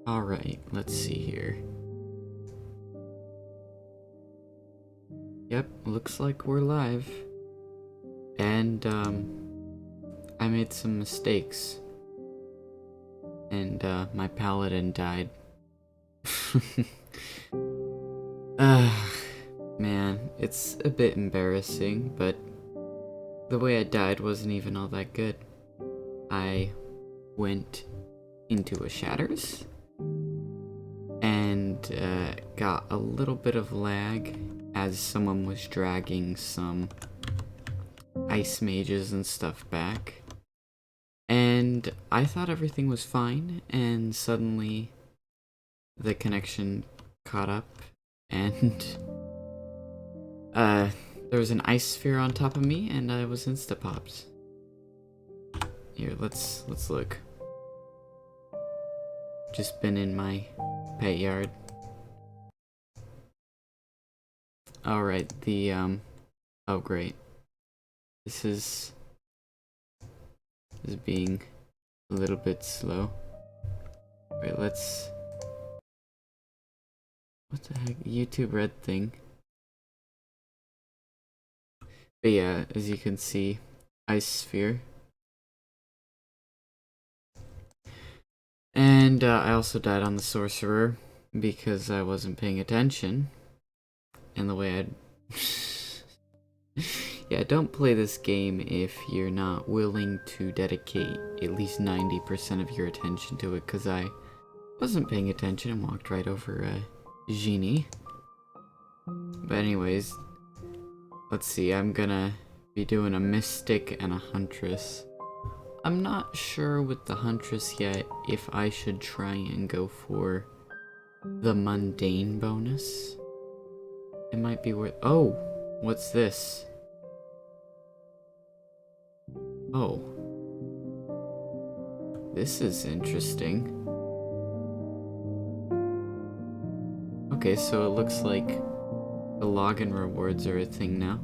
Alright, let's see here. Yep, looks like we're live. And, I made some mistakes. And, my paladin died. Man, it's a bit embarrassing, but the way I died wasn't even all that good. I went into a shatters and got a little bit of lag as someone was dragging some ice mages and stuff back, and I thought everything was fine, and suddenly the connection caught up, and there was an ice sphere on top of me, and I was insta-popped. Here, let's look. Just been in my pet yard. Alright, oh great. This is being a little bit slow. Wait, let's... What the heck? YouTube red thing. But yeah, as you can see, ice sphere. And I also died on the sorcerer because I wasn't paying attention. And the way I'd... Yeah, don't play this game if you're not willing to dedicate at least 90% of your attention to it, because I wasn't paying attention and walked right over a genie. But anyways, let's see, I'm gonna be doing a mystic and a huntress. I'm not sure with the huntress yet if I should try and go for the mundane bonus. It might be worth... Oh! What's this? Oh. This is interesting. Okay, so it looks like the login rewards are a thing now.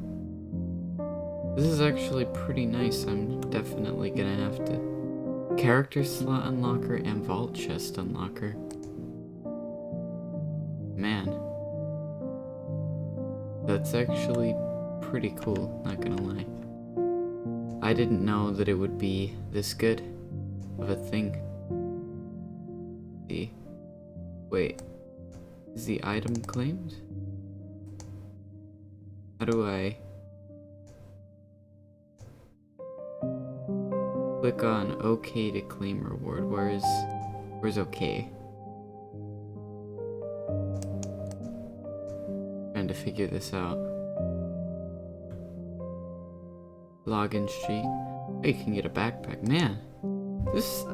This is actually pretty nice. I'm definitely gonna have to... Character slot unlocker and vault chest unlocker. Man. That's actually pretty cool, not gonna lie. I didn't know that it would be this good of a thing. See? Wait. Is the item claimed? How do I... Click on OK to claim reward. Where's OK? Trying to figure this out. Login streak. Oh, you can get a backpack. Man, this...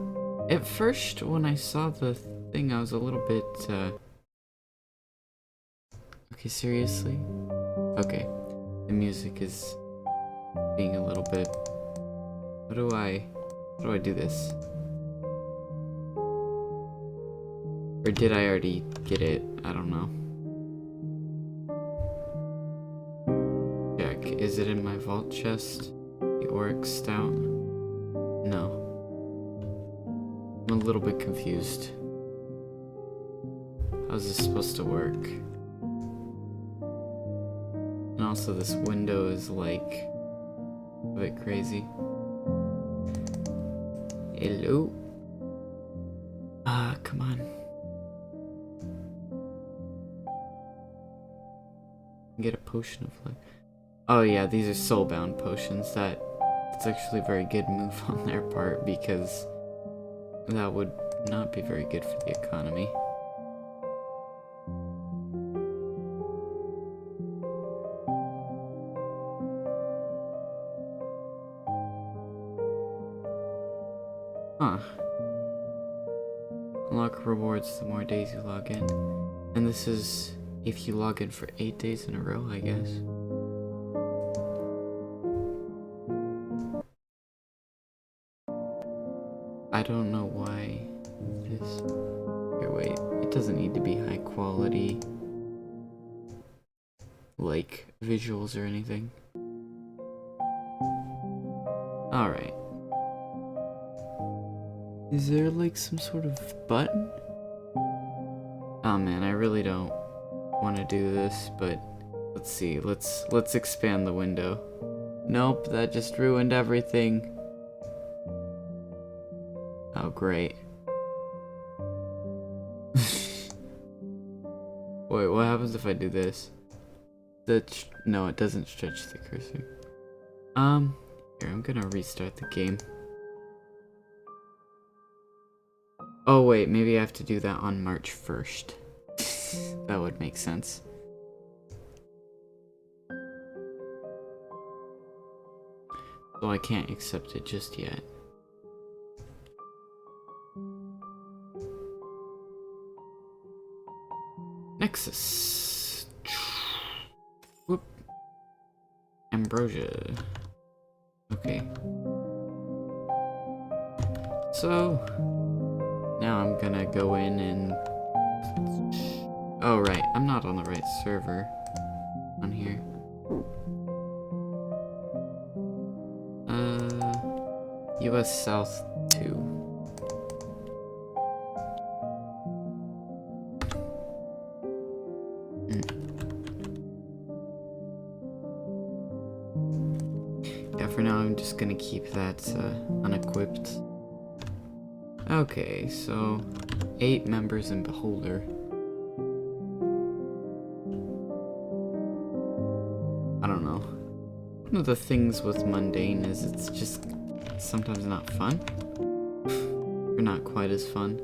At first, when I saw the thing, I was a little bit, Okay, seriously? Okay. The music is being a little bit... How do I do this? Or did I already get it? I don't know. Check. Is it in my vault chest? The Auric Stout? No. I'm a little bit confused. How's this supposed to work? And also this window is like a bit crazy. Hello? Come on. Get a potion of life. Oh yeah, these are soulbound potions. That's actually a very good move on their part, because that would not be very good for the economy. Huh. Unlock rewards the more days you log in. And this is if you log in for 8 days in a row, I guess. I don't know why this... Here, wait. It doesn't need to be high quality, like, visuals or anything. Alright. Is there like some sort of button? Oh man, I really don't want to do this, but let's see. Let's expand the window. Nope, that just ruined everything. Oh great. Wait, what happens if I do this? No, it doesn't stretch the cursor. Here, I'm gonna restart the game. Oh wait, maybe I have to do that on March 1st. That would make sense. So I can't accept it just yet. Nexus. Whoop. Ambrosia. Okay. So now I'm gonna go in and... Oh right, I'm not on the right server on here. US South 2. Yeah, for now I'm just gonna keep that unequipped. Okay, so 8 members in Beholder. I don't know. One of the things with Mundane is it's just sometimes not fun. Or not quite as fun.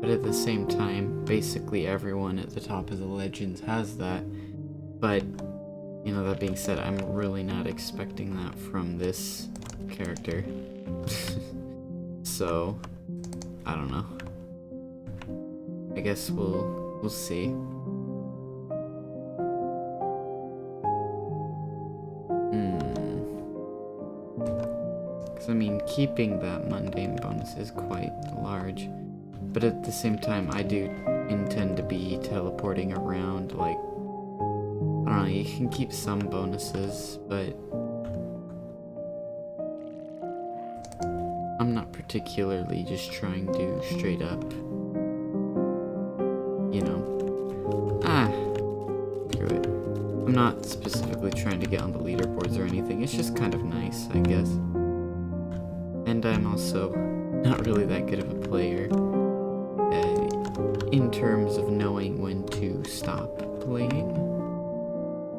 But at the same time, basically everyone at the top of the Legends has that. But, you know, that being said, I'm really not expecting that from this character. So, I don't know. I guess we'll see. Because, I mean, keeping that mundane bonus is quite large. But at the same time, I do intend to be teleporting around, like, I don't know, you can keep some bonuses, but I'm not particularly just trying to straight up, you know, screw it. I'm not specifically trying to get on the leaderboards or anything, it's just kind of nice, I guess. And I'm also not really that good of a player, in terms of knowing when to stop playing.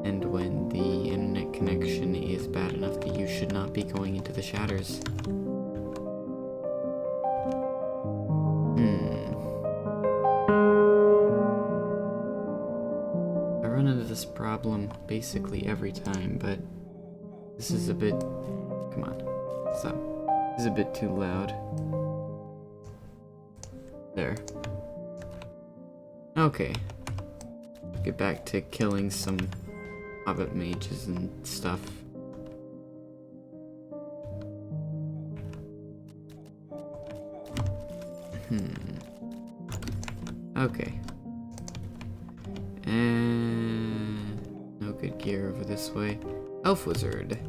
And when the internet connection is bad enough that you should not be going into the shatters. I run into this problem basically every time, but this is a bit... Come on, stop. This is a bit too loud. There. Okay. Get back to killing some Hobbit mages and stuff. Okay. And no good gear over this way. Elf Wizard.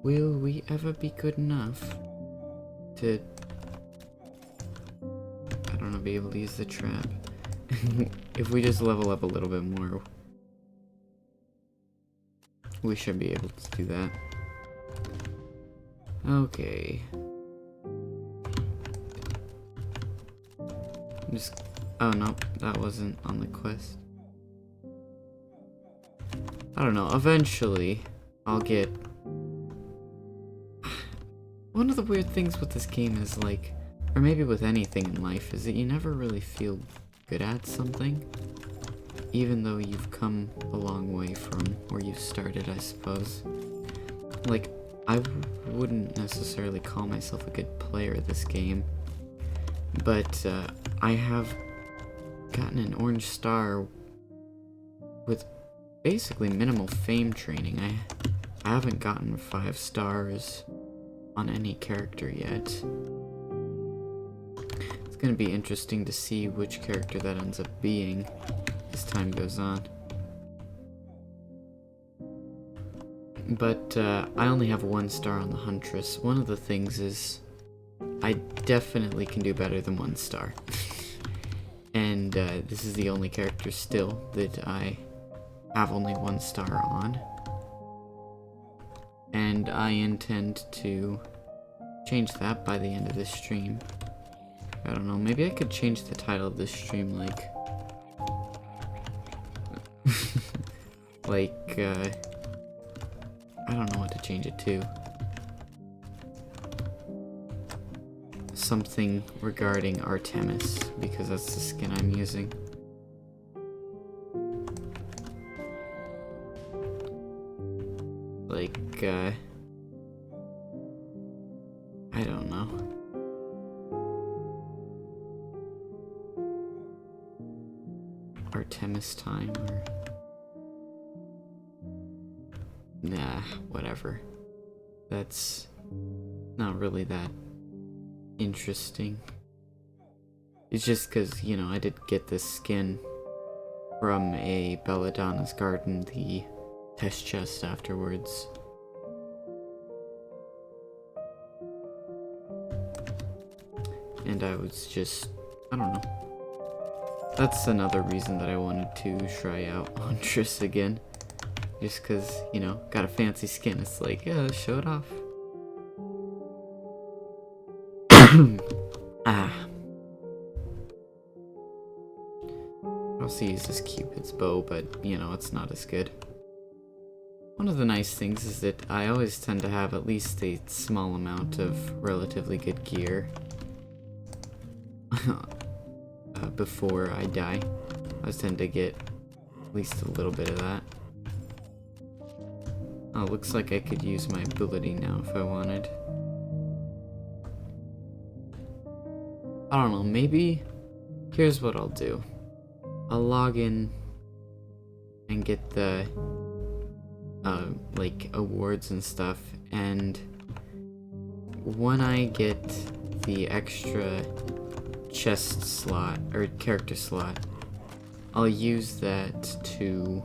Will we ever be good enough to, I don't know, be able to use the trap? If we just level up a little bit more, we should be able to do that. Okay. Oh no, that wasn't on the quest. I don't know, eventually I'll get... One of the weird things with this game is like, or maybe with anything in life, is that you never really feel good at something, even though you've come a long way from where you started, I suppose. Like, I wouldn't necessarily call myself a good player at this game, but I have gotten an orange star with basically minimal fame training. I haven't gotten 5 stars on any character yet. It's gonna be interesting to see which character that ends up being as time goes on. But I only have 1 star on the huntress. One of the things is I definitely can do better than 1 star. And this is the only character still that I have only 1 star on. And I intend to change that by the end of this stream. I don't know, maybe I could change the title of this stream like... like, I don't know what to change it to. Something regarding Artemis, because that's the skin I'm using. Like, I don't know. Artemis time, or... Nah, whatever. That's not really that interesting. It's just because, you know, I did get this skin from a Belladonna's Garden, the test chest afterwards. And I was just, I don't know. That's another reason that I wanted to try out Huntress again. Just cause, you know, got a fancy skin. It's like, yeah, let's show it off. Ah. I also use this Cupid's bow, but, you know, it's not as good. One of the nice things is that I always tend to have at least a small amount of relatively good gear before I die. I always tend to get at least a little bit of that. Oh, looks like I could use my ability now if I wanted. I don't know, maybe... Here's what I'll do. I'll log in and get the, like, awards and stuff, and when I get the extra chest slot, or character slot, I'll use that to,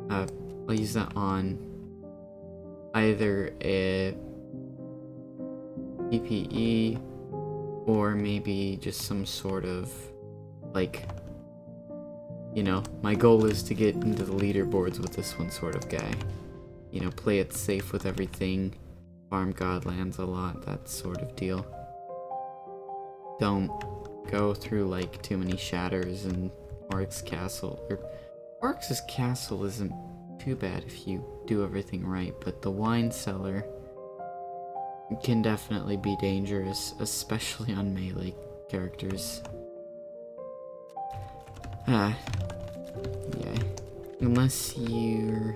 I'll use that on either a PPE or maybe just some sort of, like, you know, my goal is to get into the leaderboards with this one sort of guy. You know, play it safe with everything, farm Godlands a lot, that sort of deal. Don't go through, like, too many shatters and Oryx's Castle, or Oryx's Castle isn't too bad if you do everything right, but the wine cellar can definitely be dangerous, especially on melee characters. Yeah. Unless you're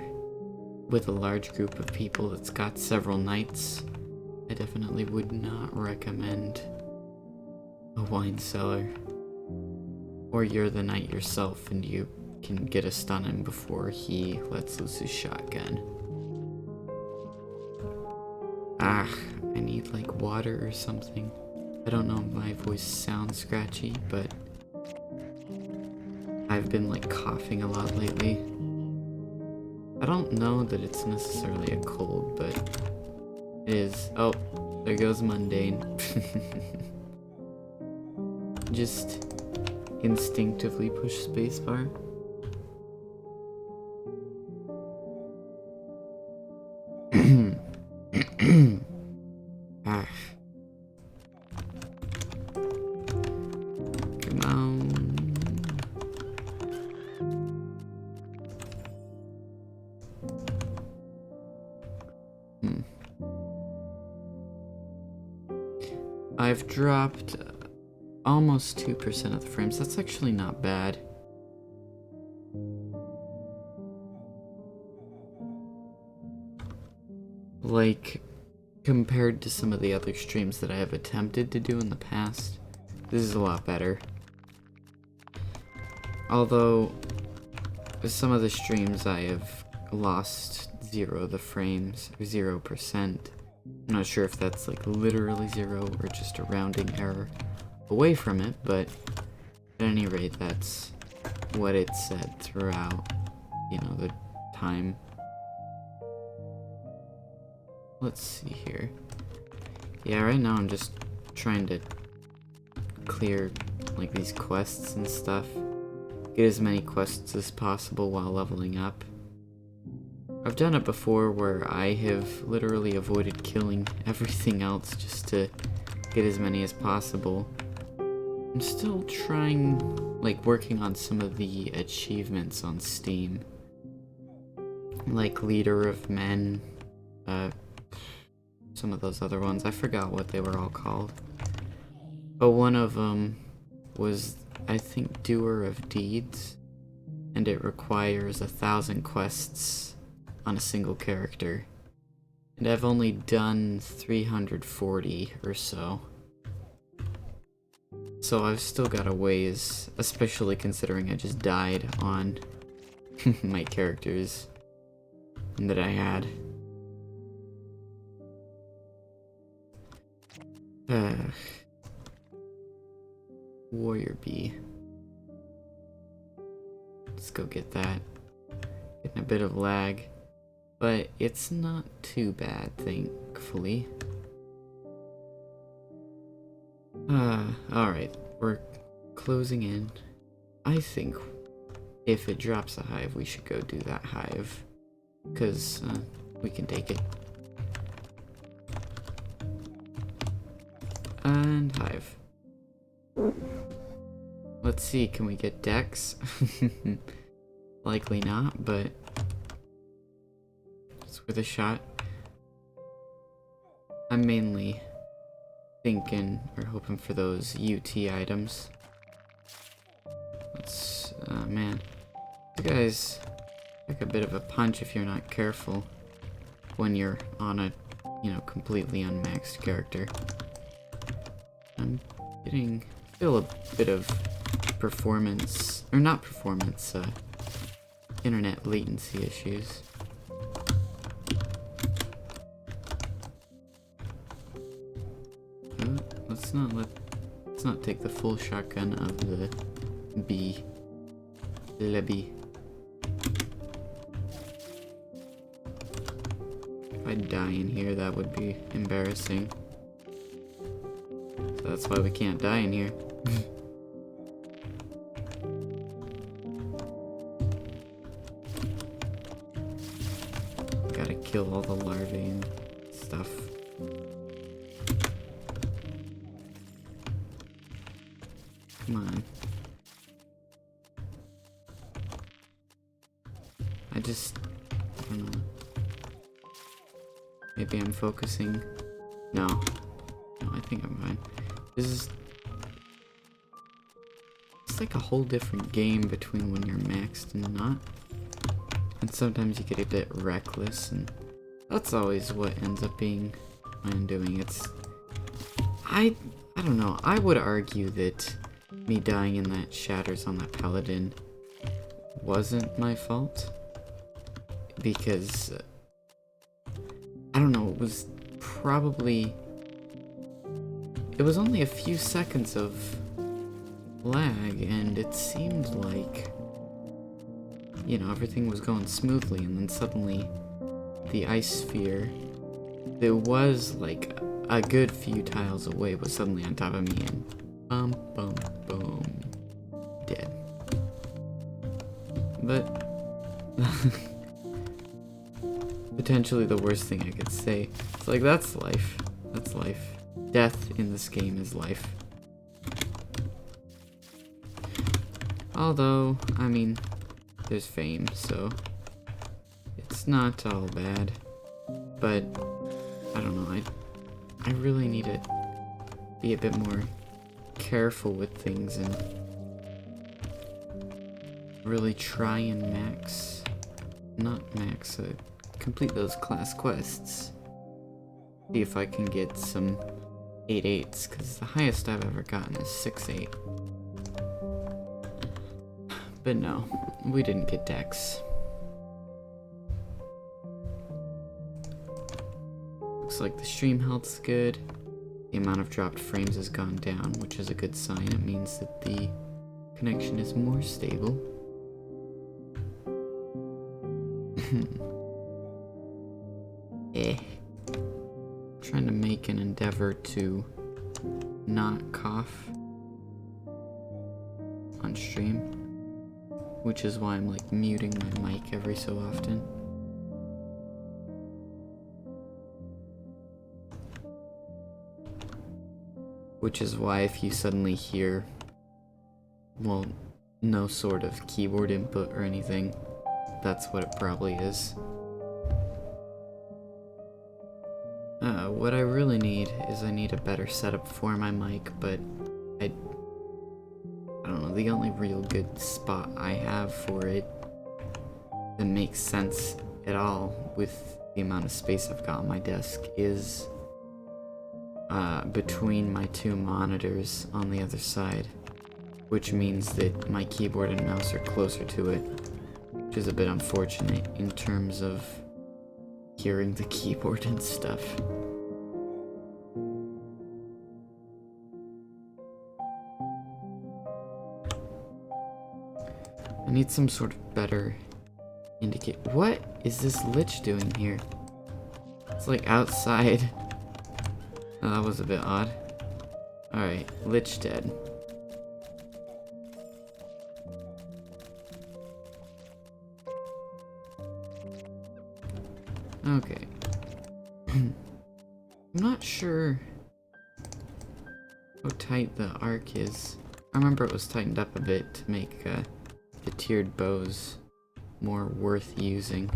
with a large group of people that's got several knights, I definitely would not recommend a wine cellar. Or you're the knight yourself and you can get a stun him before he lets loose his shotgun. I need, like, water or something. I don't know if my voice sounds scratchy, but I've been, like, coughing a lot lately. I don't know that it's necessarily a cold, but it is. Oh, there goes mundane. Just instinctively push spacebar. Come on. I've dropped almost 2% of the frames. That's actually not bad. Like, compared to some of the other streams that I have attempted to do in the past, this is a lot better. Although, with some of the streams I have lost the frames, or 0%. I'm not sure if that's like literally 0 or just a rounding error away from it, but at any rate, that's what it said throughout, you know, the time. let's see here. Yeah, right now I'm just trying to clear like these quests and stuff. Get as many quests as possible while leveling up. I've done it before where I have literally avoided killing everything else just to get as many as possible. I'm still trying, like, working on some of the achievements on Steam. Like Leader of Men, some of those other ones. I forgot what they were all called. But one of them was, I think, Doer of Deeds. And it requires 1,000 quests on a single character. And I've only done 340 or so. So I've still got a ways, especially considering I just died on my characters that I had. Warrior Bee. Let's go get that. Getting a bit of lag, but it's not too bad, thankfully. Alright, we're closing in. I think if it drops a hive, we should go do that hive. Because, we can take it. And hive. Let's see, can we get Dex? Likely not, but it's worth a shot. I'm mainly thinking or hoping for those UT items. Let's, man. You guys take a bit of a punch if you're not careful when you're on a, you know, completely unmaxed character. I'm getting still a bit of performance, or not performance, internet latency issues. Let's not take the full shotgun of the bee. Le bee. If I die in here, that would be embarrassing. So that's why we can't die in here. Gotta kill all the larvae and stuff. Come on. I don't know. Maybe I'm focusing. No, I think I'm fine. It's like a whole different game between when you're maxed and not. And sometimes you get a bit reckless, and that's always what ends up being my undoing. I don't know. I would argue that me dying in that shatters on that paladin wasn't my fault. Because, I don't know, it was only a few seconds of lag, and it seemed like, you know, everything was going smoothly, and then suddenly the ice sphere that was like a good few tiles away was suddenly on top of me, and boom, boom, boom, dead. But potentially the worst thing I could say. It's like, that's life. That's life. Death in this game is life. Although, I mean, there's fame, so it's not all bad. But, I don't know, I really need to be a bit more careful with things and really try and complete those class quests. See if I can get some 8/8s, because the highest I've ever gotten is 6/8. But no, we didn't get Dex. Looks like the stream health's good. The amount of dropped frames has gone down, which is a good sign. It means that the connection is more stable. make an endeavor to not cough on stream, which is why I'm like muting my mic every so often. Which is why if you suddenly hear, well, no sort of keyboard input or anything, that's what it probably is. What I really need is I need a better setup for my mic, but I don't know, the only real good spot I have for it that makes sense at all with the amount of space I've got on my desk is between my two monitors on the other side, which means that my keyboard and mouse are closer to it, which is a bit unfortunate in terms of hearing the keyboard and stuff. I need some sort of better indicate. What is this lich doing here? It's like outside. Oh, that was a bit odd. Alright, lich dead. Okay. I'm not sure how tight the arc is. I remember it was tightened up a bit to make the tiered bows more worth using.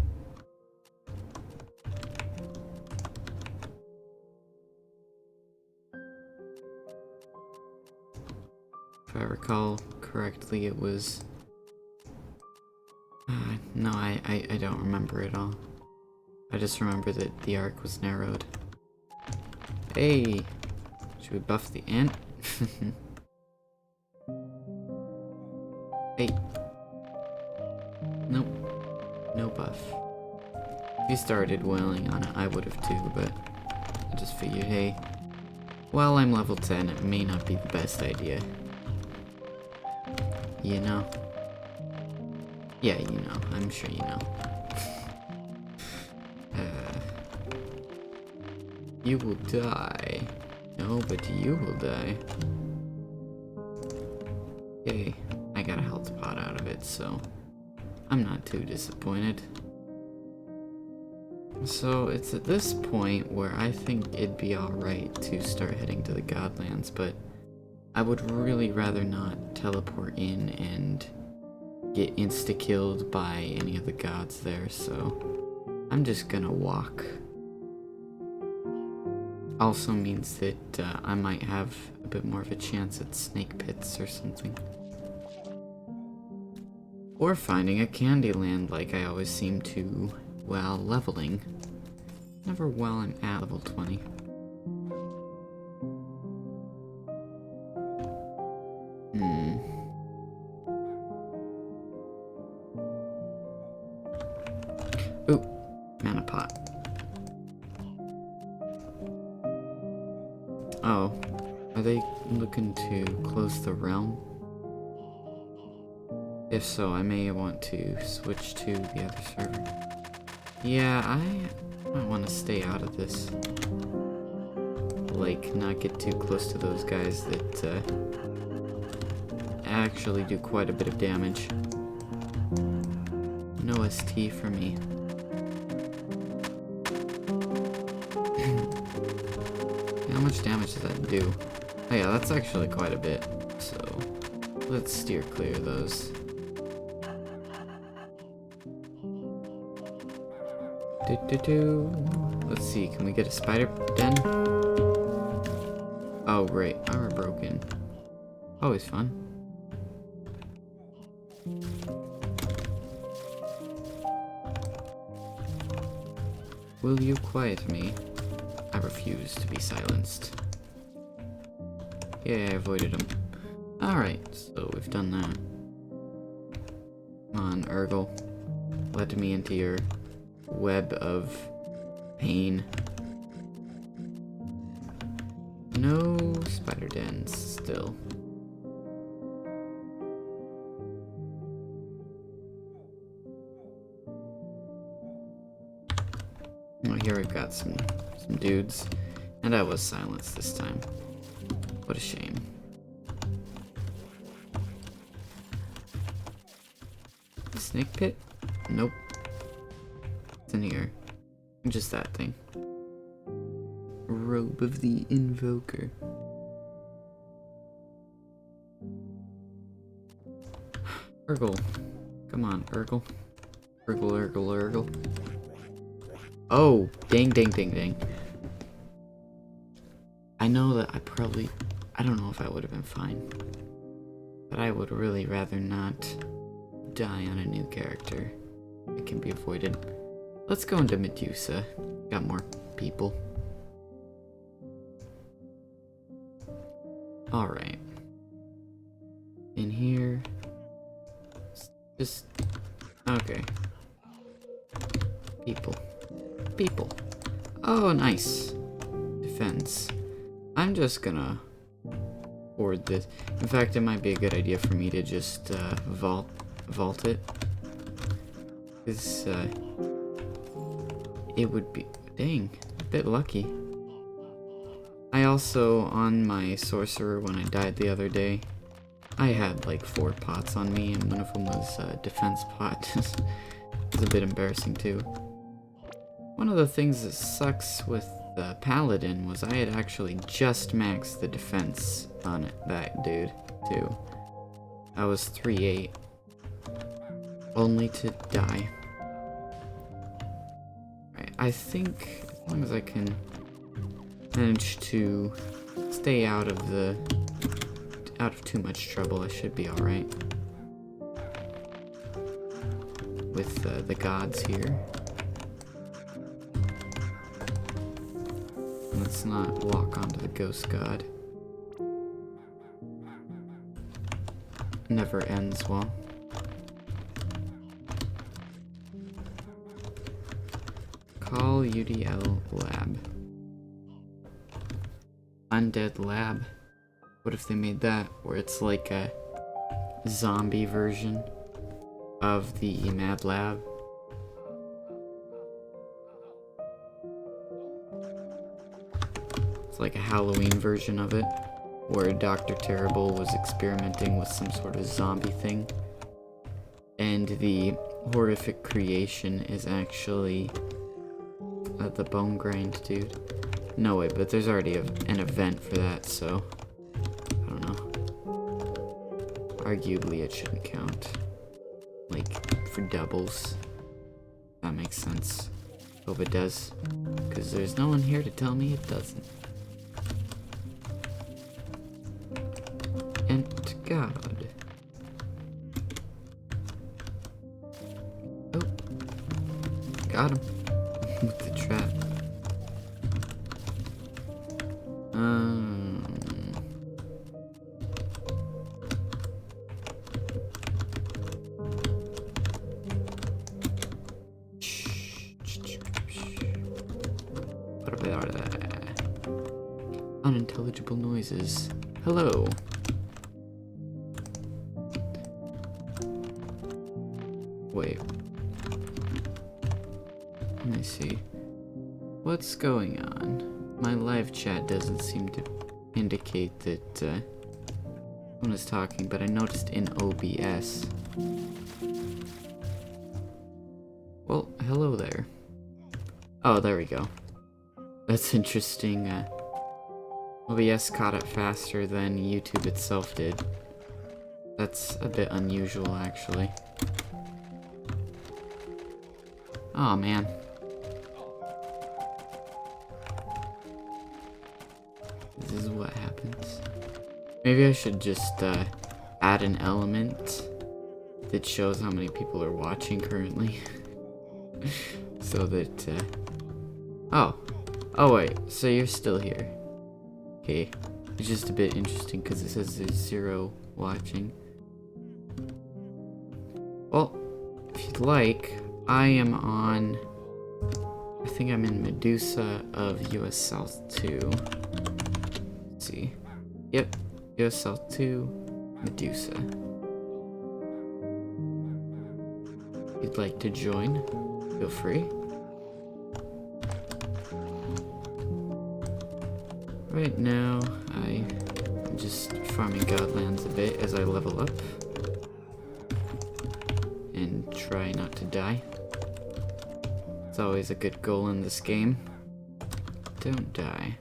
If I recall correctly, it was... no, I don't remember it all. I just remember that the arc was narrowed. Hey! Should we buff the ant? Hey! Nope. No buff. If you started wailing on it, I would have too, but I just figured, hey, while I'm level 10, it may not be the best idea. You know? Yeah, you know. I'm sure you know. You will die. No, but you will die. Yay. I got a health pot out of it, so I'm not too disappointed. So it's at this point where I think it'd be alright to start heading to the Godlands, but I would really rather not teleport in and get insta-killed by any of the gods there, so I'm just gonna walk. Also means that I might have a bit more of a chance at snake pits or something. Or finding a Candyland like I always seem to while leveling. Never while I'm at level 20. Ooh, mana pot. Oh, are they looking to close the realm? If so, I may want to switch to the other server. Yeah, I might want to stay out of this. Like, not get too close to those guys that actually do quite a bit of damage. No ST for me. How much damage does that do? Oh yeah, that's actually quite a bit. So, let's steer clear of those. Let's see, can we get a spider den? Oh, great. Armor broken. Always fun. Will you quiet me? I refuse to be silenced. Yeah, I avoided him. Alright, so we've done that. Come on, Urgle. Let me into your web of pain. No spider dens still. Oh, here we've got some dudes. And I was silenced this time. What a shame. Snake pit? Nope. It's in here. Just that thing. Robe of the Invoker. Urgle. Come on, Urgle. Urgle, Urgle, Urgle. Oh! Dang, dang, dang, dang. I know that I don't know if I would have been fine. But I would really rather not die on a new character. It can be avoided. Let's go into Medusa. Got more people. Alright. In here. Just... Okay. People. People. Oh, nice. Defense. I'm just gonna hoard this. In fact, it might be a good idea for me to just vault it. Because it would be, dang, a bit lucky. I also, on my sorcerer when I died the other day, I had like 4 pots on me, and one of them was a defense pot. It was a bit embarrassing too. One of the things that sucks with the paladin was I had actually just maxed the defense on it, that dude too. I was 3-8, only to die. Right, I think as long as I can manage to stay out of too much trouble, I should be alright. With the gods here. Let's not walk onto the ghost god. Never ends well. Call UDL lab. Undead lab. What if they made that where it's like a zombie version of the Mad Lab? It's like a Halloween version of it, where Dr. Terrible was experimenting with some sort of zombie thing. And the horrific creation is actually the bone grind dude. No way, but there's already an event for that, so I don't know. Arguably it shouldn't count. Like, for doubles. That makes sense. Hope it does. Because there's no one here to tell me it doesn't. And God. Oh. Got him. With the trap. Unintelligible noises. Hello. Wait. Let me see. What's going on? My live chat doesn't seem to indicate that someone is talking, but I noticed in OBS. Well, hello there. Oh, there we go. That's interesting. OBS caught it faster than YouTube itself did. That's a bit unusual, actually. Oh man. This is what happens. Maybe I should just add an element that shows how many people are watching currently. So that, Oh wait, so you're still here. Okay. It's just a bit interesting because it says there's 0 watching. Well, if you'd like, I am on... I think I'm in Medusa of US South 2. Let's see. Yep, US South 2, Medusa. If you'd like to join, feel free. Right now, I'm just farming Godlands a bit as I level up. And try not to die. It's always a good goal in this game. Don't die.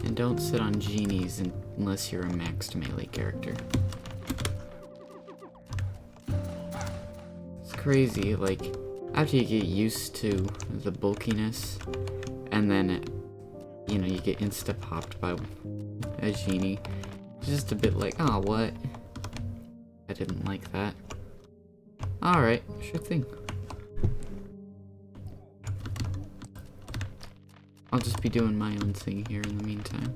And don't sit on genies unless you're a maxed melee character. It's crazy, like, after you get used to the bulkiness, and then, you know, you get insta-popped by a genie, it's just a bit like, oh, what? I didn't like that. Alright, sure thing. I'll just be doing my own thing here in the meantime.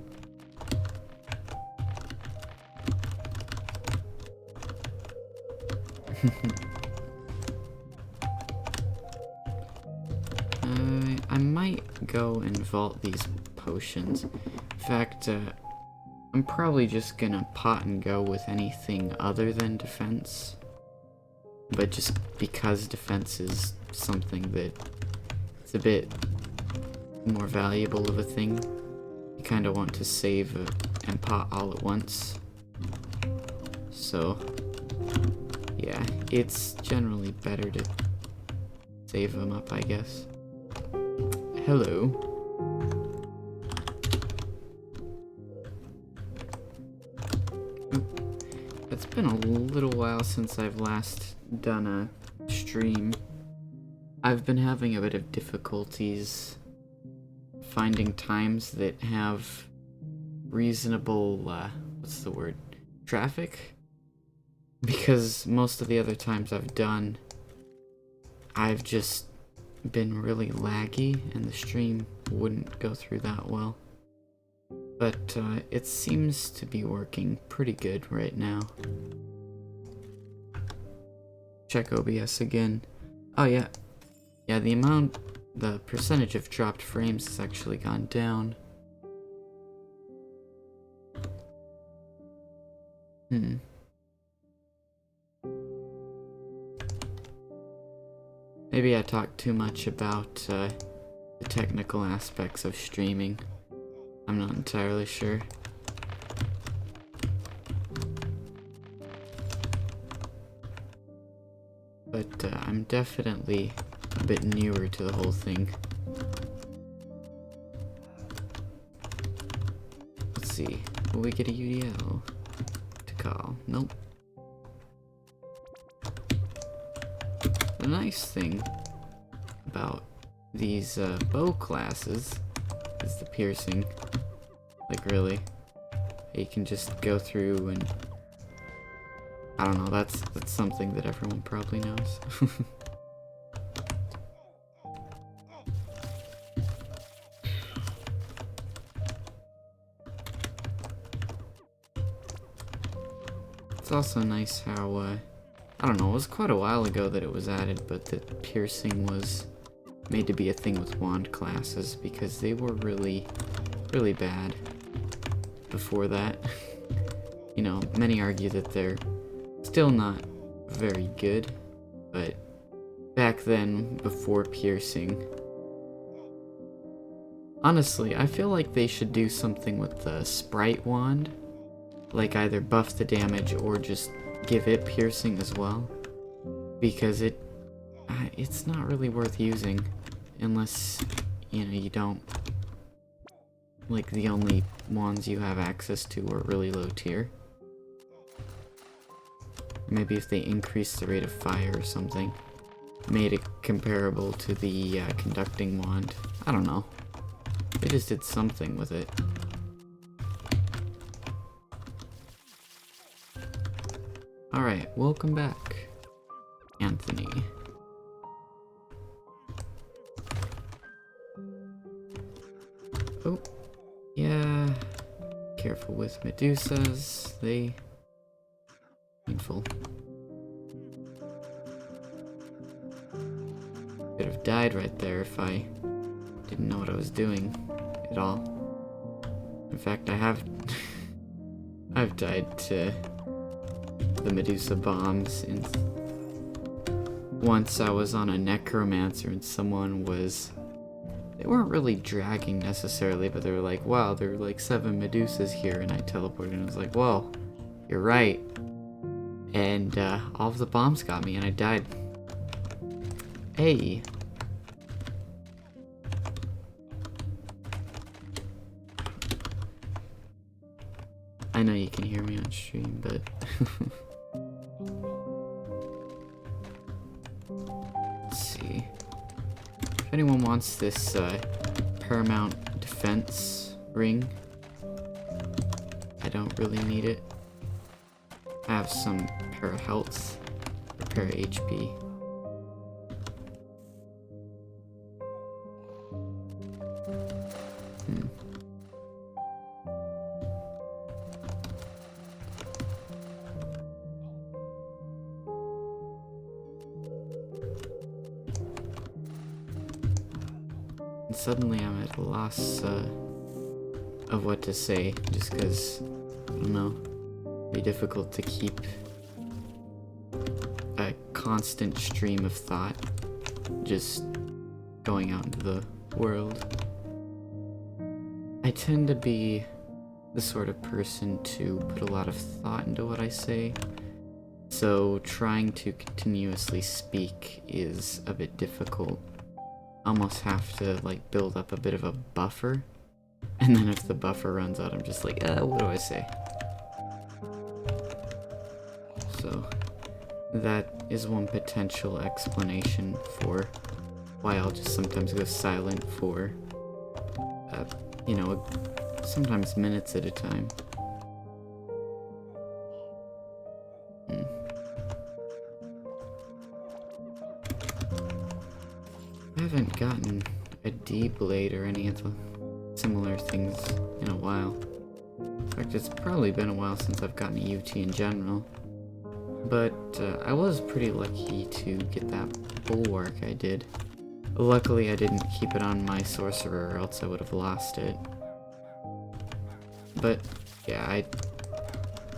I might go and vault these potions. In fact, I'm probably just gonna pot and go with anything other than defense. But just because defense is something that it's a bit more valuable of a thing, you kind of want to save and pot all at once. So, yeah, it's generally better to save them up, I guess. Hello. It's been a little while since I've last done a stream. I've been having a bit of difficulties finding times that have reasonable, what's the word? Traffic? Because most of the other times I've done, I've just been really laggy and the stream wouldn't go through that well. But it seems to be working pretty good right now. Check OBS again. Oh yeah. Yeah, the percentage of dropped frames has actually gone down. Maybe I talked too much about the technical aspects of streaming. I'm not entirely sure. But I'm definitely a bit newer to the whole thing. Let's see. Will we get a UDL to call? Nope. The nice thing about these bow classes is the piercing. Like, really. You can just go through and... I don't know, that's something that everyone probably knows. It's also nice how, I don't know, it was quite a while ago that it was added, but that piercing was made to be a thing with wand classes, because they were really bad before that. You know, many argue that they're still not very good, but back then, before piercing, honestly, I feel like they should do something with the sprite wand, like either buff the damage or just give it piercing as well, because it's not really worth using unless, you know, you don't, like, the only wands you have access to are really low tier. Maybe if they increased the rate of fire or something, made it comparable to the conducting wand. I don't know. They just did something with it. Alright, welcome back, Anthony. Oh, yeah. Careful with Medusas. They... painful. Could have died right there if I didn't know what I was doing at all. In fact, I have... I've died to the Medusa bombs in once I was on a necromancer and someone was... They weren't really dragging necessarily, but they were like, wow, there are like 7 Medusas here, and I teleported and I was like, well, you're right. And all of the bombs got me and I died. Hey. I know you can hear me on stream, but... Let's see. If anyone wants this paramount defense ring, I don't really need it. I have some para health, or para HP. And suddenly I'm at a loss of what to say, just because, I don't know, it'd be difficult to keep a constant stream of thought just going out into the world. I tend to be the sort of person to put a lot of thought into what I say, so trying to continuously speak is a bit difficult. I almost have to like build up a bit of a buffer, and then if the buffer runs out, I'm just like, what do I say? So that is one potential explanation for why I'll just sometimes go silent for, you know, sometimes minutes at a time. I haven't gotten a D-blade or any of the similar things in a while. In fact, it's probably been a while since I've gotten a UT in general. But I was pretty lucky to get that bulwark I did. Luckily I didn't keep it on my sorcerer or else I would have lost it. But yeah,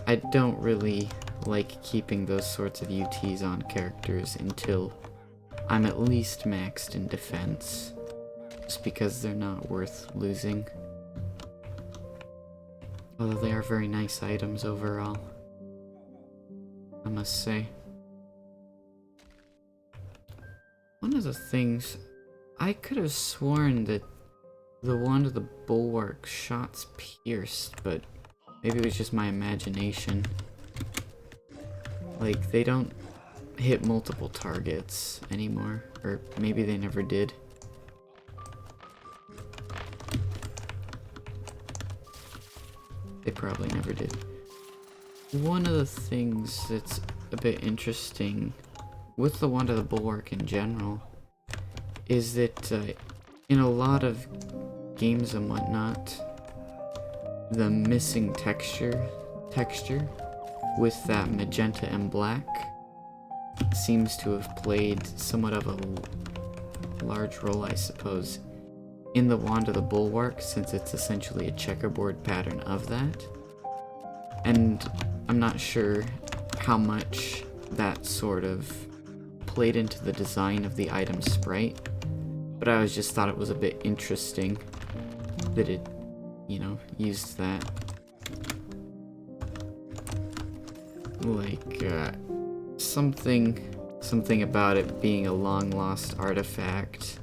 I don't really like keeping those sorts of UTs on characters until I'm at least maxed in defense, just because they're not worth losing. Although they are very nice items overall, I must say. One of the things, I could have sworn that the one of the bulwark shots pierced, but maybe it was just my imagination. Like, they don't hit multiple targets anymore, or maybe they never did. They probably never did. One of the things that's a bit interesting with the Wand of the Bulwark in general is that in a lot of games and whatnot, the missing texture with that magenta and black seems to have played somewhat of a large role, I suppose, in the Wand of the Bulwark, since it's essentially a checkerboard pattern of that. And I'm not sure how much that sort of played into the design of the item sprite, but I always just thought it was a bit interesting that it, you know, used that. Like, something about it being a long-lost artifact.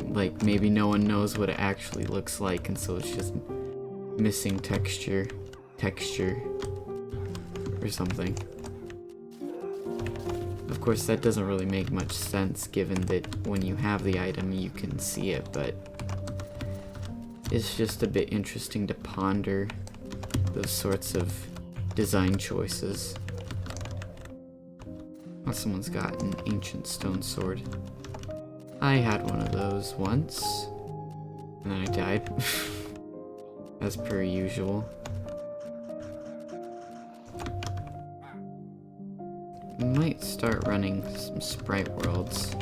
Like, maybe no one knows what it actually looks like, and so it's just missing texture, or something. Of course, that doesn't really make much sense, given that when you have the item, you can see it, but it's just a bit interesting to ponder those sorts of design choices. Oh, someone's got an ancient stone sword. I had one of those once, and then I died, as per usual. Might start running some sprite worlds.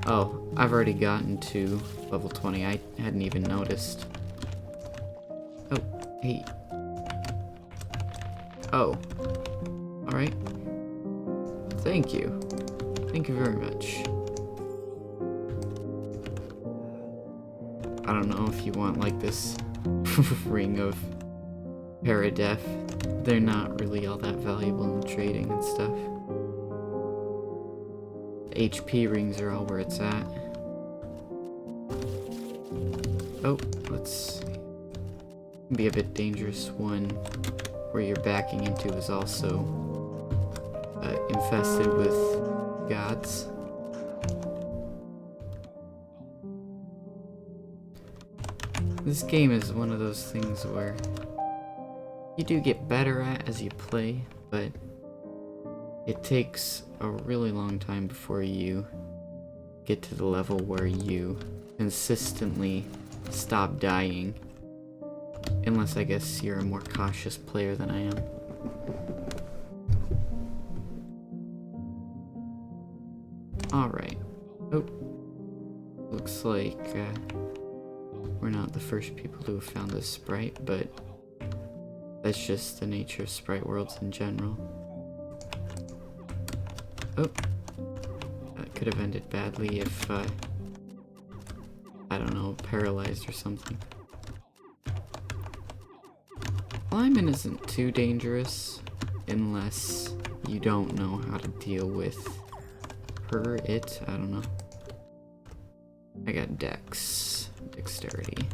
Oh, I've already gotten to level 20. I hadn't even noticed. Oh, hey. Oh. Alright. Thank you. Thank you very much. I don't know if you want like this ring of Paradef. They're not really all that valuable in trading and stuff. HP rings are all where it's at. Oh, let's be a bit dangerous. One where you're backing into is also infested with gods. This game is one of those things where you do get better at as you play, but it takes a really long time before you get to the level where you consistently stop dying. Unless I guess you're a more cautious player than I am. Alright. Oh. Looks like we're not the first people to have found this sprite, but that's just the nature of sprite worlds in general. Oh. That could have ended badly if, I don't know, paralyzed or something. Climbing isn't too dangerous unless you don't know how to deal with her, it, I don't know. I got dexterity.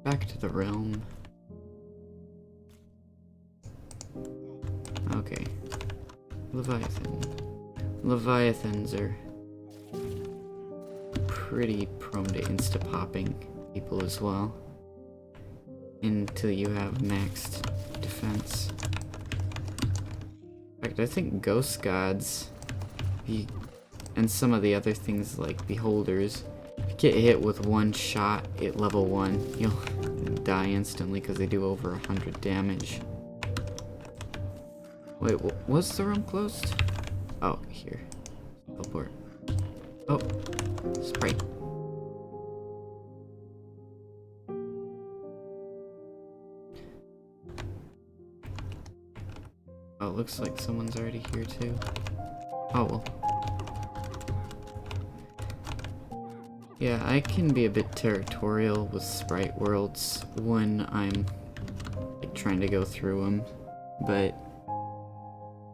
Back to the realm. Okay. Leviathans are pretty prone to insta-popping people as well. Until you have maxed defense. In fact, I think ghost gods and some of the other things like beholders, if you get hit with one shot at level 1, you'll die instantly because they do over 100 damage. Wait, was the room closed? Oh, here. Teleport. Oh, sprite. Oh, it looks like someone's already here too. Oh well. Yeah, I can be a bit territorial with sprite worlds when I'm like trying to go through them, but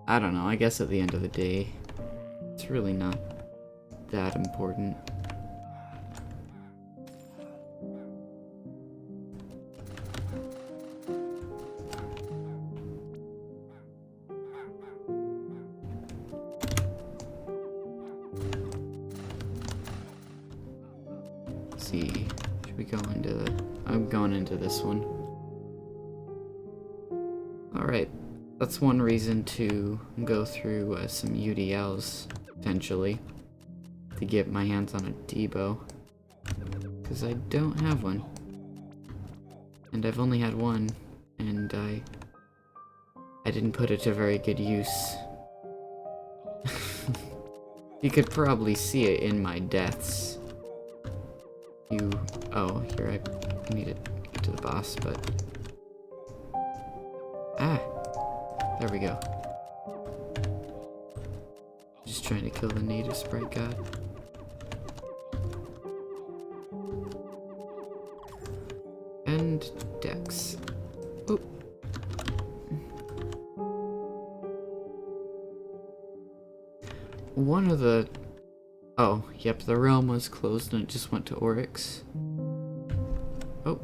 I don't know, I guess at the end of the day, it's really not that important. Let's see, should we go into I'm going into this one. Alright. That's one reason to go through some UDLs, potentially, to get my hands on a Debo, because I don't have one, and I've only had one, and I didn't put it to very good use. You could probably see it in my deaths. Oh, here, I need to get to the boss, but... Ah! There we go. Just trying to kill the native sprite god. And Dex. Oop. One of the... Oh, yep, the realm was closed and it just went to Oryx. Oh.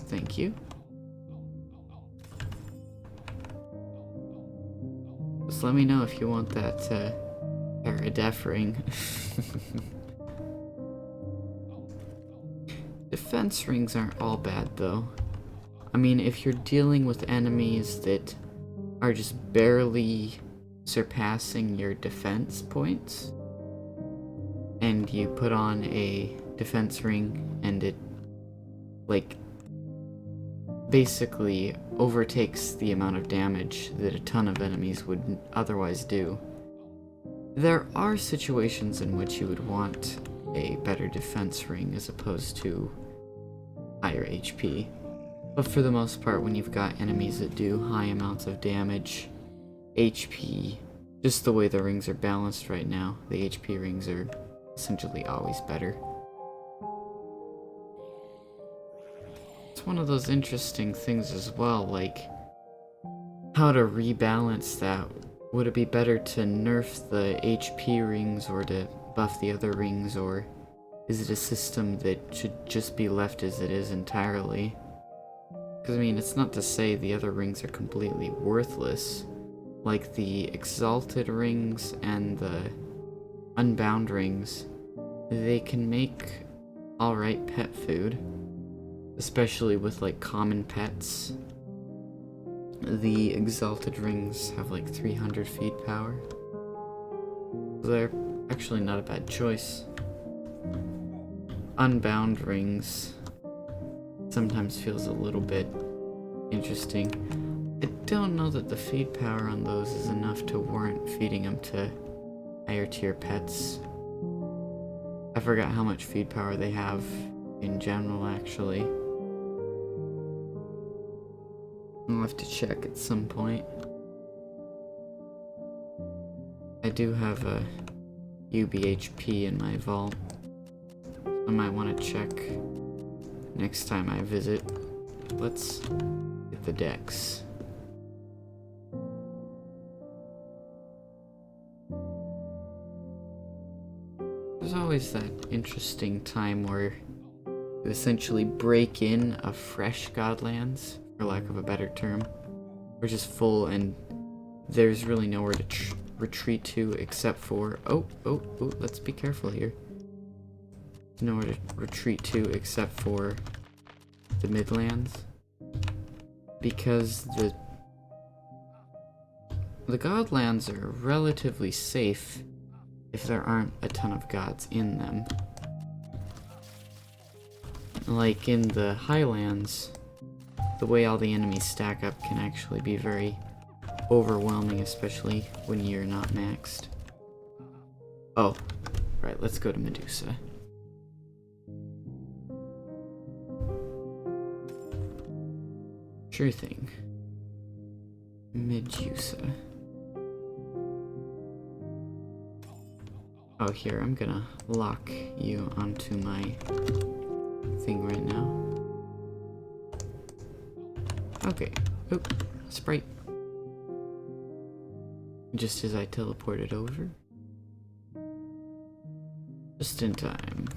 Thank you. Just let me know if you want that Paradef ring. Defense rings aren't all bad though. I mean, if you're dealing with enemies that are just barely surpassing your defense points, and you put on a defense ring and it, like, basically overtakes the amount of damage that a ton of enemies would otherwise do. There are situations in which you would want a better defense ring as opposed to higher HP. But for the most part, when you've got enemies that do high amounts of damage, HP, just the way the rings are balanced right now, the HP rings are essentially always better. It's one of those interesting things as well, like how to rebalance that. Would it be better to nerf the HP rings or to buff the other rings, or is it a system that should just be left as it is entirely? Because I mean, it's not to say the other rings are completely worthless. Like the Exalted rings and the Unbound rings, they can make alright pet food, especially with like common pets. The Exalted rings have like 300 feed power, so they're actually not a bad choice. Unbound rings sometimes feels a little bit interesting. I don't know that the feed power on those is enough to warrant feeding them to higher tier pets. I forgot how much feed power they have in general, actually. I'll have to check at some point. I do have a UBHP in my vault. I might want to check next time I visit. Let's get the decks. There's always that interesting time where you essentially break in a fresh Godlands, for lack of a better term, which is full and there's really nowhere to retreat to except for... Oh, let's be careful here. There's nowhere to retreat to except for the Midlands, because the Godlands are relatively safe if there aren't a ton of gods in them. Like in the Highlands, the way all the enemies stack up can actually be very overwhelming, especially when you're not maxed. Oh, right, let's go to Medusa. Sure thing. Medusa. Oh, here, I'm gonna lock you onto my thing right now. Okay. Oop, Sprite. Just as I teleported over. Just in time.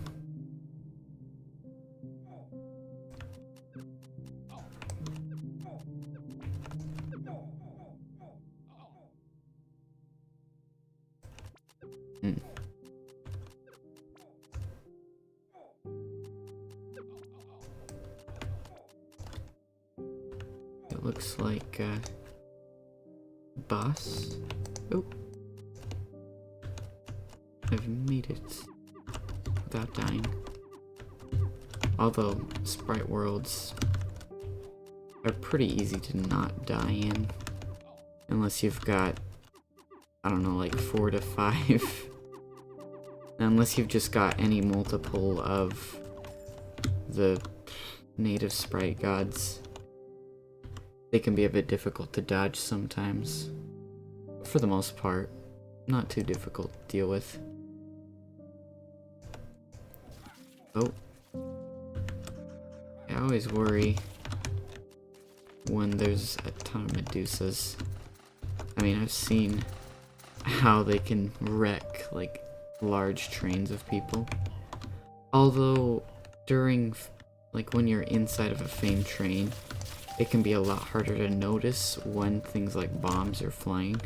It looks like boss. Oh, I've made it without dying. Although sprite worlds are pretty easy to not die in, unless you've got, I don't know, like 4 to 5. Unless you've just got any multiple of the native sprite gods. They can be a bit difficult to dodge sometimes. But for the most part, not too difficult to deal with. Oh. I always worry when there's a ton of Medusas. I mean, I've seen how they can wreck, like, large trains of people. Although, during, like, when you're inside of a famed train, it can be a lot harder to notice when things like bombs are flying.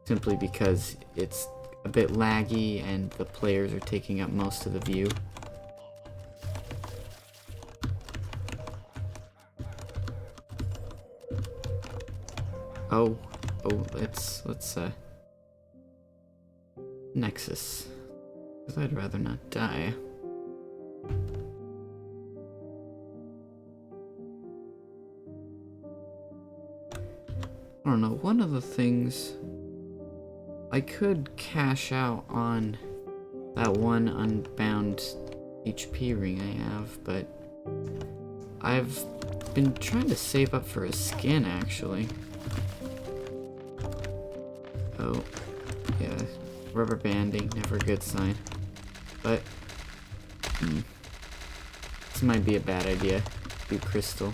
Simply because it's a bit laggy and the players are taking up most of the view. Oh, let's Nexus, because I'd rather not die. I don't know, one of the things I could cash out on that one unbound HP ring I have, but I've been trying to save up for a skin, actually. Oh, yeah, rubber banding, never a good sign. But, this might be a bad idea. Do crystal.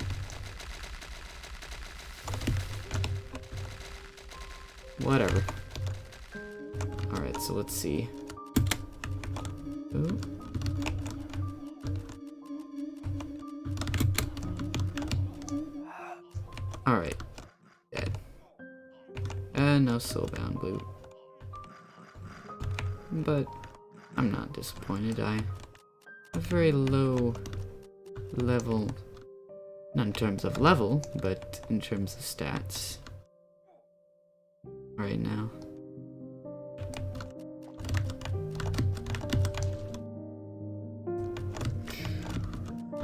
Whatever. Alright, so let's see. Ooh. Alright. Dead. No soulbound loot. But I'm not disappointed. I have a very low level, not in terms of level, but in terms of stats right now.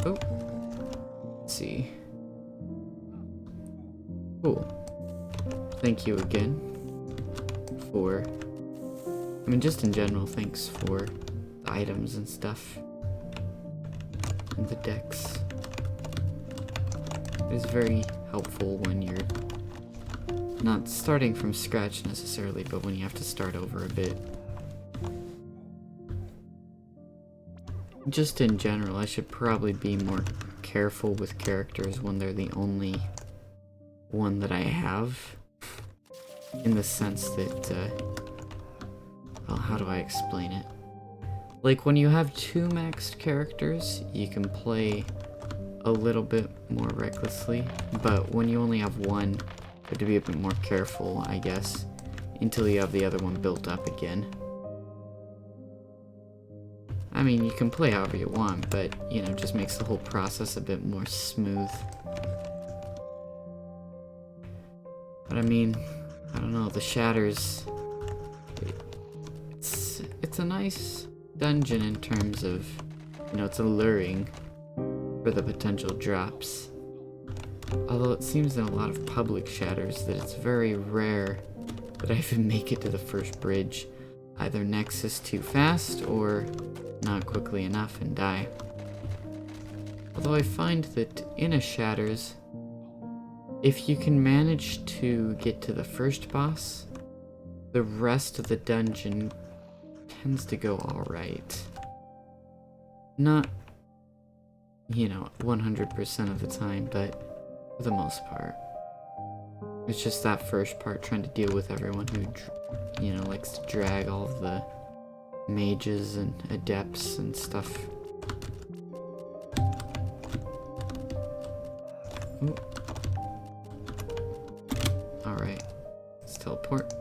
Oh, let's see. Cool. Thank you again for, I mean, just in general, thanks for the items and stuff. And the decks. It is very helpful when you're not starting from scratch necessarily, but when you have to start over a bit. Just in general, I should probably be more careful with characters when they're the only one that I have. In the sense that, well, how do I explain it? Like, when you have 2 maxed characters, you can play a little bit more recklessly, but when you only have 1, you have to be a bit more careful, I guess, until you have the other one built up again. I mean, you can play however you want, but, you know, it just makes the whole process a bit more smooth. But I mean, I don't know, the Shatters, it's a nice dungeon in terms of, you know, it's alluring for the potential drops. Although it seems in a lot of public Shatters that it's very rare that I even make it to the first bridge. Either Nexus too fast or not quickly enough and die. Although I find that in a Shatters, if you can manage to get to the first boss, the rest of the dungeon tends to go alright. Not, you know, 100% of the time, but for the most part. It's just that first part, trying to deal with everyone who, you know, likes to drag all of the mages and adepts and stuff. Ooh. Alright, let's teleport.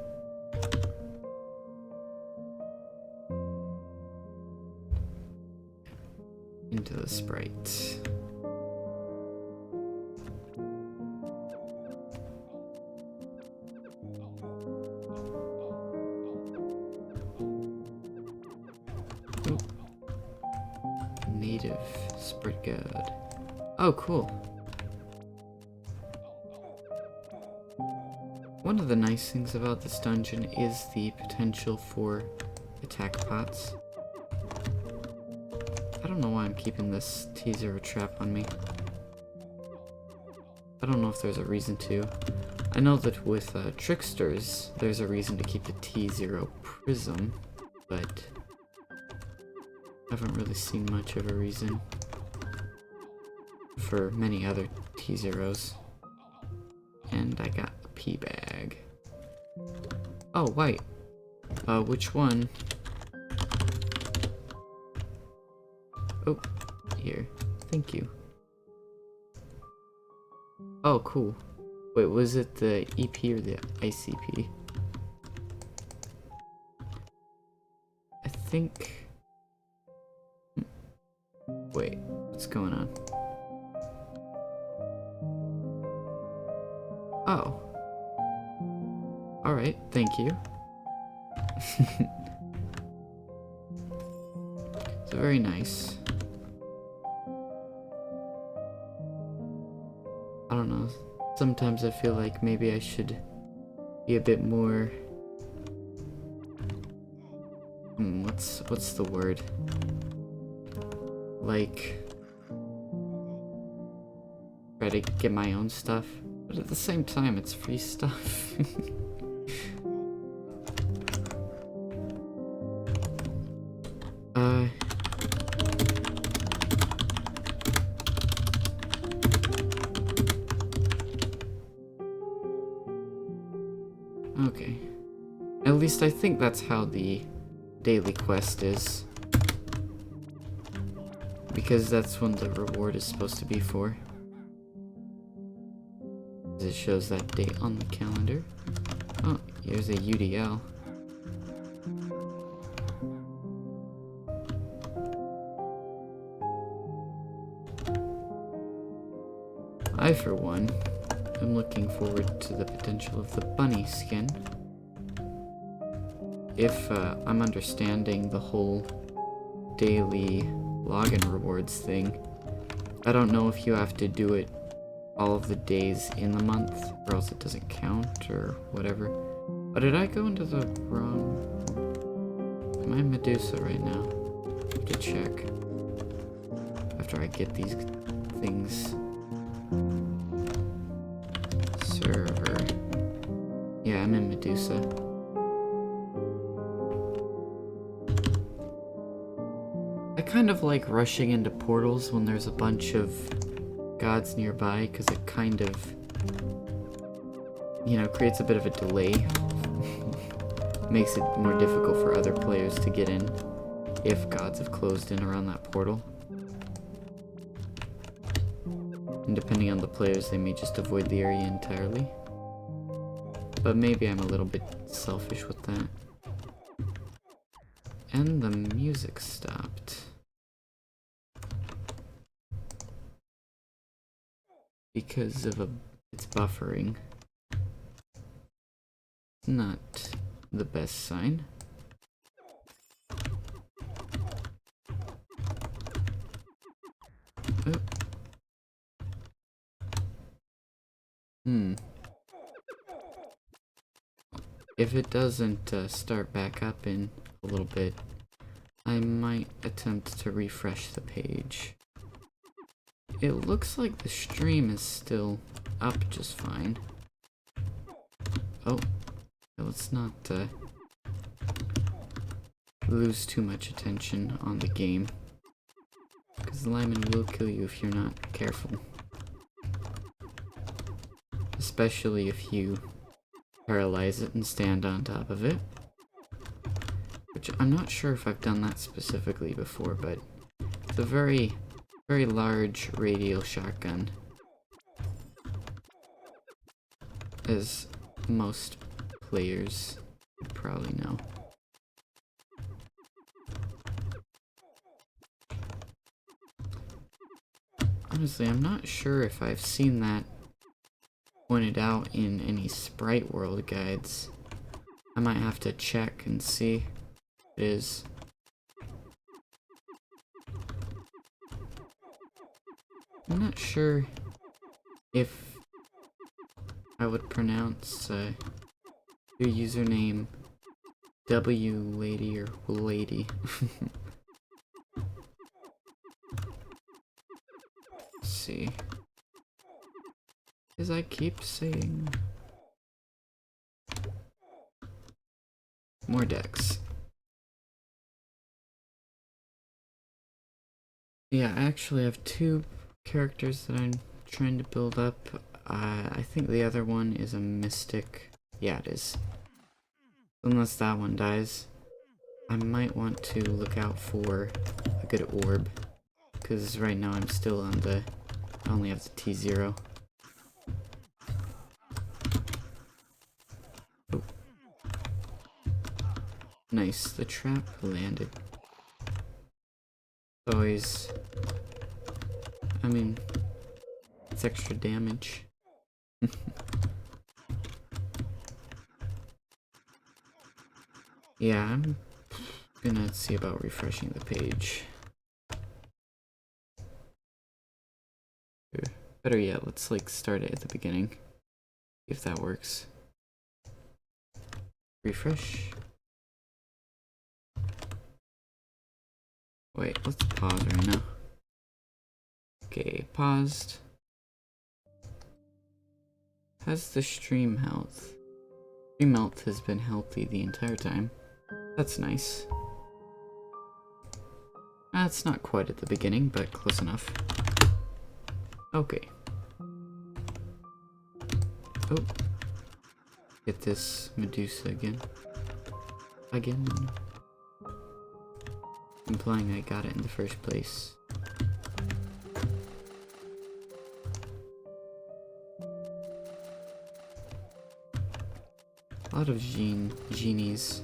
Into the sprite. Ooh. Native sprite god. Oh, cool. One of the nice things about this dungeon is the potential for attack pots. I don't know why I'm keeping this T0 trap on me. I don't know if there's a reason to. I know that with tricksters, there's a reason to keep the T0 prism, but I haven't really seen much of a reason for many other T0s. And I got a pea bag. Oh, wait. Which one? Oh, here. Thank you. Oh, cool. Wait, was it the EP or the ICP? I think... Wait, what's going on? Oh. Alright, thank you. So very nice. I don't know. Sometimes I feel like maybe I should be a bit more What's the word? Like, try to get my own stuff, but at the same time, it's free stuff. Okay. At least I think that's how the daily quest is. Because that's when the reward is supposed to be for. It shows that date on the calendar. Oh, here's a UDL. I, for one, am looking forward to the potential of the bunny skin. If I'm understanding the whole daily login rewards thing, I don't know if you have to do it all of the days in the month, or else it doesn't count, or whatever. But did I go into the wrong... Am I Medusa right now? I have to check. After I get these things... Server. Yeah, I'm in Medusa. I kind of like rushing into portals when there's a bunch of gods nearby, because it kind of, you know, creates a bit of a delay. Makes it more difficult for other players to get in if gods have closed in around that portal. And depending on the players, they may just avoid the area entirely. But maybe I'm a little bit selfish with that. And the music stopped. Because of its buffering. Not the best sign. Oh. If it doesn't start back up in a little bit, I might attempt to refresh the page. It looks like the stream is still up just fine. Oh, let's not lose too much attention on the game, because Lyman will kill you if you're not careful. Especially if you paralyze it and stand on top of it. Which I'm not sure if I've done that specifically before, but it's a very, very large radial shotgun. As most players would probably know. Honestly, I'm not sure if I've seen that pointed out in any Sprite World guides. I might have to check and see if it is. I'm not sure if I would pronounce your username W Lady or Lady. Let's see. As I keep saying, more decks. Yeah, I actually have two characters that I'm trying to build up. I think the other one is a mystic. Yeah, it is. Unless that one dies, I might want to look out for a good orb. Because right now I'm still on the... I only have the T0. Oh. Nice, the trap landed. Always... I mean... it's extra damage. Yeah, I'm gonna see about refreshing the page. Better yet, let's like start it at the beginning. If that works. Refresh. Wait, let's pause right now. Okay, paused. How's the stream health? Stream health has been healthy the entire time. That's nice. That's not quite at the beginning, but close enough. Okay. Oh. Get this Medusa again. Again. Implying I got it in the first place. A lot of genies.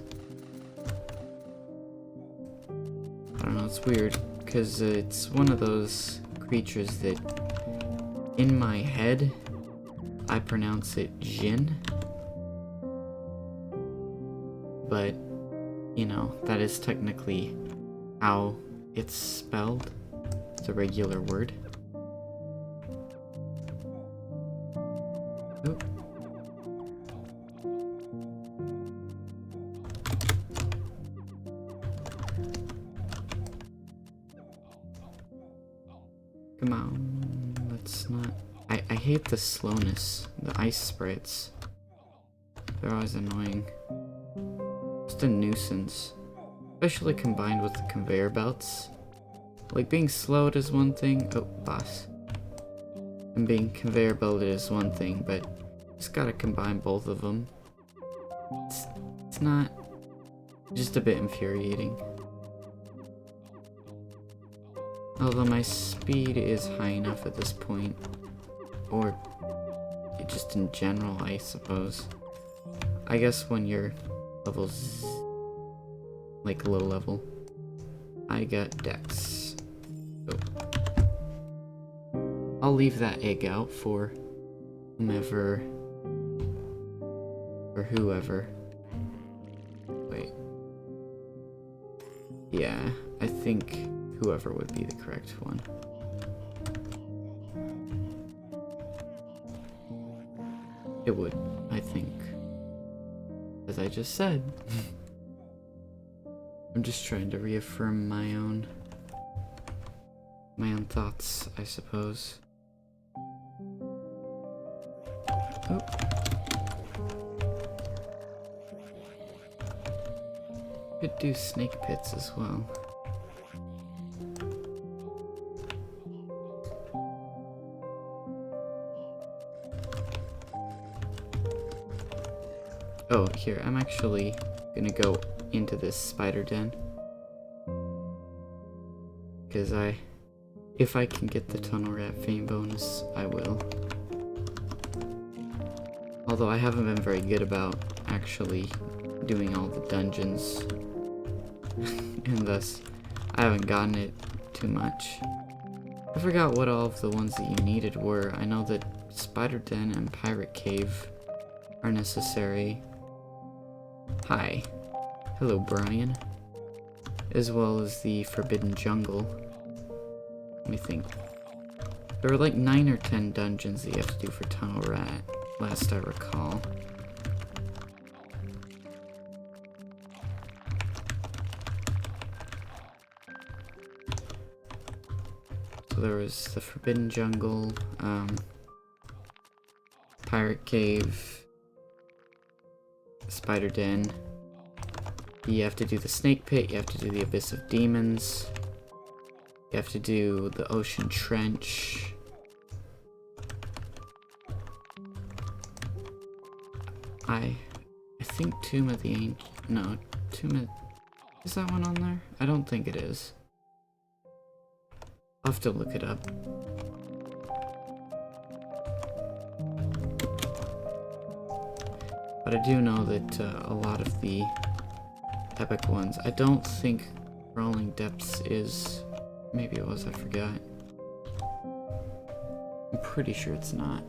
I don't know, it's weird, because it's one of those creatures that, in my head, I pronounce it Jin. But, you know, that is technically how it's spelled. It's a regular word. Oop. Come on, let's not... I hate the slowness, the ice sprites. They're always annoying. Just a nuisance. Especially combined with the conveyor belts. Like, being slowed is one thing. Oh, boss. And being conveyor belted is one thing, but just gotta combine both of them. It's not... just a bit infuriating. Although my speed is high enough at this point. Or just in general, I suppose. I guess when you're levels like low level. I got Dex. So I'll leave that egg out for whomever or whoever. Wait. Yeah, I think whoever would be the correct one. It would, I think. As I just said. I'm just trying to reaffirm my own thoughts, I suppose. Oh. Could do snake pits as well. Oh, here, I'm actually gonna go into this spider den. Because if I can get the tunnel rat fame bonus, I will. Although I haven't been very good about actually doing all the dungeons. And thus, I haven't gotten it too much. I forgot what all of the ones that you needed were. I know that Spider Den and Pirate Cave are necessary. Hi. Hello, Brian. As well as the Forbidden Jungle. Let me think. There were like 9 or 10 dungeons that you have to do for Tunnel Rat, last I recall. So there was the Forbidden Jungle, Pirate Cave, Spider Den. You have to do the Snake Pit, you have to do the Abyss of Demons, you have to do the Ocean Trench. I think Tomb of the Ancient... No, Tomb of... Is that one on there? I don't think it is. I'll have to look it up. But I do know that a lot of the epic ones, I don't think Rolling Depths is... Maybe it was, I forgot. I'm pretty sure it's not.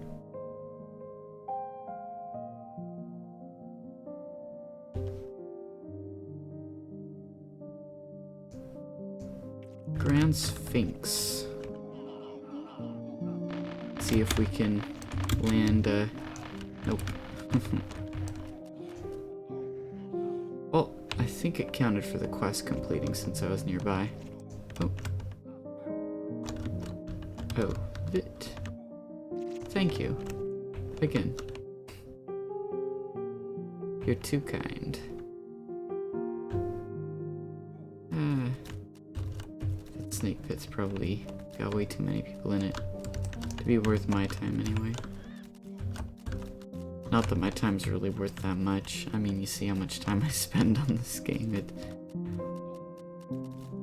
Grand Sphinx. See if we can land, nope. Well, I think it counted for the quest completing since I was nearby. Oh. Oh, bit. Thank you. Again. You're too kind. That snake pit's probably got way too many people in it to be worth my time anyway. Not that my time's really worth that much. I mean, you see how much time I spend on this game.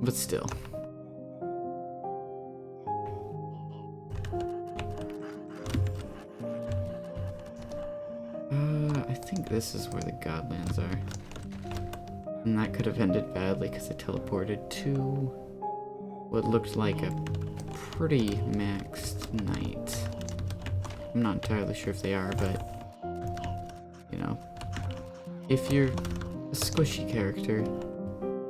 But still. I think this is where the Godlands are. And that could have ended badly because I teleported to what looked like a pretty maxed knight. I'm not entirely sure if they are, but you know, if you're a squishy character,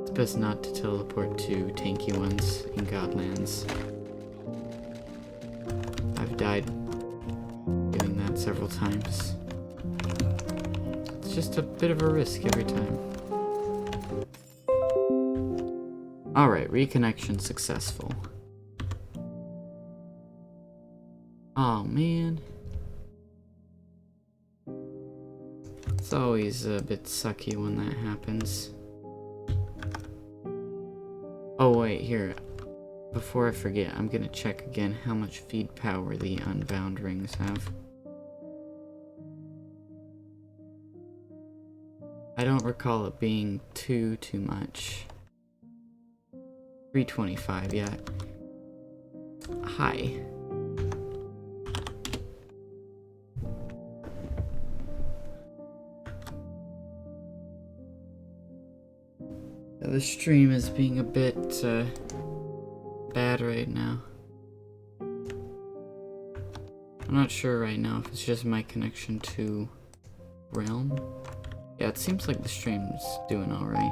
it's best not to teleport to tanky ones in Godlands. I've died doing that several times. It's just a bit of a risk every time. Alright, reconnection successful. Oh man. It's always a bit sucky when that happens. Oh wait, here. Before I forget, I'm gonna check again how much feed power the unbound rings have. I don't recall it being too much. 325, yeah. Hi. The stream is being a bit bad right now. I'm not sure right now if it's just my connection to Realm. Yeah, it seems like the stream's doing alright.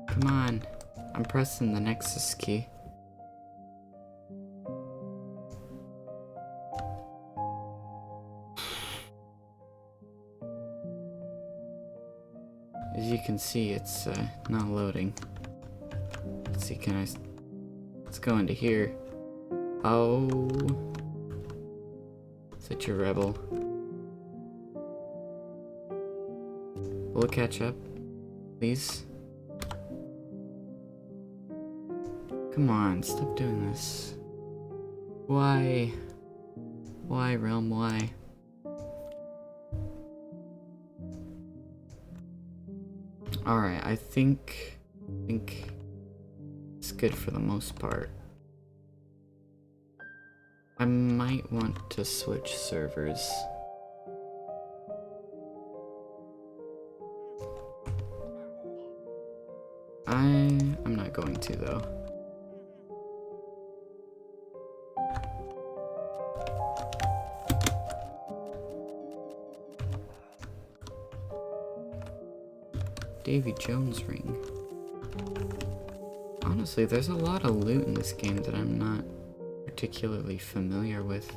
Come on, I'm pressing the Nexus key. As you can see, it's not loading. Let's see, let's go into here. Oh, such a rebel. Will it catch up, please? Come on, stop doing this. Why? Why, Realm, why? Alright, I think it's good for the most part. I might want to switch servers. I'm not going to though. Davy Jones ring. Honestly, there's a lot of loot in this game that I'm not particularly familiar with.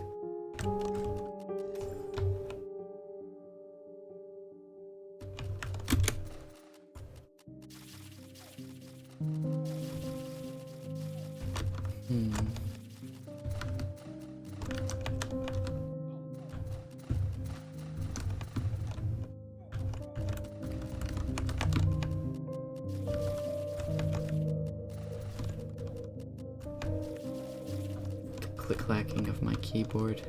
Click-clacking of my keyboard.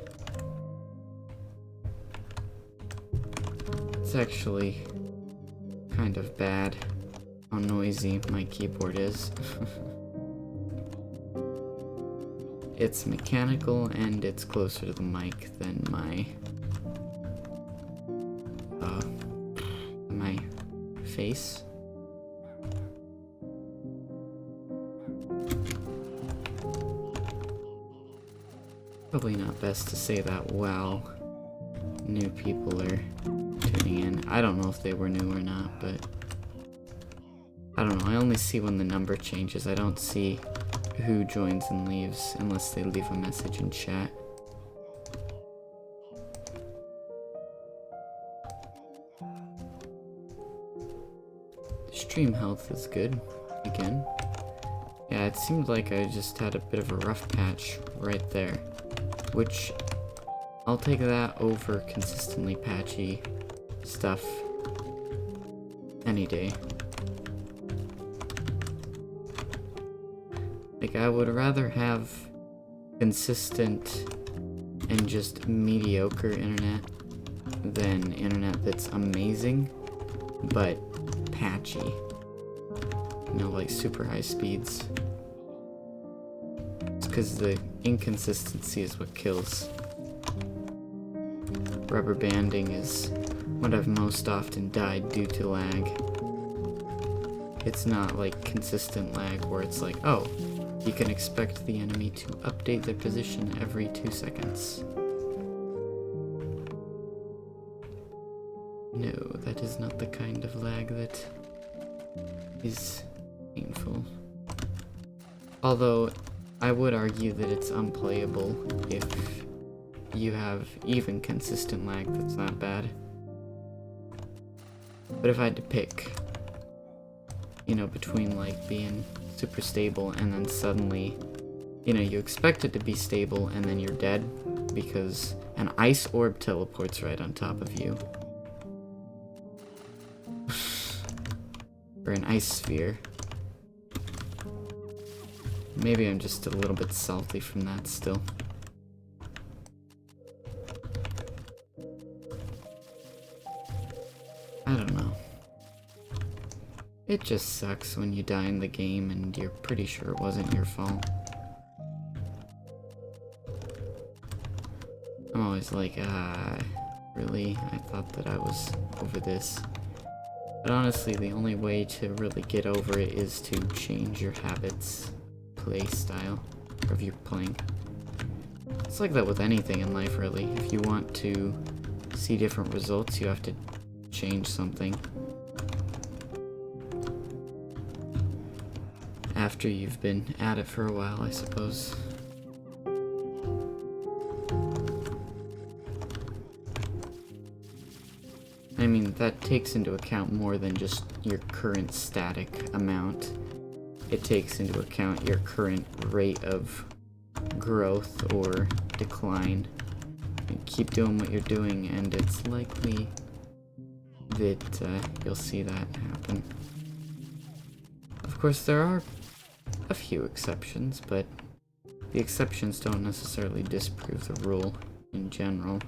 It's actually kind of bad how noisy my keyboard is. It's mechanical and it's closer to the mic than my face. Probably not best to say that while new people are tuning in. I don't know if they were new or not, but I don't know. I only see when the number changes. I don't see who joins and leaves unless they leave a message in chat. Stream health is good, again. Yeah, it seemed like I just had a bit of a rough patch right there, which I'll take that over consistently patchy stuff any day. Like, I would rather have consistent and just mediocre internet than internet that's amazing but patchy. You know, like super high speeds. It's because the inconsistency is what kills. Rubber banding is what I've most often died due to lag. It's not like consistent lag where it's like, oh, you can expect the enemy to update their position every 2 seconds. No, that is not the kind of lag that is painful. Although, I would argue that it's unplayable if you have even consistent lag that's not bad. But if I had to pick, you know, between like being super stable and then suddenly, you know, you expect it to be stable and then you're dead because an ice orb teleports right on top of you. Or an ice sphere. Maybe I'm just a little bit salty from that still. I don't know. It just sucks when you die in the game and you're pretty sure it wasn't your fault. I'm always like, really? I thought that I was over this. But honestly, the only way to really get over it is to change your habits, play style, or if you're playing. It's like that with anything in life, really. If you want to see different results, you have to change something. After you've been at it for a while, I suppose. I mean, that takes into account more than just your current static amount. It takes into account your current rate of growth or decline. And keep doing what you're doing, and it's likely that you'll see that happen. Of course, there are a few exceptions, but the exceptions don't necessarily disprove the rule in general.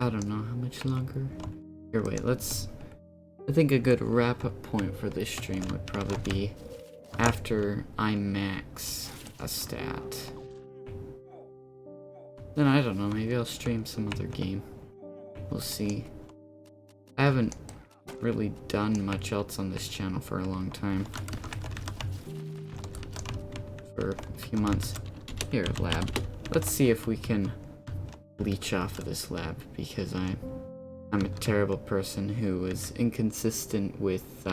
I don't know how much longer. Here, wait, I think a good wrap-up point for this stream would probably be after I max a stat. Then I don't know, maybe I'll stream some other game. We'll see. I haven't really done much else on this channel for a long time. For a few months. Here, lab. Let's see if we can leech off of this lab, because I'm a terrible person who is inconsistent with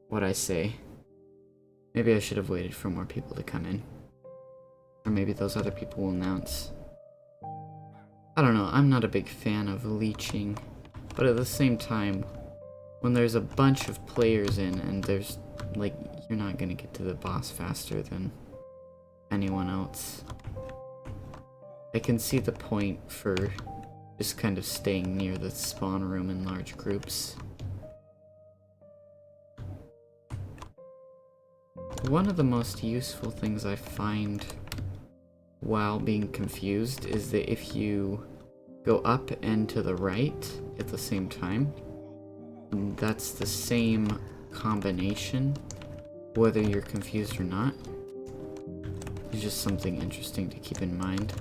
what I say. Maybe I should have waited for more people to come in. Or maybe those other people will announce. I don't know, I'm not a big fan of leeching, but at the same time, when there's a bunch of players in and there's, like, you're not gonna get to the boss faster than anyone else. I can see the point for just kind of staying near the spawn room in large groups. One of the most useful things I find while being confused is that if you go up and to the right at the same time, that's the same combination, whether you're confused or not. It's just something interesting to keep in mind.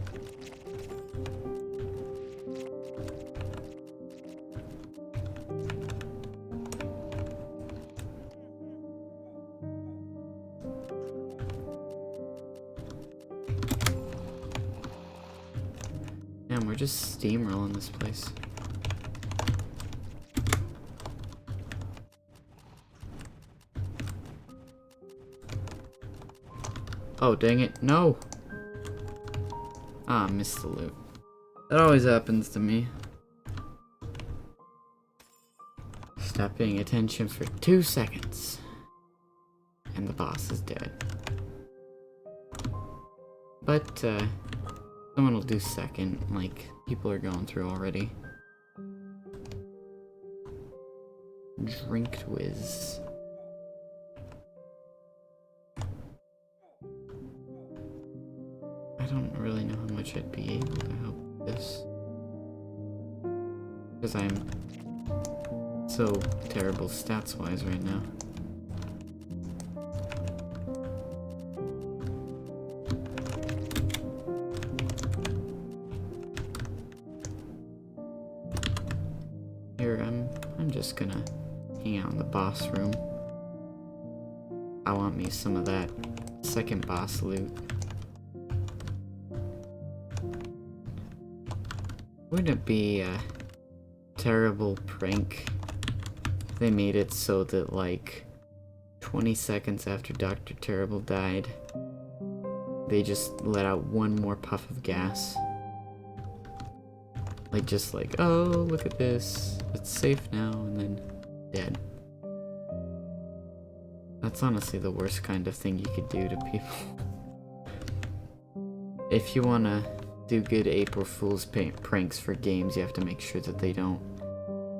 Man, we're just steamrolling this place. Oh, dang it. No! Ah, missed the loot. That always happens to me. Stop paying attention for 2 seconds. And the boss is dead. But, someone will do second, like people are going through already. Drinked whiz. I don't really know how much I'd be able to help this. Because I'm so terrible stats-wise right now. Here, I'm just gonna hang out in the boss room. I want me some of that second boss loot. Wouldn't it be a terrible prank if they made it so that, like, 20 seconds after Dr. Terrible died, they just let out one more puff of gas? Like, just like, oh, look at this, it's safe now, and then dead. That's honestly the worst kind of thing you could do to people. If you wanna do good April Fool's pranks for games, you have to make sure that they don't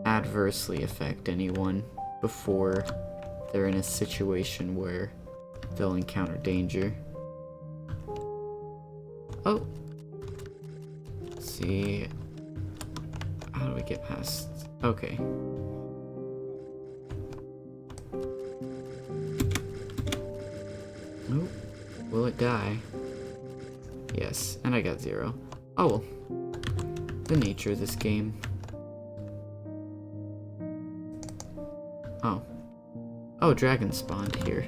adversely affect anyone before they're in a situation where they'll encounter danger. Oh! Let's see. How do we get past? Okay. Oh, will it die? Yes, and I got 0. Oh well. The nature of this game. Oh. Oh, dragon spawned here.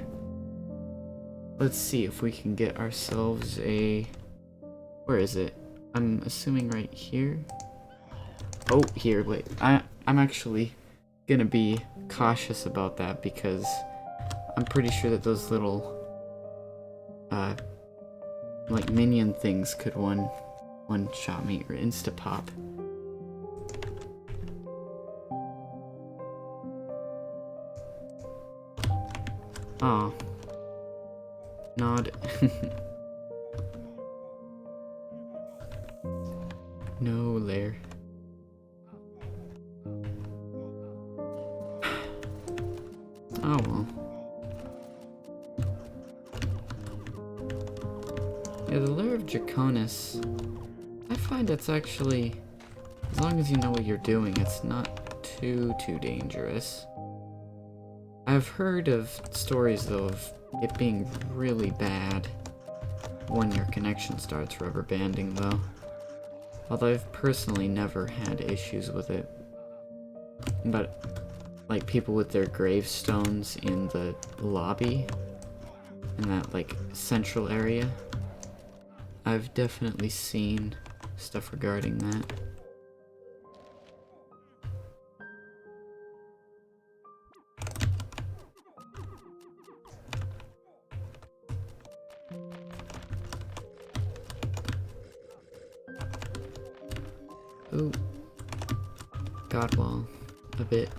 Let's see if we can get ourselves a... Where is it? I'm assuming right here? Oh, here, wait. I'm actually gonna be cautious about that because I'm pretty sure that those little, like minion things could one-shot me or insta-pop. Aw. Nod. No lair. Oh well. Yeah, the lair of Draconis, I find it's actually, as long as you know what you're doing, it's not too dangerous. I've heard of stories though of it being really bad when your connection starts rubber banding though. Although I've personally never had issues with it. But like people with their gravestones in the lobby, in that like central area, I've definitely seen stuff regarding that. Ooh. Godwall. A bit.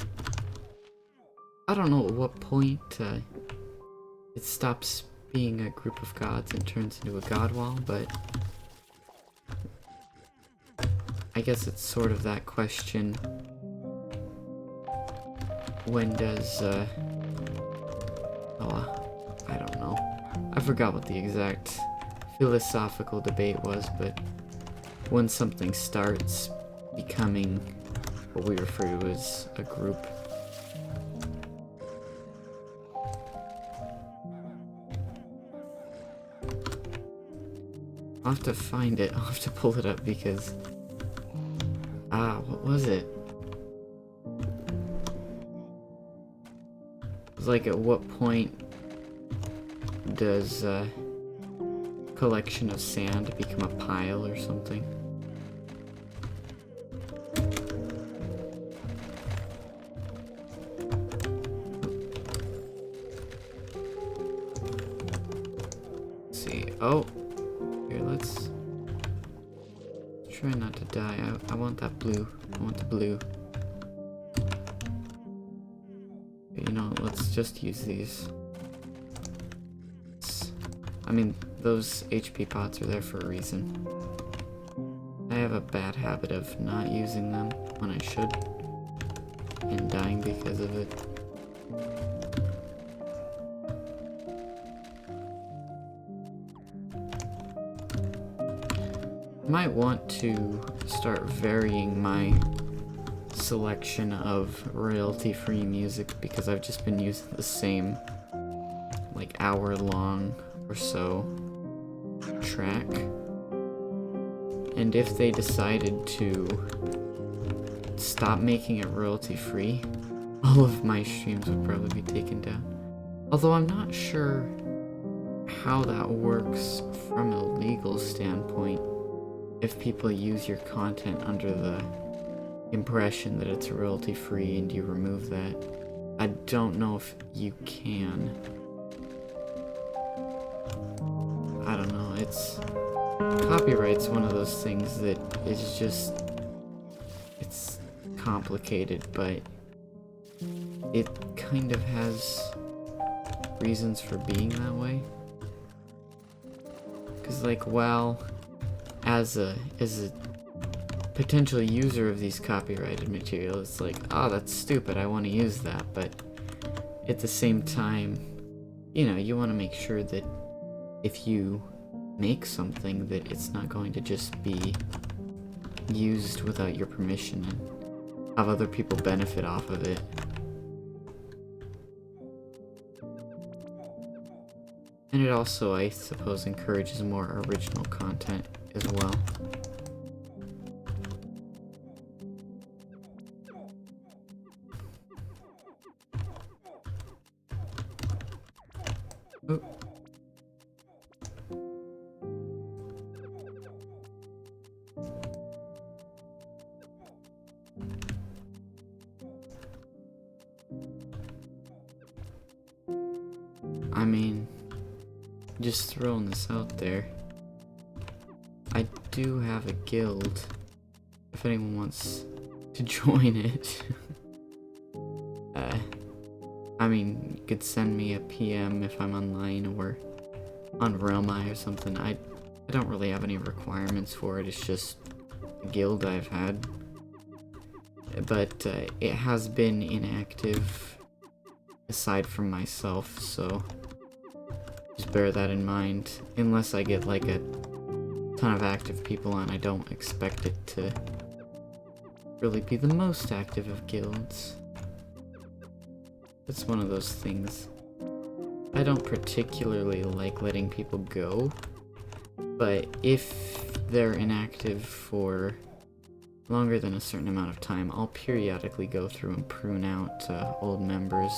I don't know at what point it stops being a group of gods and turns into a godwall, but I guess it's sort of that question. When does, I don't know. I forgot what the exact philosophical debate was, but when something starts becoming what we refer to as a group. I'll have to find it. I'll have to pull it up because... what was it? It was like, at what point does a collection of sand become a pile or something? Let's see. Oh! Here, let's try not to die. I want that blue. I want the blue. You know, let's just use these. I mean, those HP pots are there for a reason. I have a bad habit of not using them when I should, and dying because of it. Might want to start varying my selection of royalty-free music because I've just been using the same like hour-long or so track. And if they decided to stop making it royalty-free, all of my streams would probably be taken down. Although I'm not sure how that works from a legal standpoint. If people use your content under the impression that it's royalty free and you remove that, I don't know if you can. I don't know, it's... Copyright's one of those things that is just... It's complicated, but it kind of has reasons for being that way. Because, like, well... As a potential user of these copyrighted material, it's like, oh, that's stupid, I want to use that, but at the same time, you know, you want to make sure that if you make something that it's not going to just be used without your permission and have other people benefit off of it. And it also, I suppose, encourages more original content as well. Oh. I mean, just throwing this out there. I do have a guild, if anyone wants to join it. I mean, you could send me a PM if I'm online or on RotMG or something. I don't really have any requirements for it, it's just a guild I've had. But it has been inactive aside from myself, so just bear that in mind. Unless I get like a ton of active people on, I don't expect it to really be the most active of guilds. It's one of those things. I don't particularly like letting people go, but if they're inactive for longer than a certain amount of time, I'll periodically go through and prune out old members.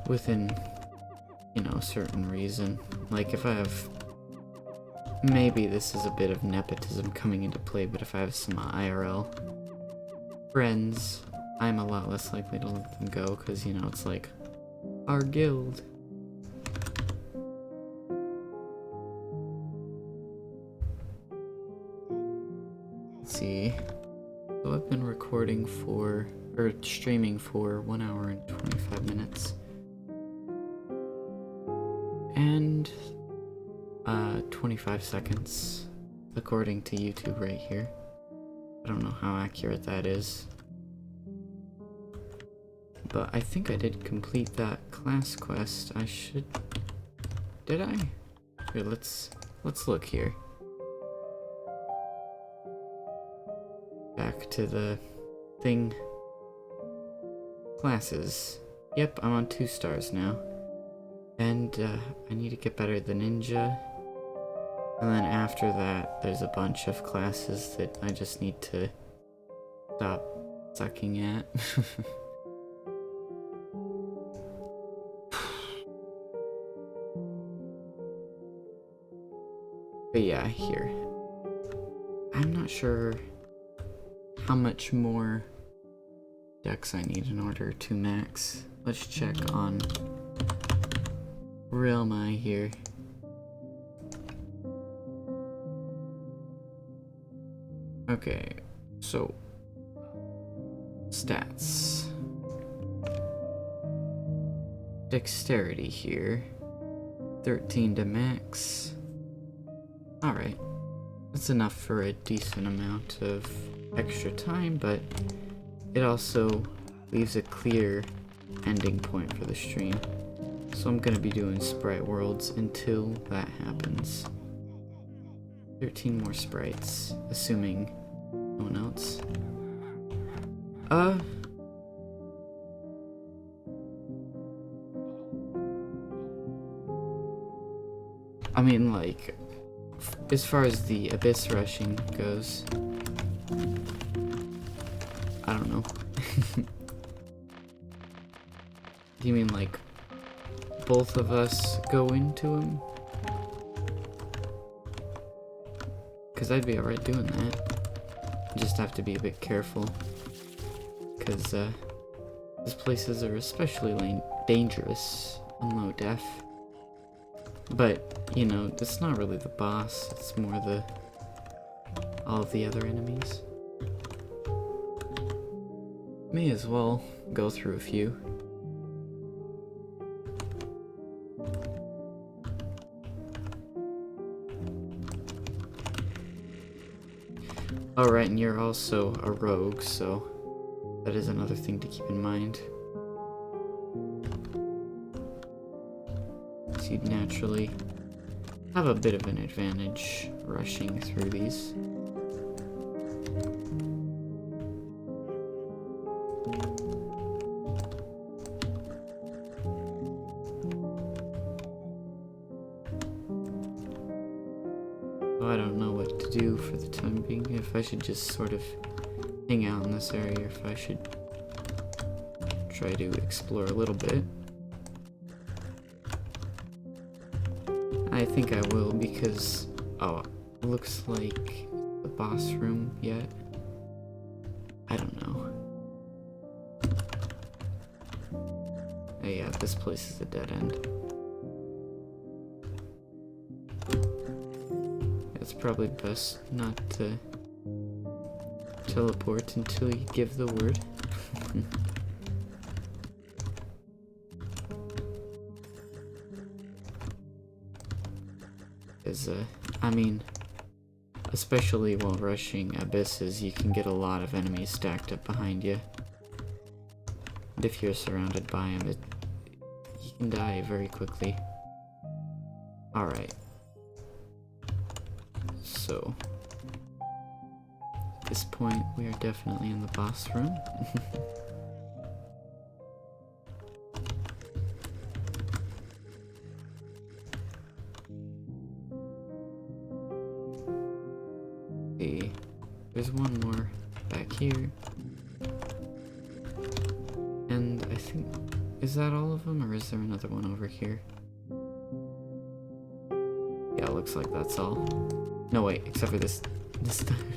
Within, you know, a certain reason. Like if I have, maybe this is a bit of nepotism coming into play, but if I have some IRL friends, I'm a lot less likely to let them go, because, you know, it's like our guild. Let's see. So I've been recording for, or streaming for 1 hour and 25 minutes. And 25 seconds, according to YouTube right here. I don't know how accurate that is. But I think I did complete that class quest. I should... Did I? Here, let's look here. Back to the thing. Classes. Yep, I'm on 2 stars now. And I need to get better at the ninja. And then after that, there's a bunch of classes that I just need to stop sucking at. But yeah, here. I'm not sure how much more decks I need in order to max. Let's check on RotMG here. Okay, so stats. Dexterity here. 13 to max. Alright. That's enough for a decent amount of extra time, but it also leaves a clear ending point for the stream. So I'm gonna be doing sprite worlds until that happens. 13 more sprites, assuming no one else. I mean, like, as far as the abyss rushing goes, I don't know. Do you mean like both of us go into him? Because I'd be alright doing that. Just have to be a bit careful. Because these places are especially dangerous on low def. But, you know, it's not really the boss, it's more all of the other enemies. May as well go through a few. Oh, right, and you're also a rogue, so that is another thing to keep in mind. So you'd naturally have a bit of an advantage rushing through these. Oh, I don't know what to do for the time being, if I should just sort of hang out in this area, or if I should try to explore a little bit. I think I will, because, oh, it looks like the boss room yet. I don't know. Oh yeah, this place is a dead end. It's probably best not to teleport until you give the word. I mean, especially while rushing abysses, you can get a lot of enemies stacked up behind you. And if you're surrounded by them, you can die very quickly. Alright. So, at this point, we are definitely in the boss room. There's one more back here. And I think, is that all of them, or is there another one over here? Yeah, it looks like that's all. No, wait, except for this time.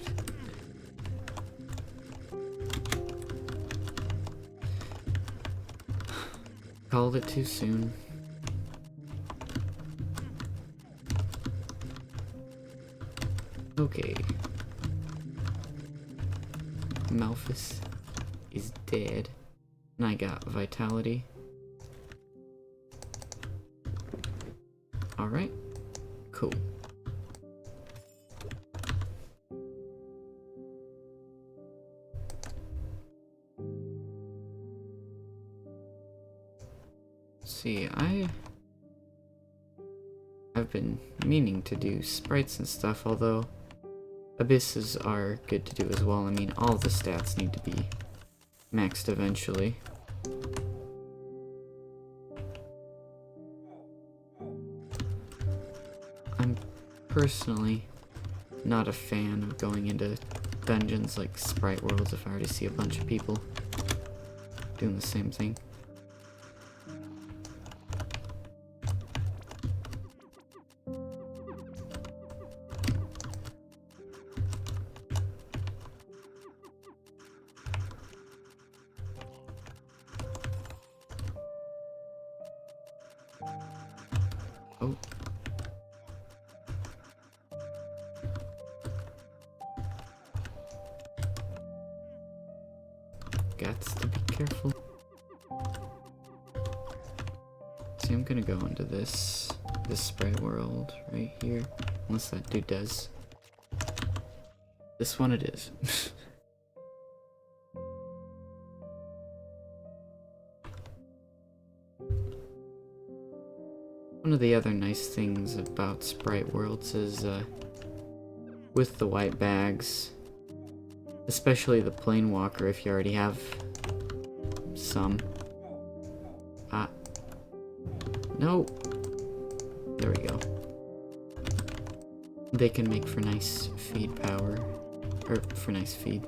Called it too soon. Okay. Malphus is dead. And I got vitality. Alright. Cool. See, I've been meaning to do sprites and stuff, although abysses are good to do as well. I mean, all the stats need to be maxed eventually. I'm personally not a fan of going into dungeons like sprite worlds if I already see a bunch of people doing the same thing. Oh. Gots to be careful. See, I'm gonna go into this sprite world right here. Unless that dude does. This one it is. One of the other nice things about sprite worlds is with the white bags, especially the plane walker if you already have some. No! There we go. They can make for nice feed power. Or for nice feed.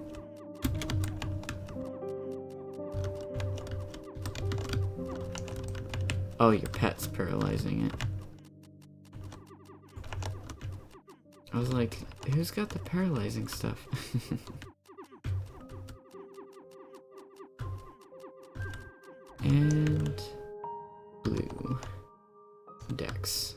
Oh, your pet's paralyzing it. I was like, who's got the paralyzing stuff? And blue. Dex.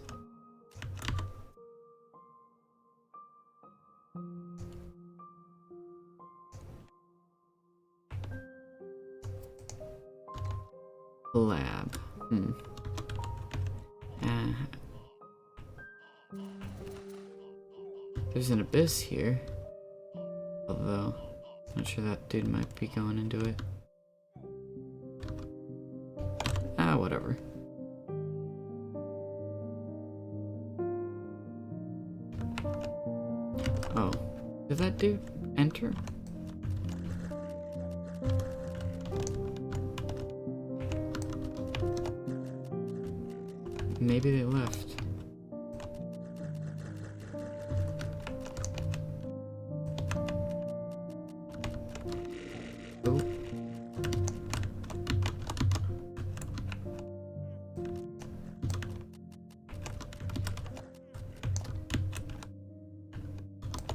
Lab. There's an abyss here. Although, not sure that dude might be going into it. Whatever. Oh. Did that dude enter? Maybe they left. Oh.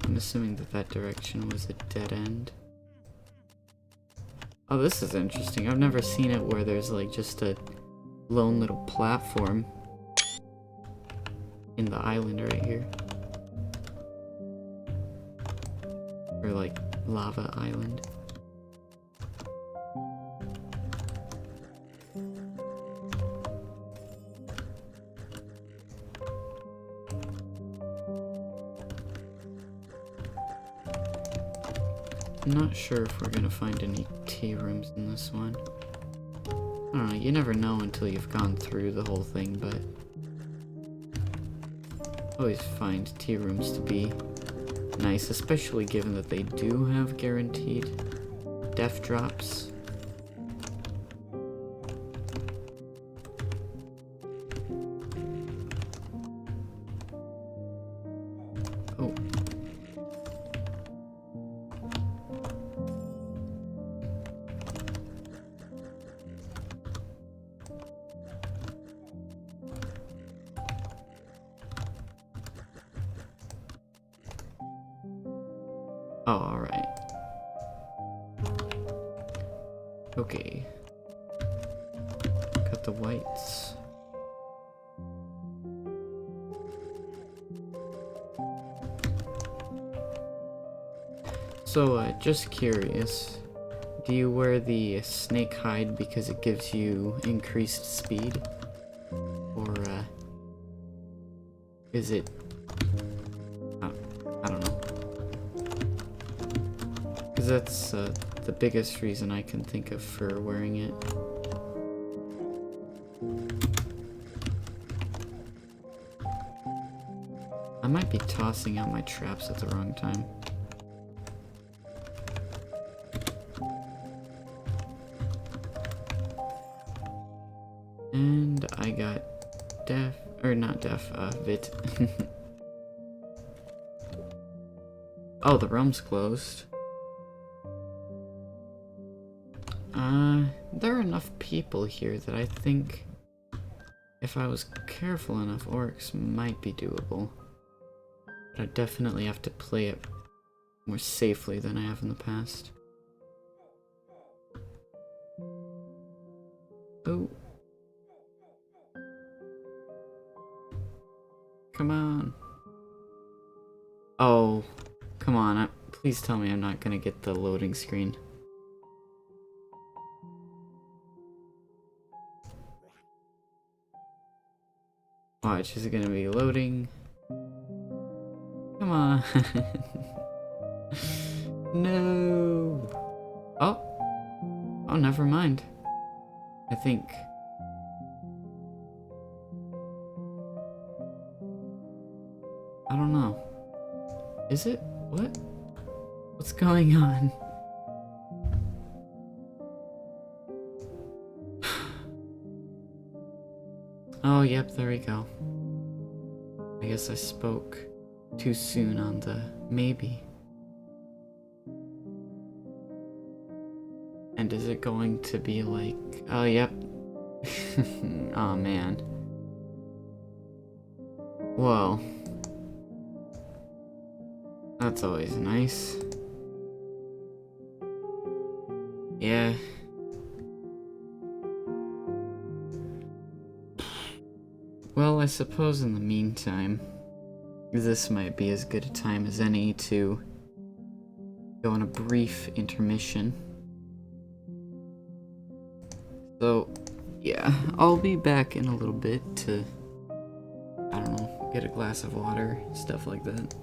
I'm assuming that direction was a dead end. Oh, this is interesting. I've never seen it where there's like just a lone little platform in the island right here. Or like lava island. I'm not sure if we're gonna find any tea rooms in this one. I don't know, you never know until you've gone through the whole thing, but always find tea rooms to be nice, especially given that they do have guaranteed death drops. Oh. Oh, alright. Okay. Got the whites. So, just curious. Do you wear the snake hide because it gives you increased speed? Or, is it... I don't know. Because that's the biggest reason I can think of for wearing it. I might be tossing out my traps at the wrong time. And I got Vit. Oh, the realm's closed. There are enough people here that I think if I was careful enough, orcs might be doable. But I definitely have to play it more safely than I have in the past. Oh. Come on. Oh, come on. Please tell me I'm not gonna get the loading screen. Watch, is it gonna be loading? Come on. No. Oh. Oh, never mind. I think. I don't know. Is it? What? What's going on? Oh, yep, there we go. I guess I spoke too soon on the maybe. And is it going to be like... Oh, yep. Oh, man. Well. That's always nice. Yeah. Well, I suppose in the meantime, this might be as good a time as any to go on a brief intermission. So, yeah, I'll be back in a little bit to, I don't know, get a glass of water, stuff like that.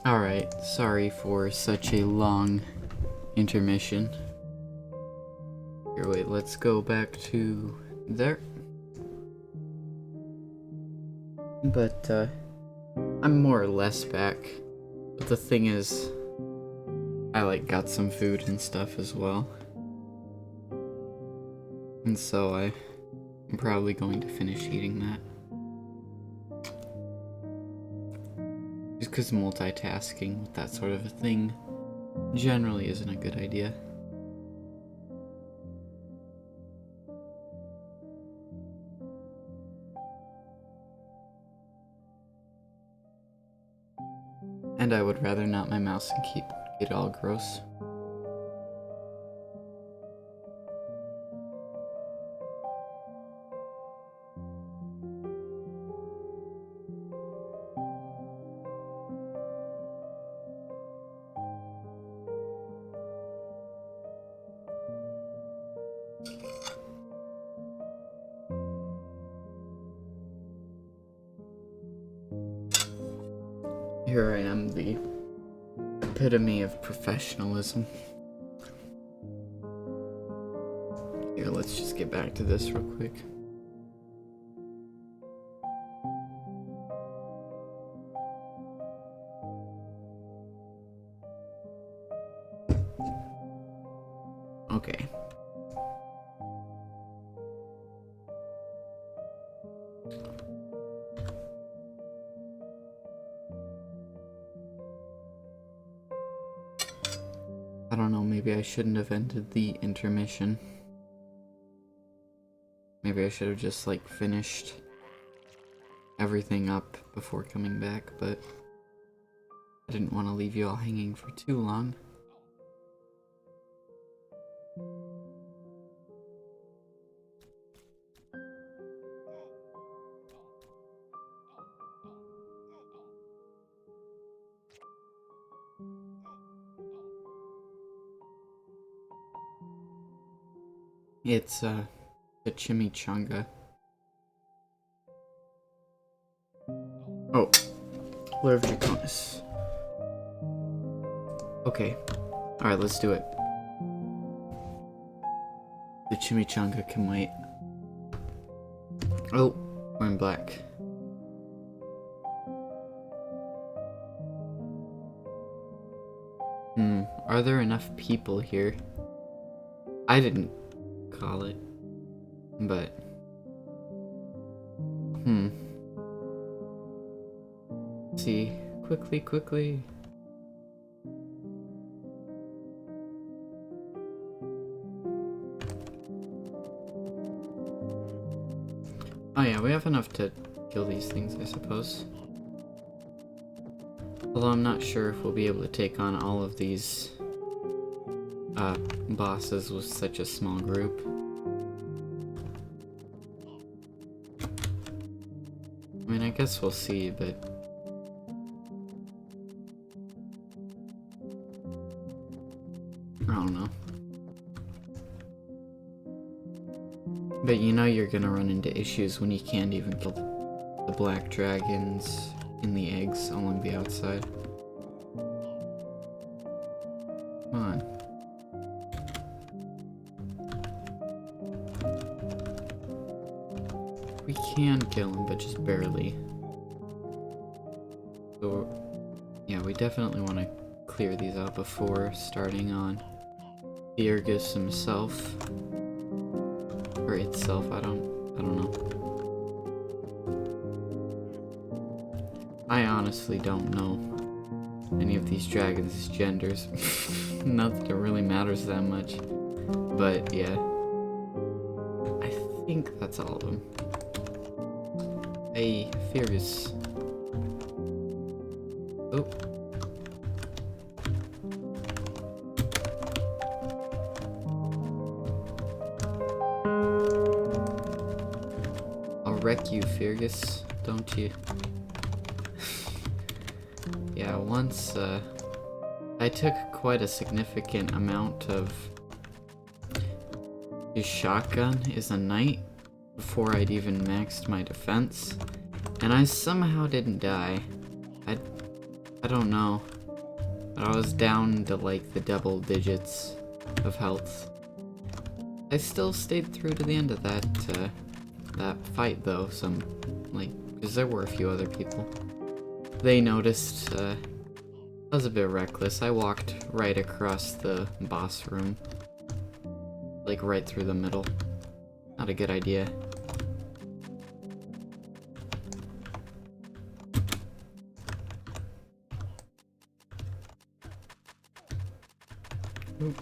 Alright, sorry for such a long intermission. Here, wait, let's go back to there. But, I'm more or less back. But the thing is, I, like, got some food and stuff as well. And so I'm probably going to finish eating that. Just because multitasking with that sort of a thing generally isn't a good idea. And I would rather not my mouse and keep it all gross. Here I am, the epitome of professionalism. Here, let's just get back to this real quick. Okay. I don't know, maybe I shouldn't have ended the intermission. Maybe I should have just, like, finished everything up before coming back, but I didn't want to leave you all hanging for too long. It's, the chimichanga. Oh, Lerviconus. Okay, alright, let's do it. The chimichanga can wait. Oh, we're in black. Are there enough people here? I didn't call it, but see, quickly. Oh yeah, we have enough to kill these things, I suppose. Although I'm not sure if we'll be able to take on all of these bosses with such a small group. I mean, I guess we'll see, but I don't know. But you know you're gonna run into issues when you can't even kill the black dragons in the eggs along the outside. Come on. We can kill him, but just barely. So, yeah, we definitely want to clear these out before starting on Fergus himself. Or itself, I don't know. I honestly don't know any of these dragons' genders. Not that it really matters that much. But yeah. I think that's all of them. Hey, Fergus. Oh. I'll wreck you, Fergus, don't you? Yeah, once, I took quite a significant amount of his shotgun as a knight before I'd even maxed my defense, and I somehow didn't die. I don't know. But I was down to like the double digits of health. I still stayed through to the end of that fight though, because there were a few other people. They noticed, I was a bit reckless. I walked right across the boss room. Like right through the middle. Not a good idea. Oop.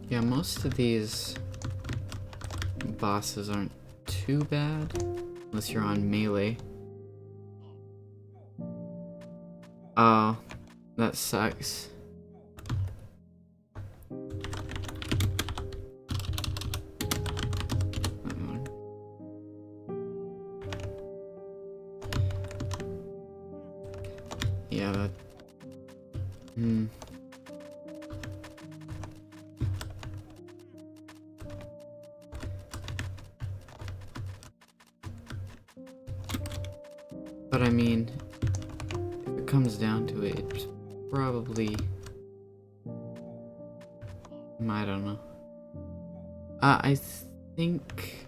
Yeah, most of these bosses aren't too bad, unless you're on melee. Oh, that sucks. Yeah, that... But I mean, if it comes down to it, it's probably... I don't know. I think...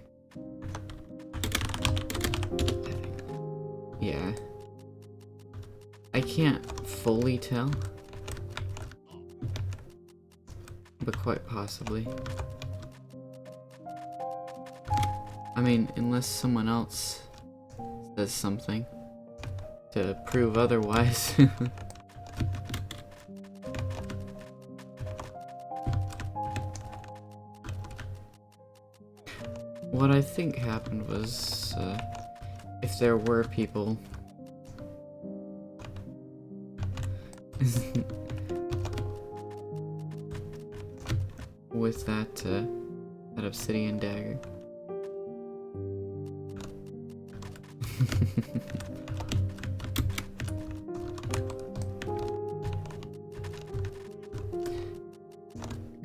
Yeah. I can't fully tell. But quite possibly. I mean, unless someone else says something to prove otherwise. What I think happened was, if there were people with that obsidian dagger.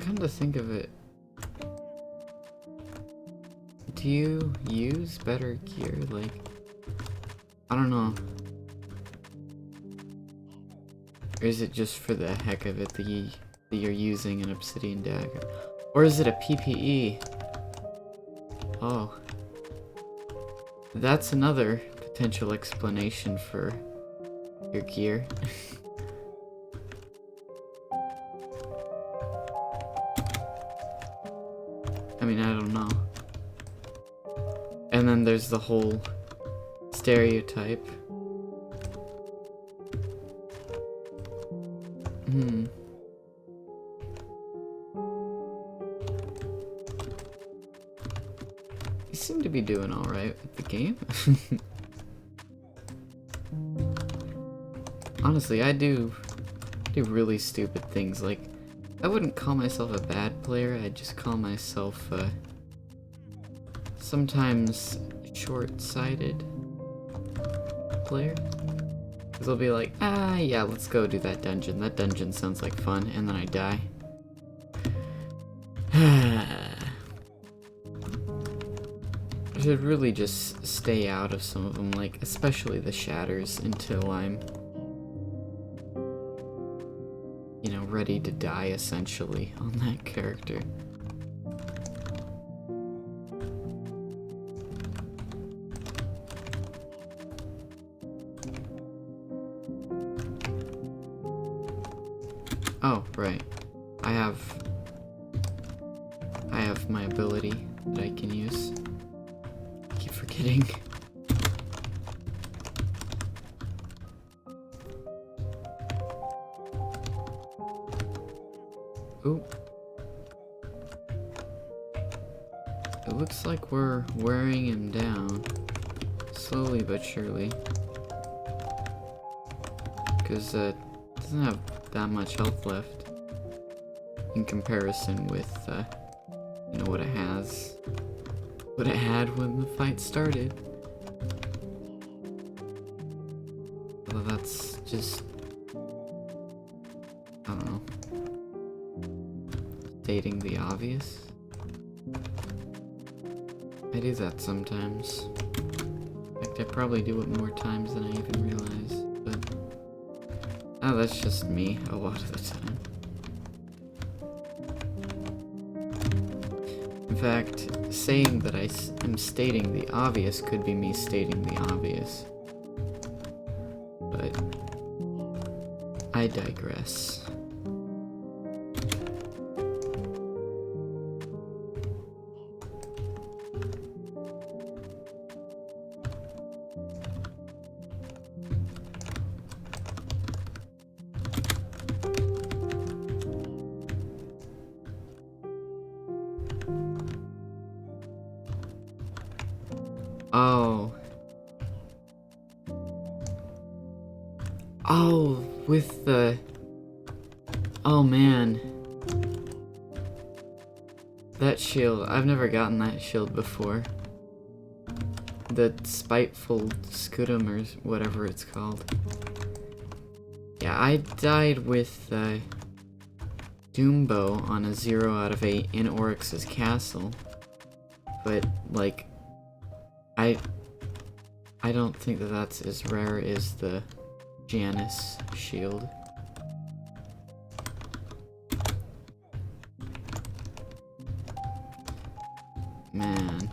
Come to think of it, do you use better gear? Like, I don't know. Or is it just for the heck of it that you're using an obsidian dagger? Or is it a PPE? Oh. That's another potential explanation for your gear. I mean, I don't know. And then there's the whole stereotype. You seem to be doing alright with the game. Honestly, I do really stupid things. Like, I wouldn't call myself a bad player, I'd just call myself sometimes short-sighted player. Because I'll be like, yeah, let's go do that dungeon. That dungeon sounds like fun, and then I die. I should really just stay out of some of them, like, especially the shatters, until I'm, you know, ready to die, essentially, on that character. Oh, right. I have my ability that I can use. I keep forgetting. Ooh. It looks like we're wearing him down. Slowly but surely. Because it doesn't have that much health left in comparison with you know, what it had when the fight started. Although that's just, I don't know, stating the obvious. I do that sometimes. In fact, I probably do it more times than I even realize, but... Oh, that's just me a lot of the time. In fact, saying that I am stating the obvious could be me stating the obvious. But I digress. Oh. Oh, with the... Oh man. That shield, I've never gotten that shield before. The spiteful scutum or whatever it's called. Yeah, I died with Doombow on a 0 out of 8 in Oryx's castle. But, like, I don't think that that's as rare as the Janus shield. Man.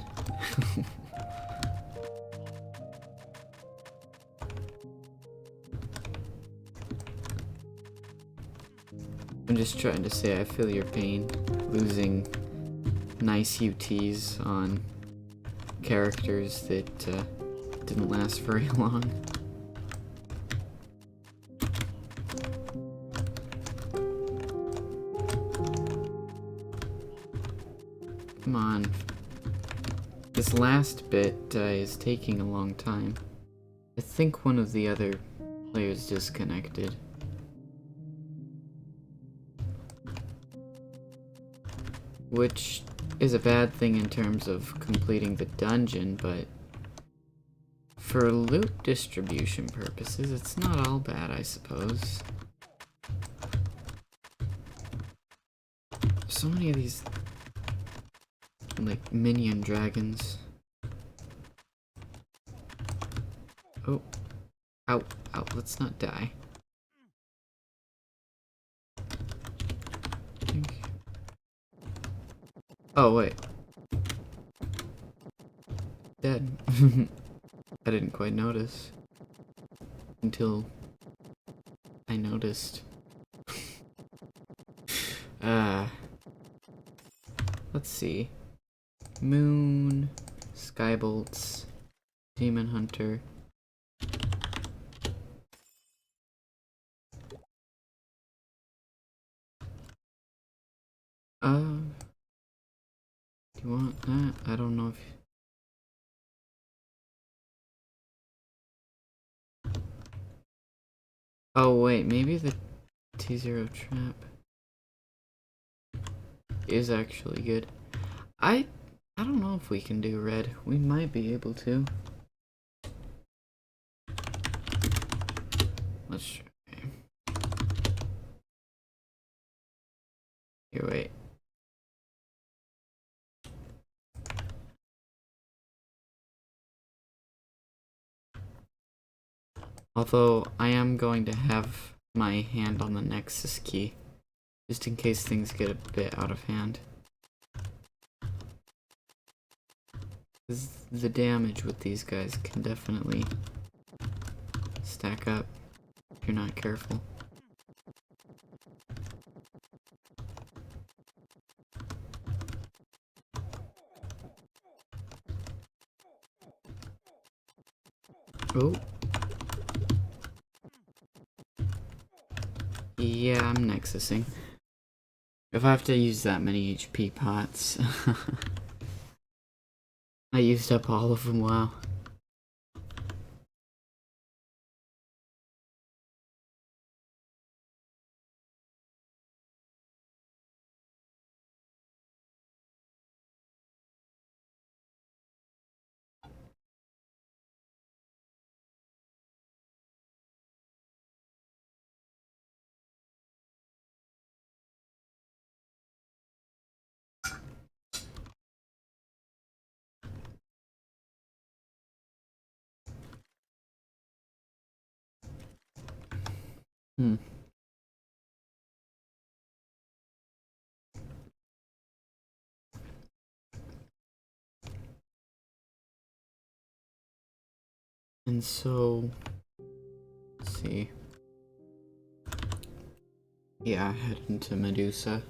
I'm just trying to say I feel your pain losing nice UTs on characters that didn't last very long. Come on. This last bit is taking a long time. I think one of the other players disconnected. Which is a bad thing in terms of completing the dungeon, but for loot distribution purposes, it's not all bad, I suppose. So many of these, like, minion dragons. Oh. Ow. Ow. Let's not die. Oh, wait. Dead. I didn't quite notice. Until I noticed. Let's see. Moon, Skybolts, Demon Hunter. Do you want that? I don't know if... Oh wait, maybe the T0 trap is actually good. I don't know if we can do red. We might be able to. Let's try. Here, wait. Although, I am going to have my hand on the Nexus key, just in case things get a bit out of hand. The damage with these guys can definitely stack up if you're not careful. Oh. Yeah, I'm nexusing. If I have to use that many HP pots. I used up all of them, wow. Hmm. And so, let's see. Yeah, head into Medusa.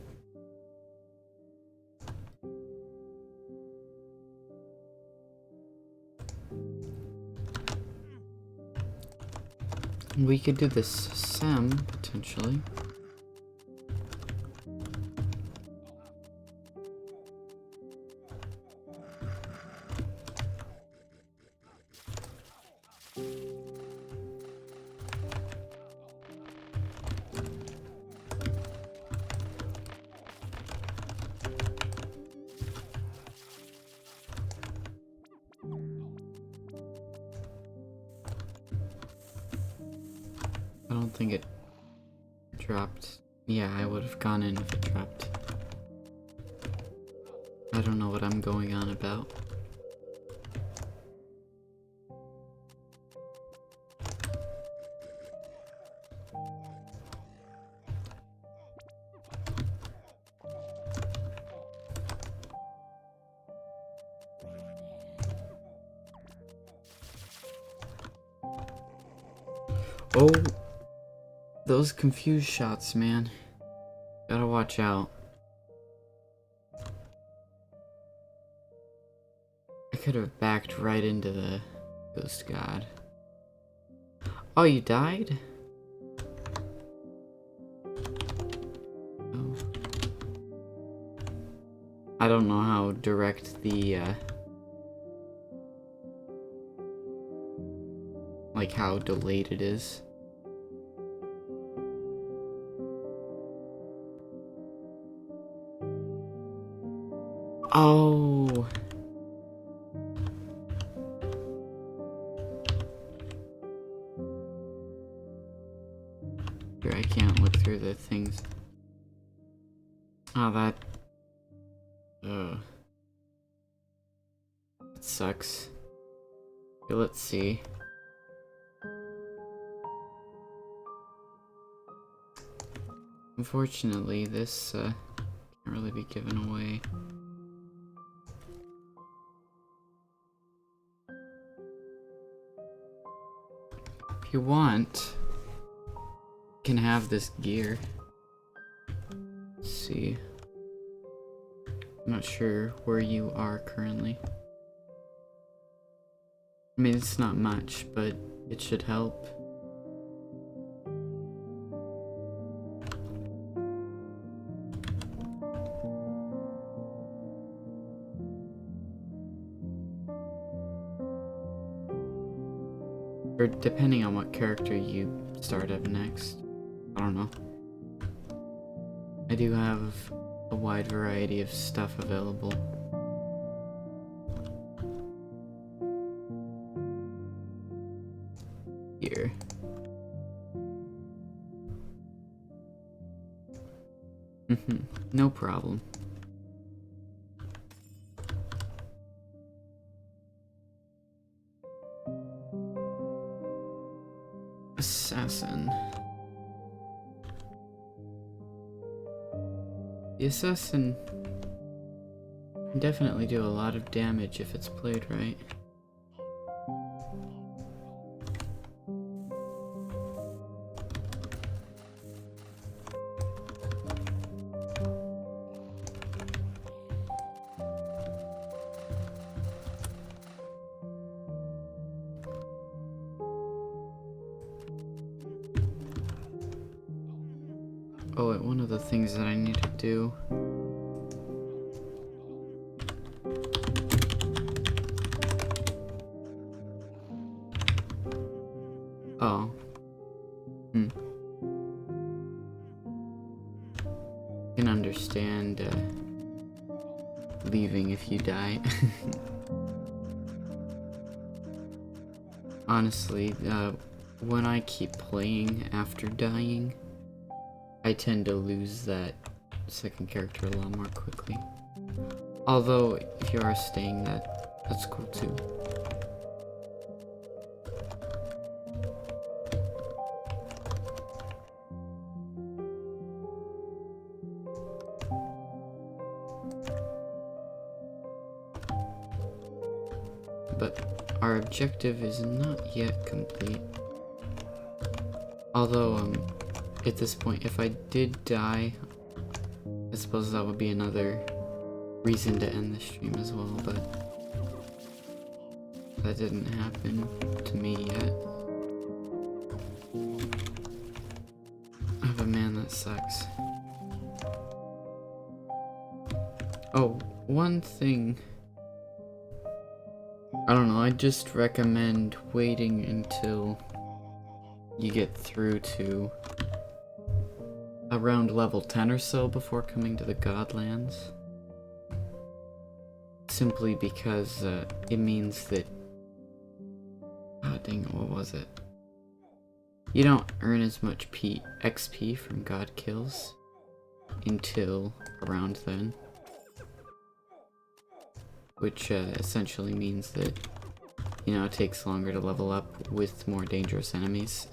We could do this Sem, potentially. I don't think it dropped. Yeah, I would have gone in if it dropped. I don't know what I'm going on about. Oh, those confused shots, man. Gotta watch out. I could have backed right into the ghost god. Oh, you died? Oh. I don't know how direct the, like how delayed it is. Oh. Here, I can't look through the things. Oh, that... Ugh. It sucks. Okay, let's see. Unfortunately, this, can't really be given away. If you want, you can have this gear. Let's see. I'm not sure where you are currently. I mean, it's not much, but it should help. Or depending on what character you start up next. I don't know. I do have a wide variety of stuff available. Here. No problem. Assassin. The assassin can definitely do a lot of damage if it's played right. Oh, one of the things that I need to do. Oh. You can understand leaving if you die. Honestly, when I keep playing after dying, I tend to lose that second character a lot more quickly. Although, if you are staying, that's cool too. but our objective is not yet complete. Although, at this point, if I did die, I suppose that would be another reason to end the stream as well, but that didn't happen to me yet. Oh man, that sucks. Oh, one thing. I don't know, I just recommend waiting until you get through to around level 10 or so before coming to the Godlands. Simply because it means that... Oh dang it, what was it? You don't earn as much XP from God kills until around then. Which essentially means that, you know, it takes longer to level up with more dangerous enemies.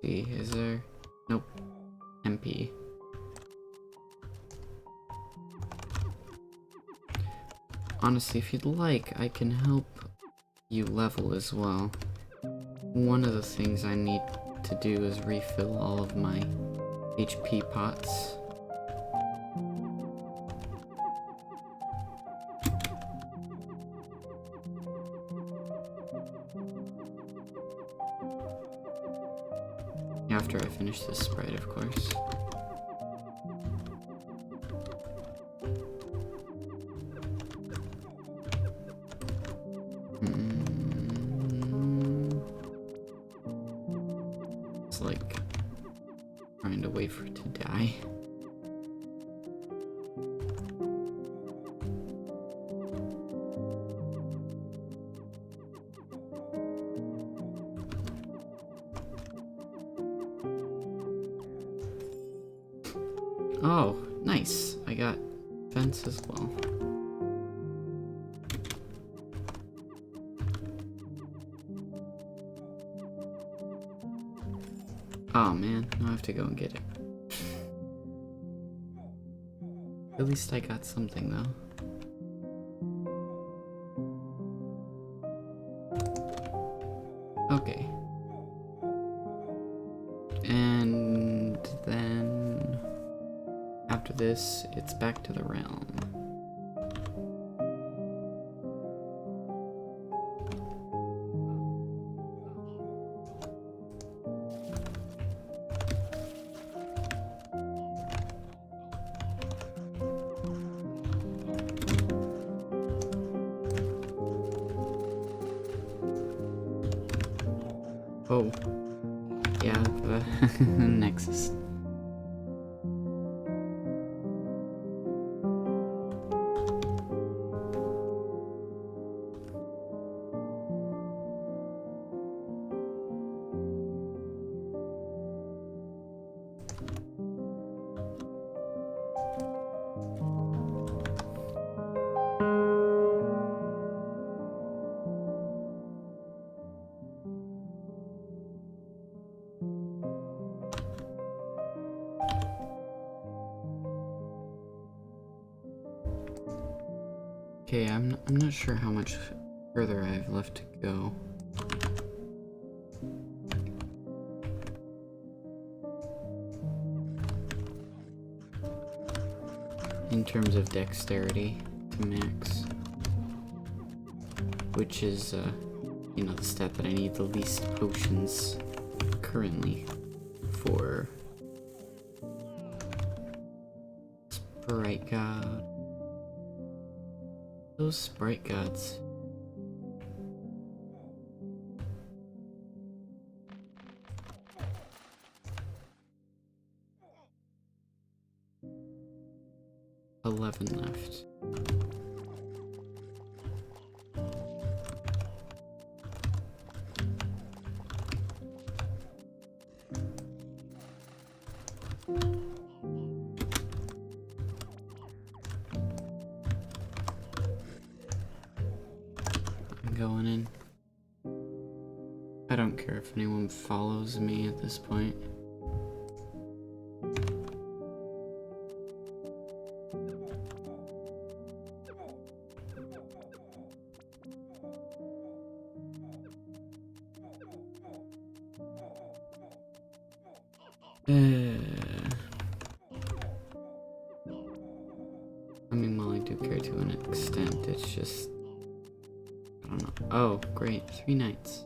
See, is there? Nope. MP. Honestly, if you'd like, I can help you level as well. One of the things I need to do is refill all of my HP pots. After I finish this sprite, of course. It's like trying to wait for it to die. Oh, nice. I got fence as well. Oh man, now I have to go and get it. At least I got something though. Okay. And then after this, it's back to the realm. Oh, yeah, the Nexus. Okay, I'm not sure how much further I have left to go. In terms of dexterity to max. Which is, you know, the stat that I need the least potions currently for. Sprite God. Those sprite gods. $11 left. Going in. I don't care if anyone follows me at this point. I mean, well, I do care to an extent, it's just... I don't know. Oh, great. 3 nights.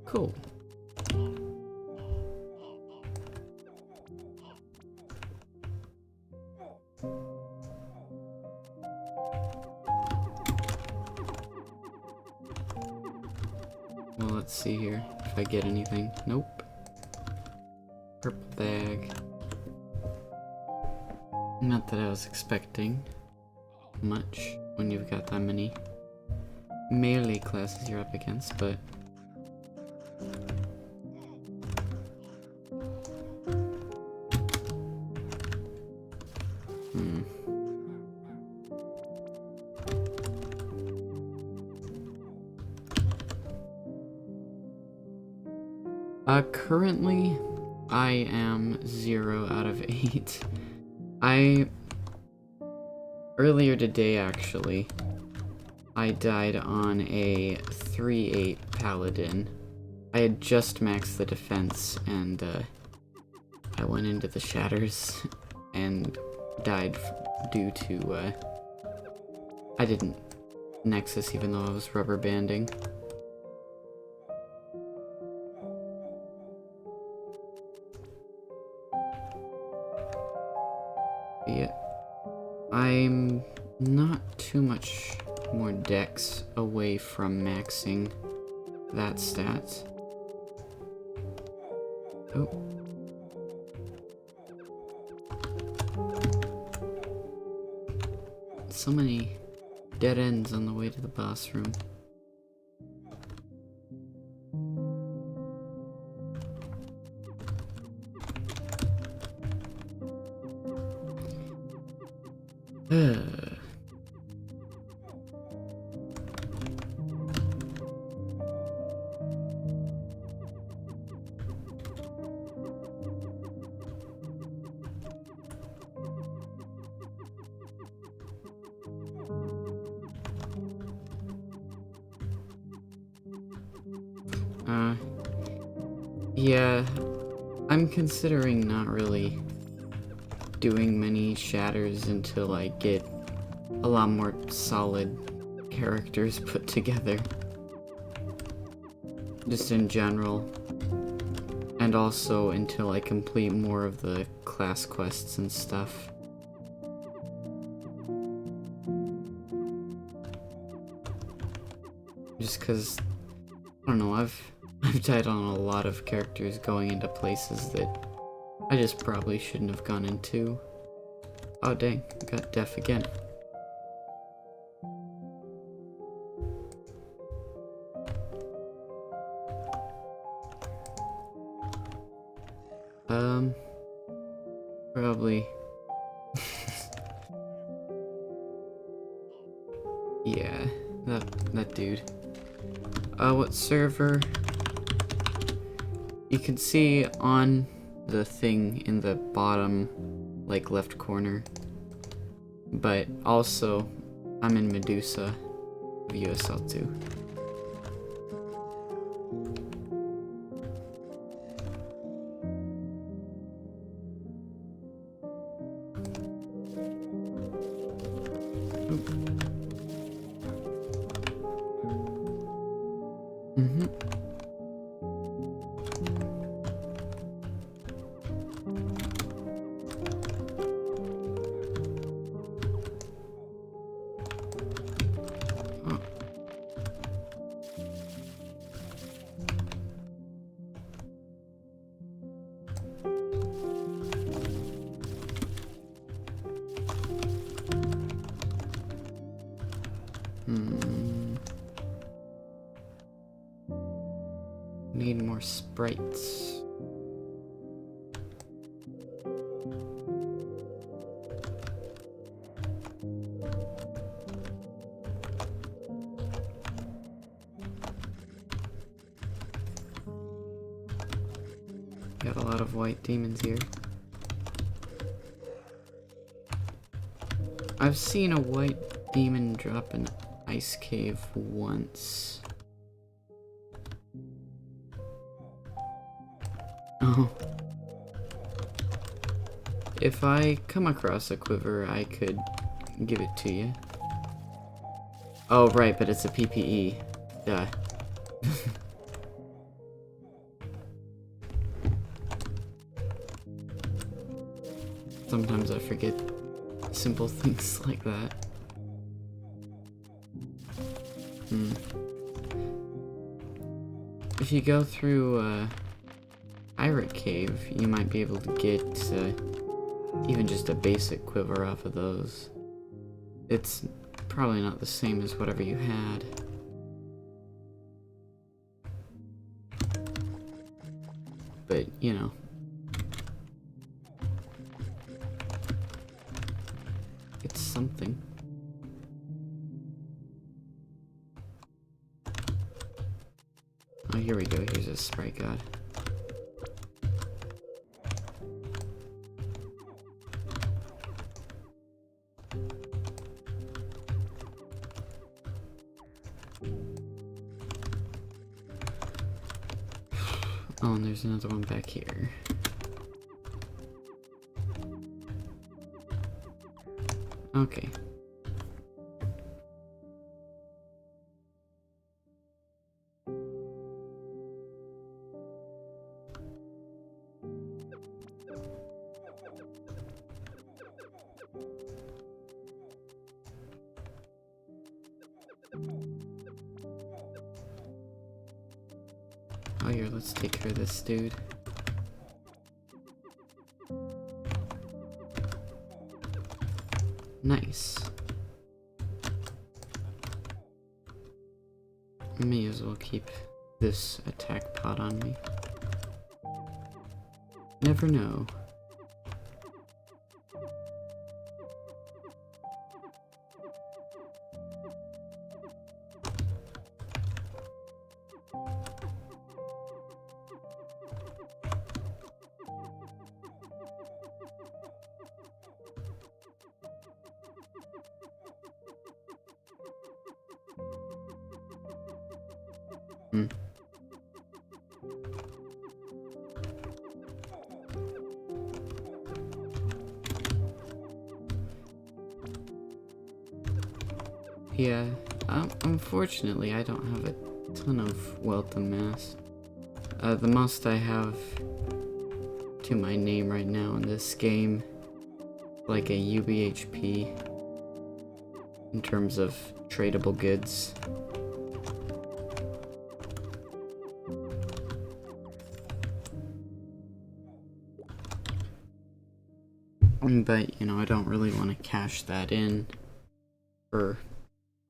Cool. Well, let's see here if I get anything. Nope. Purple bag. Not that I was expecting much when you've got that many melee classes you're up against, but currently I am 0 out of 8. Earlier today, actually, I died on a 3/8 paladin. I had just maxed the defense, and I went into the shatters and died due to, I didn't nexus even though I was rubber banding. Yeah, I'm not too much more dex away from maxing that stat. Oh. So many dead ends on the way to the boss room. Yeah, I'm considering not really doing many shatters until I get a lot more solid characters put together. Just in general. And also until I complete more of the class quests and stuff. Just cause, I don't know, I've died on a lot of characters going into places that I just probably shouldn't have gone into. Oh dang, I got deaf again. Probably. Yeah, that dude. What server? You can see on the thing in the bottom, like, left corner. But also, I'm in Medusa of USL 2. Need more sprites. Got a lot of white demons here. I've seen a white demon drop an ice cave once. Oh. If I come across a quiver, I could give it to you. Oh, right, but it's a PPE. Duh. Sometimes I forget simple things like that. If you go through Pirate Cave, you might be able to get even just a basic quiver off of those. It's probably not the same as whatever you had. But, you know. It's something. Oh, here we go. Here's a sprite god. Oh, and there's another one back here. Okay. Oh, here, let's take care of this dude. Nice. May as well keep this attack pot on me. Never know. Yeah, unfortunately I don't have a ton of wealth and mass. The most I have to my name right now in this game, like a UBHP in terms of tradable goods. But, you know, I don't really want to cash that in for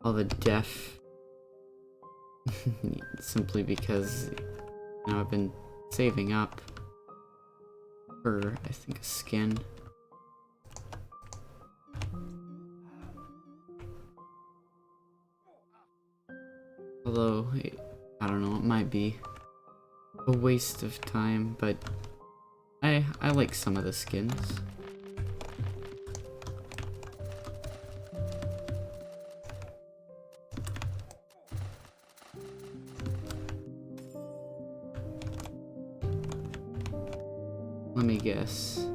all the death. Simply because, you know, I've been saving up for, I think, a skin. Although, I don't know, it might be a waste of time, but I like some of the skins. Let me guess.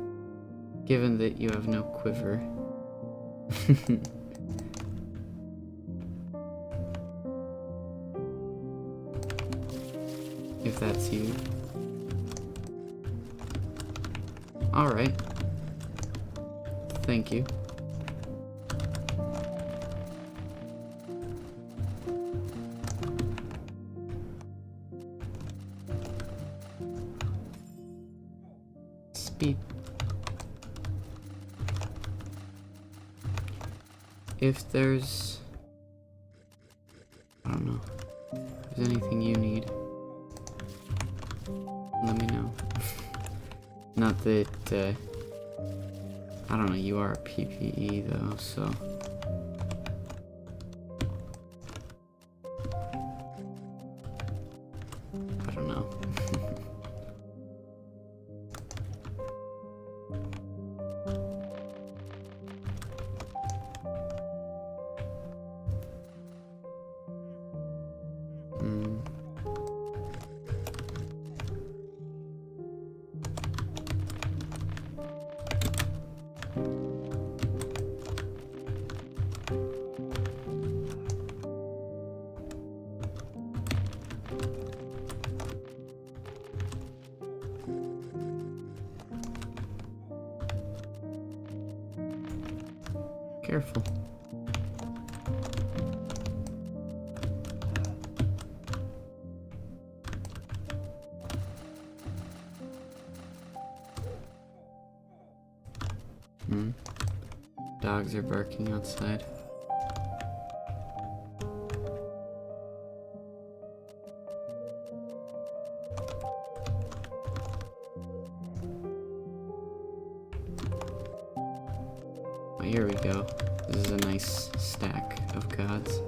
Given that you have no quiver. If that's you. Alright. Thank you. Speed. If there's... I don't know. If there's anything you need, let me know. Not that, I don't know, you are a PPE though, so... I don't know. careful. Dogs are barking outside. Oh, here we go. This is a nice stack of gods.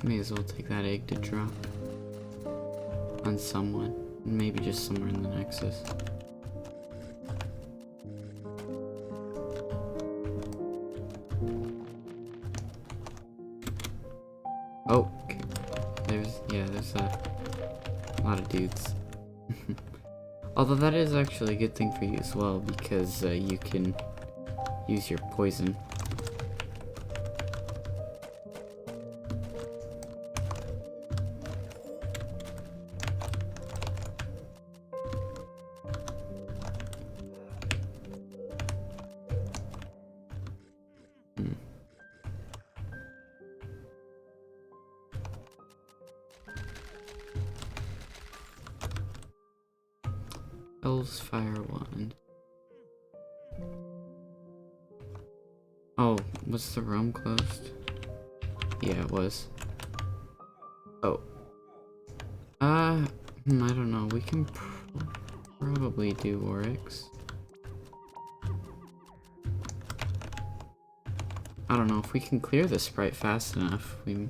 May as well take that egg to drop on someone, maybe just somewhere in the Nexus. Oh, okay. There's a lot of dudes. Although that is actually a good thing for you as well, because you can use your poison. Elves Fire Wand. Oh, was the room closed? Yeah, it was. Oh. I don't know. We can probably do Oryx. I don't know if we can clear the sprite fast enough. I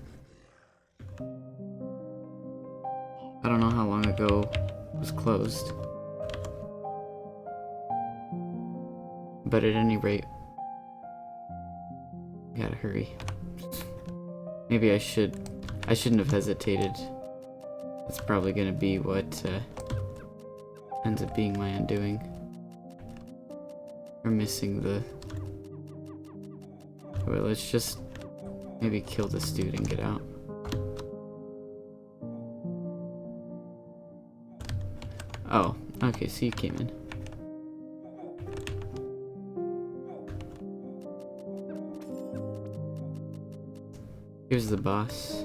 don't know how long ago it was closed. But at any rate, we gotta hurry. Maybe I shouldn't have hesitated. That's probably gonna be what ends up being my undoing. Or missing the... Well, let's just maybe kill this dude and get out. Oh, okay, so you came in. Here's the boss.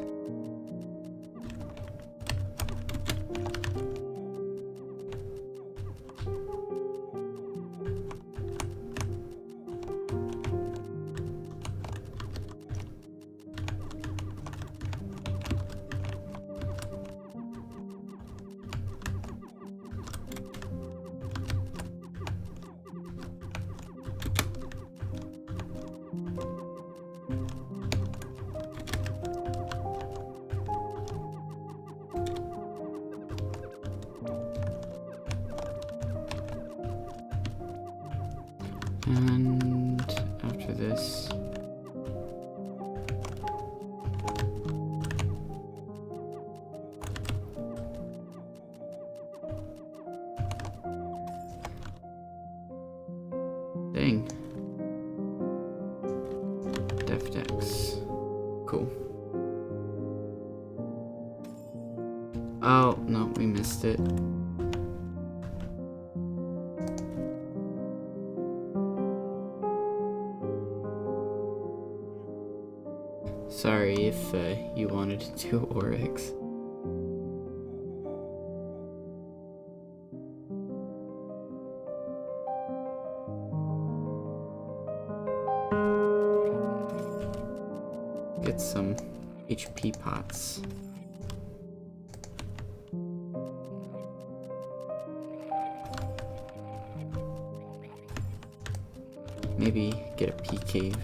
And after this, dang, Def Dex, cool. Oh no, we missed it. Sorry if you wanted to do Oryx. Get some HP pots. Maybe get a pea cave.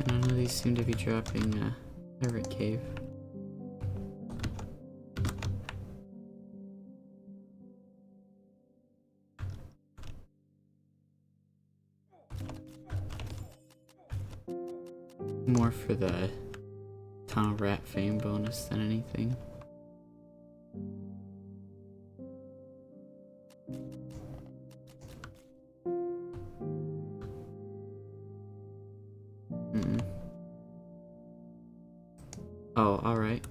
None of these seem to be dropping a pirate cave. more for the Tunnel Rat fame bonus than anything. Oh, alright.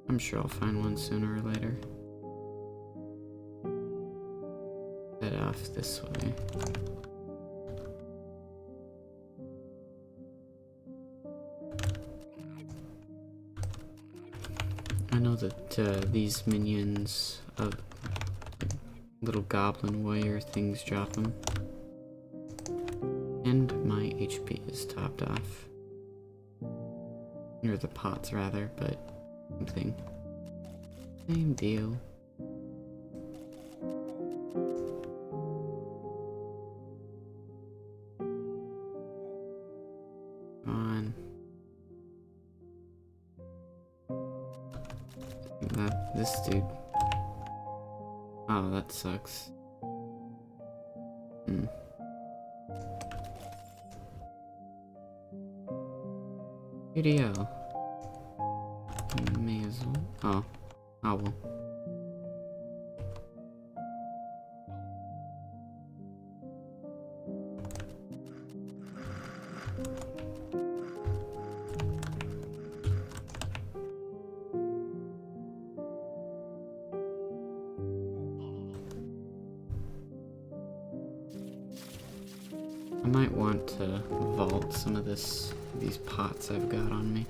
I'm sure I'll find one sooner or later. Head off this way. I know that these minions of little goblin warrior things drop them. And my HP is topped off. Or the pots rather, but same thing. Same deal. Come on. This dude. Oh, that sucks. UDL. May as well. Oh. Oh well. I might want to vault some of these pots I've got on me.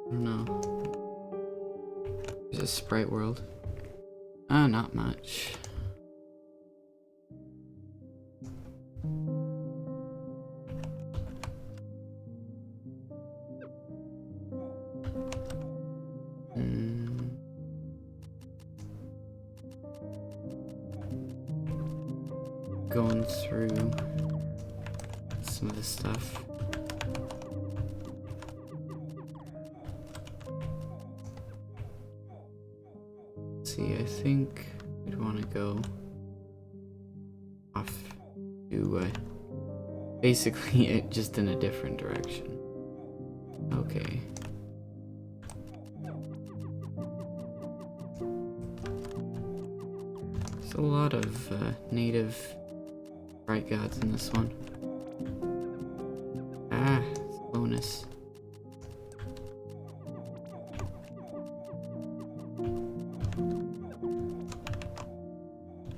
I don't know. There's a sprite world. Not much. Going through some of this stuff. See, I think we'd want to go off to basically just in a different direction. Okay. There's a lot of native bright gods in this one. Bonus.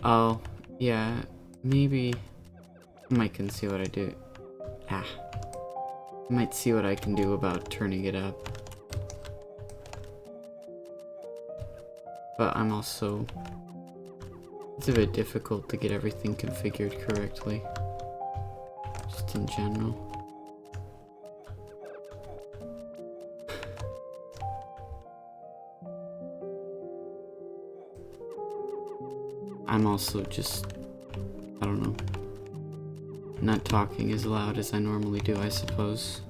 Oh, yeah, maybe I can see what I do. I might see what I can do about turning it up. But I'm also... It's a bit difficult to get everything configured correctly. Just in general. I'm also just, I don't know, not talking as loud as I normally do, I suppose.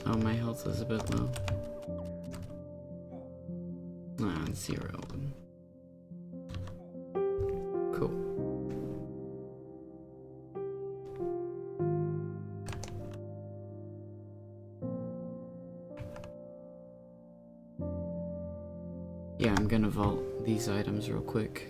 Oh, my health is a bit low. 0. Cool. Yeah, I'm gonna vault these items real quick.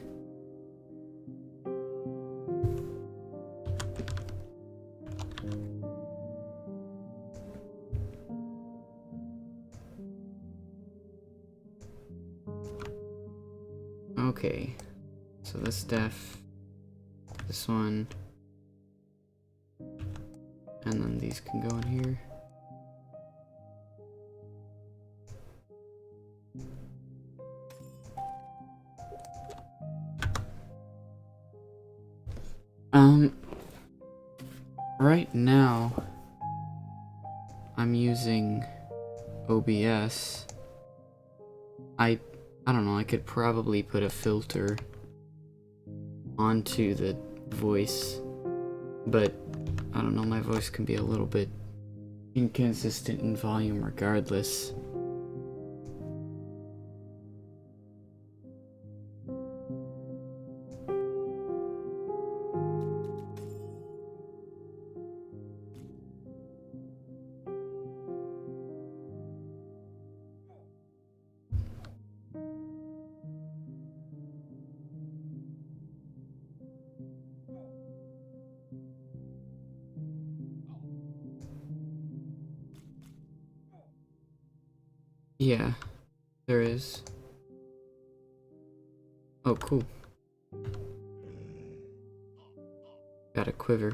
Okay, so this def, this one, and then these can go in here. Right now, I'm using OBS. I don't know, I could probably put a filter onto the voice, but I don't know, my voice can be a little bit inconsistent in volume regardless. Yeah, there is. Oh, cool. Got a quiver.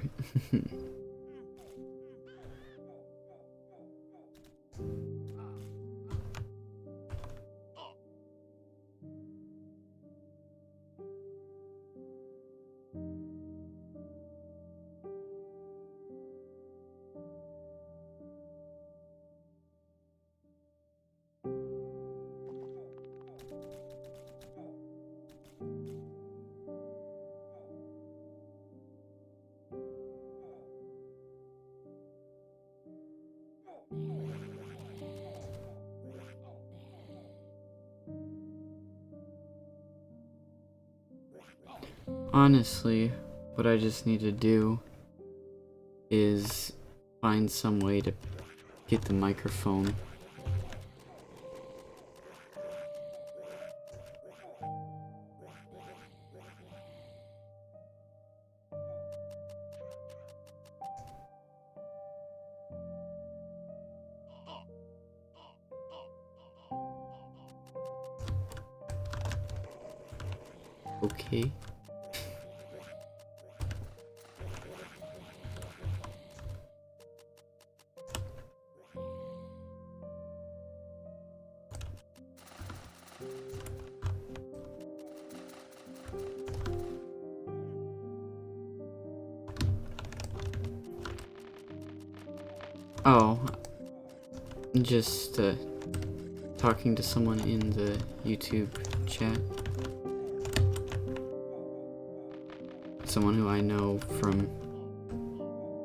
Honestly, what I just need to do is find some way to get the microphone. Okay. Oh, just talking to someone in the YouTube chat. Someone who I know from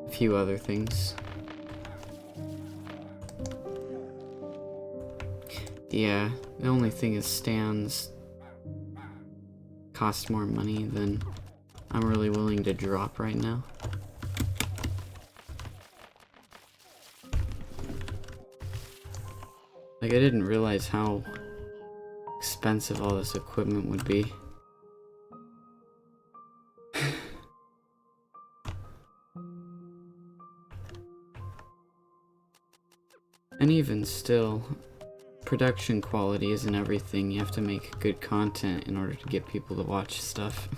a few other things. Yeah, the only thing is stands cost more money than I'm really willing to drop right now. Like, I didn't realize how expensive all this equipment would be. And even still, production quality isn't everything. You have to make good content in order to get people to watch stuff.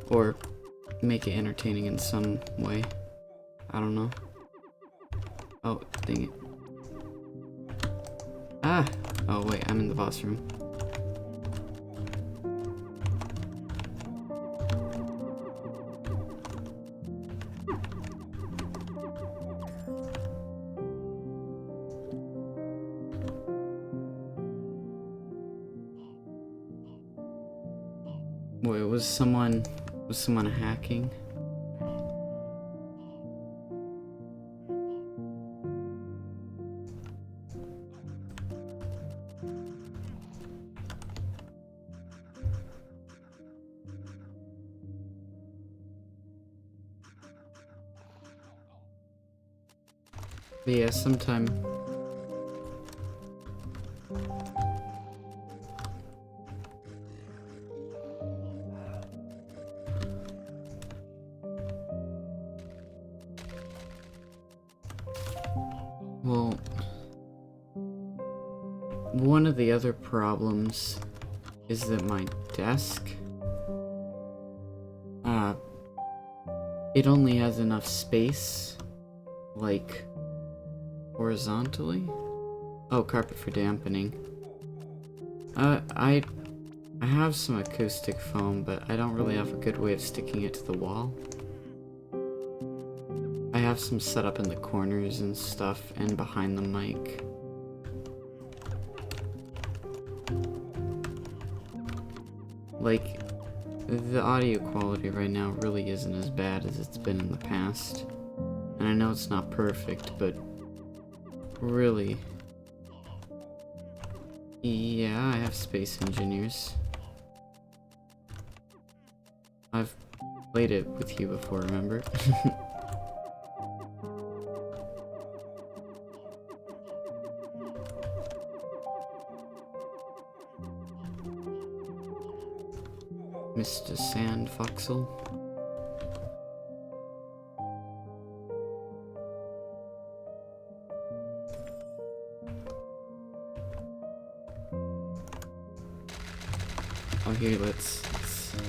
Or make it entertaining in some way. I don't know. Oh, dang it. Ah! Oh wait, I'm in the boss room. Wait, was someone hacking? But yeah, sometime. Well, one of the other problems is that my desk, it only has enough space, like, horizontally. Oh, carpet for dampening. I have some acoustic foam, but I don't really have a good way of sticking it to the wall. I have some set up in the corners and stuff, and behind the mic. Like, the audio quality right now really isn't as bad as it's been in the past. And I know it's not perfect, but really... Yeah, I have Space Engineers. I've played it with you before, remember? Mr. Sand Foxel. Oh, here, let's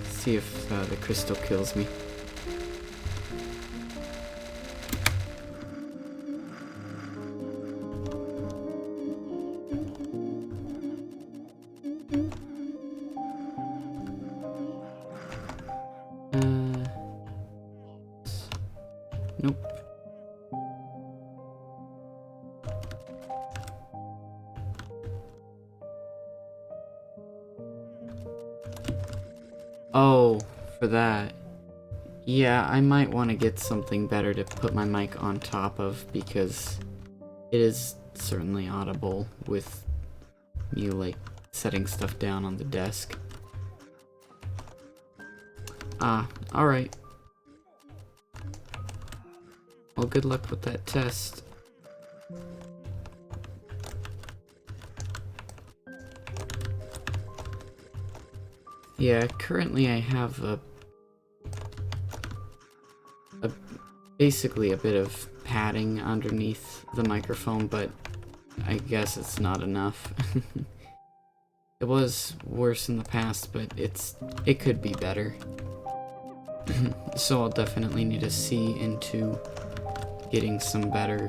see if the crystal kills me. Nope. Oh, for that. Yeah, I might want to get something better to put my mic on top of, because it is certainly audible with me, like, setting stuff down on the desk. Ah, alright. Well, good luck with that test. Yeah, currently I have basically a bit of padding underneath the microphone, but I guess it's not enough. It was worse in the past, but it could be better. So I'll definitely need to see into getting some better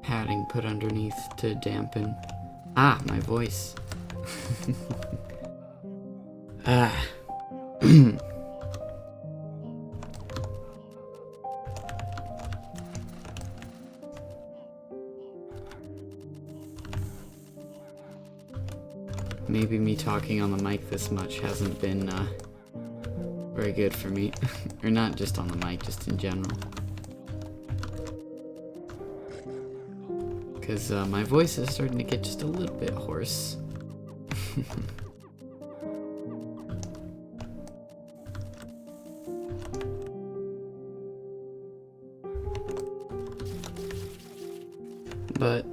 padding put underneath to dampen. Ah, my voice. Ah. Maybe me talking on the mic this much hasn't been very good for me. Or not just on the mic, just in general. Because my voice is starting to get just a little bit hoarse. But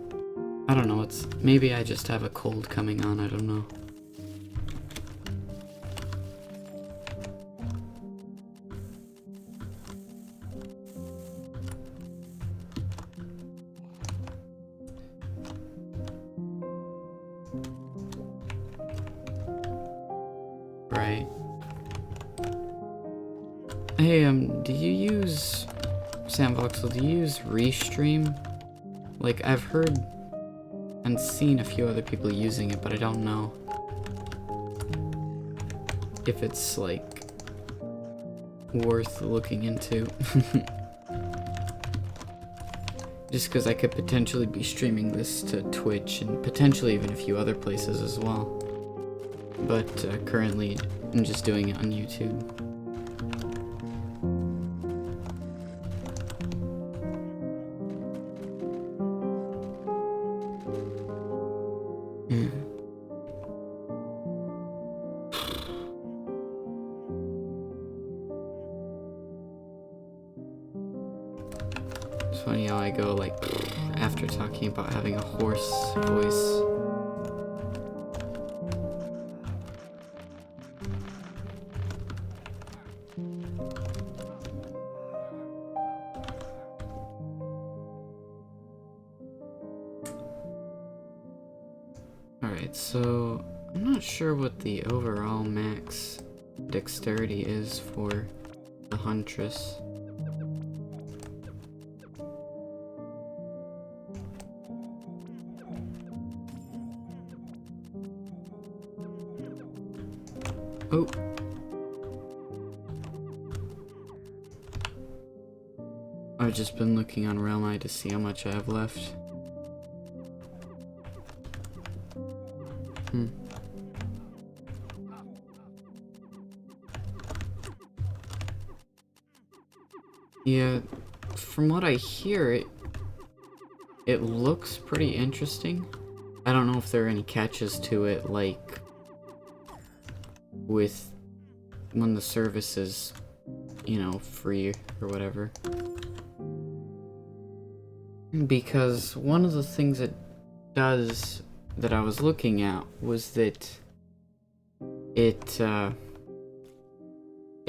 I don't know, maybe I just have a cold coming on, I don't know. Right. Hey, do you use Samvoxel, do you use Restream? Like, I've heard and seen a few other people using it, but I don't know if it's, like, worth looking into. Just because I could potentially be streaming this to Twitch and potentially even a few other places as well. But currently, I'm just doing it on YouTube. It's funny how I go like after talking about having a hoarse voice. Alright, so I'm not sure what the overall max dexterity is for the huntress. Oh. I've just been looking on RotMG to see how much I have left. Yeah, from what I hear, it looks pretty interesting. I don't know if there are any catches to it, like with when the service is, you know, free or whatever. Because one of the things it does that I was looking at was that it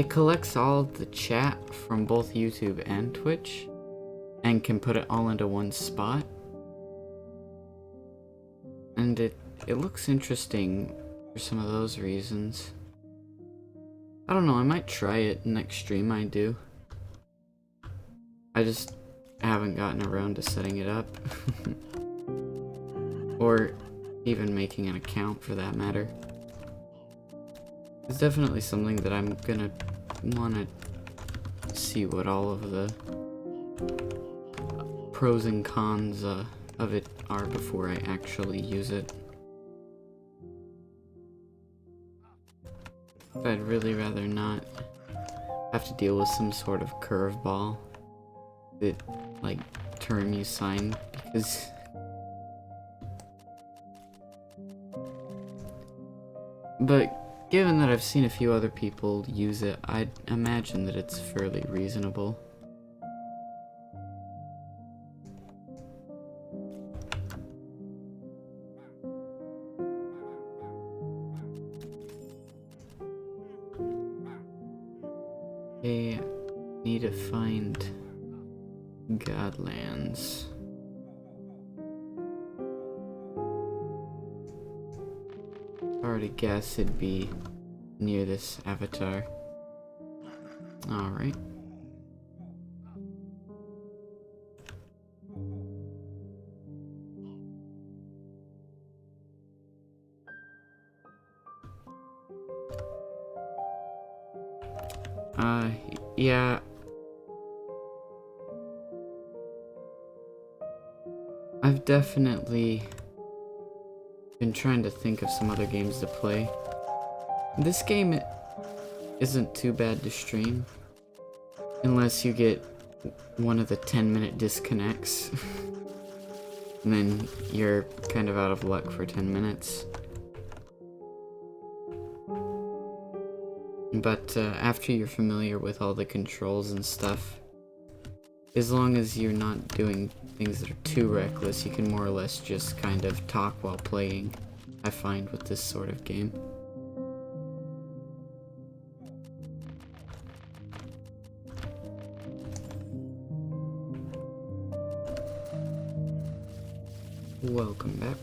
collects all of the chat from both YouTube and Twitch and can put it all into one spot. And it looks interesting for some of those reasons. I don't know, I might try it next stream I do. I just haven't gotten around to setting it up. Or even making an account for that matter. It's definitely something that I'm gonna wanna see what all of the pros and cons of it are before I actually use it. I'd really rather not have to deal with some sort of curveball that, like, term you sign, because but given that I've seen a few other people use it, I'd imagine that it's fairly reasonable. Okay, need to find Godlands. I already guess it'd be near this avatar. Alright. Yeah. I've definitely been trying to think of some other games to play. This game isn't too bad to stream, unless you get one of the 10-minute disconnects. And then you're kind of out of luck for 10 minutes. But after you're familiar with all the controls and stuff, as long as you're not doing things that are too reckless, you can more or less just kind of talk while playing, I find, with this sort of game. Welcome back.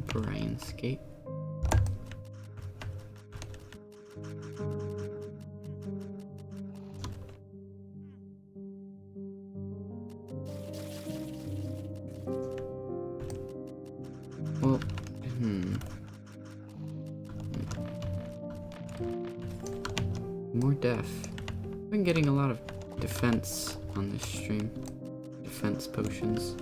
Brianscape. Well, more def. I've been getting a lot of defense on this stream. Defense potions.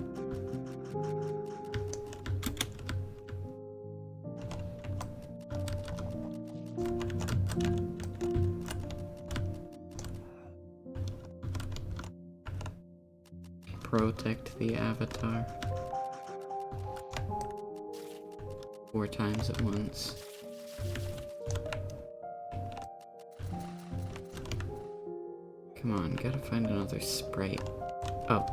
Protect the avatar. 4 times at once. Come on, gotta find another sprite. Oh.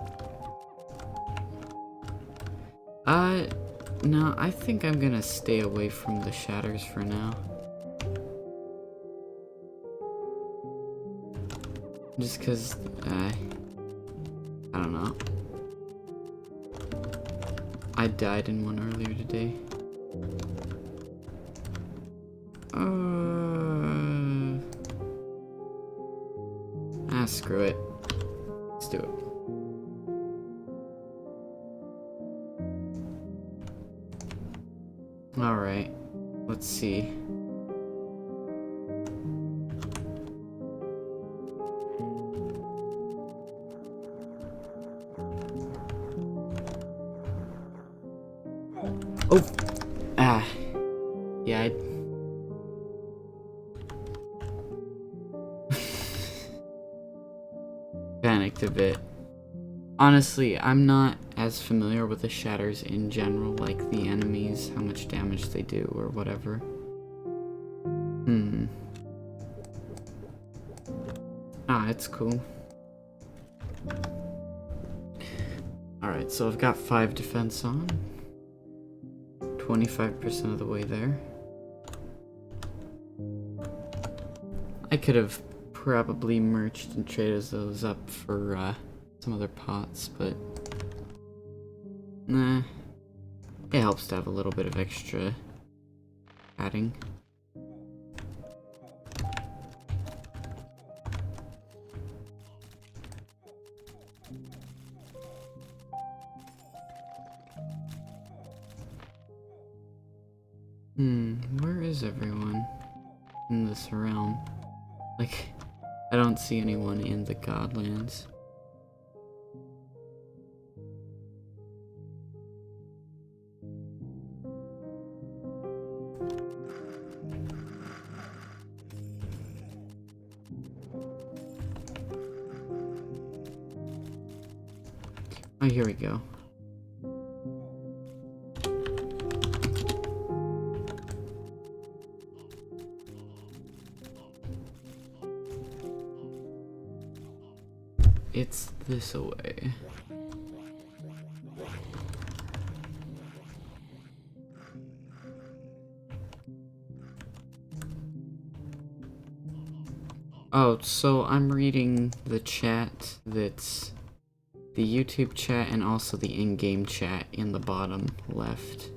No, I think I'm gonna stay away from the shatters for now. Just cause, I don't know. I died in one earlier today. Screw it. Let's do it. Alright. Let's see. Oh! Ah. Yeah, panicked a bit. Honestly, I'm not as familiar with the shatters in general, like the enemies, how much damage they do, or whatever. Ah, it's cool. Alright, so I've got 5 defense on. 25% of the way there. I could have probably merged and traded those up for some other pots, but nah. It helps to have a little bit of extra padding. Where is everyone in this realm? Like, I don't see anyone in the Godlands. Oh, here we go. It's this away. Oh, so I'm reading the chat that's the YouTube chat and also the in-game chat in the bottom left.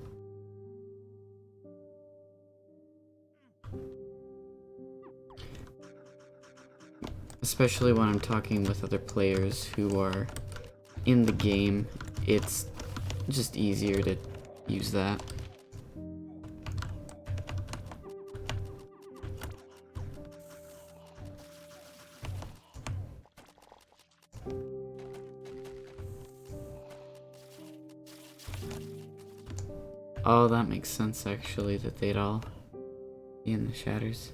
Especially when I'm talking with other players who are in the game, it's just easier to use that. Oh, that makes sense actually, that they'd all be in the shatters.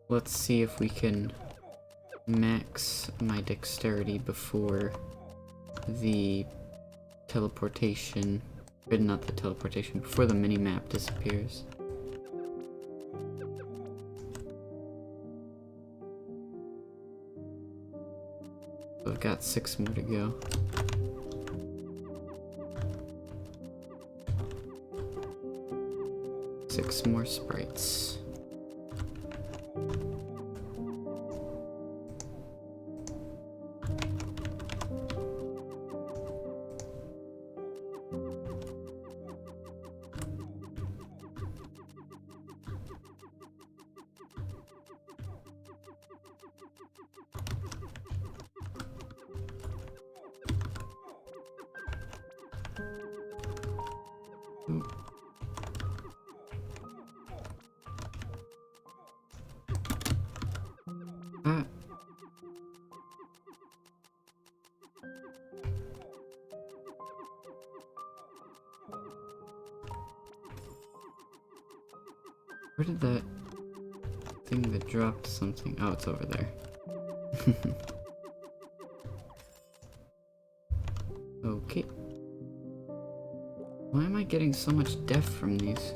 Let's see if we can max my dexterity before the teleportation, or not the teleportation, before the mini-map disappears. I've got 6 more to go. Six more sprites. Ooh. Ah. Where did that thing that dropped something? Oh, it's over there. Okay. Why am I getting so much depth from these?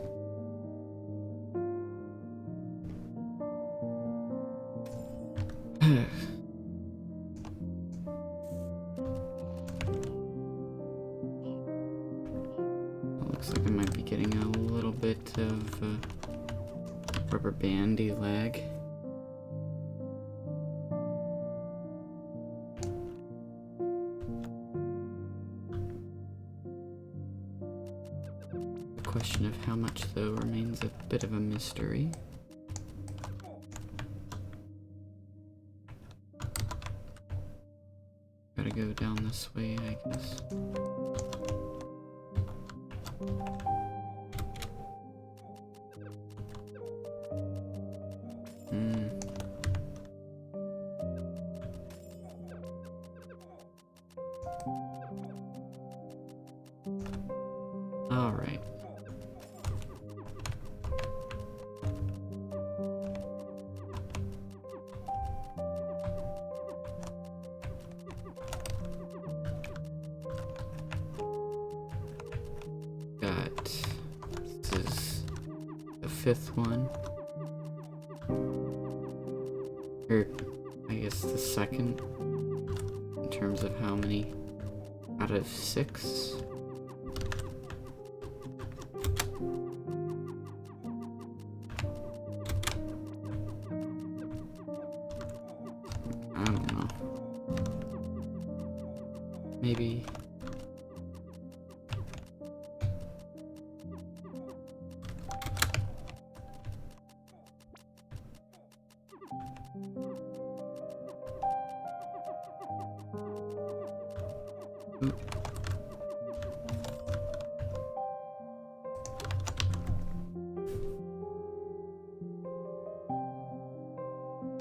Looks like I might be getting a little bit of rubber bandy lag. The question of how much, though, remains a bit of a mystery. Gotta go down this way, I guess. Alright. This is the fifth one. Or, I guess the second, in terms of how many out of 6. I don't know. Maybe.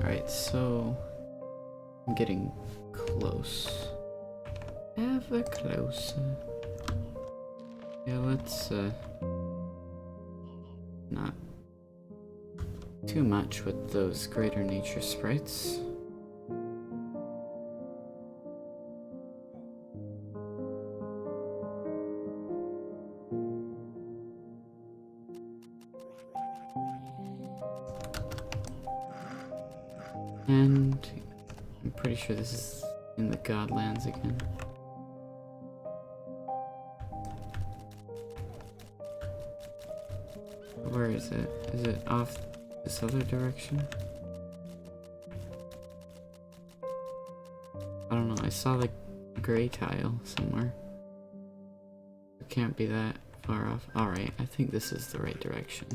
Alright, so I'm getting close. Ever closer. Yeah, let's not too much with those greater nature sprites. And I'm pretty sure this is in the Godlands again. Where is it? Is it off this other direction? I don't know, I saw the gray tile somewhere. It can't be that far off. Alright, I think this is the right direction.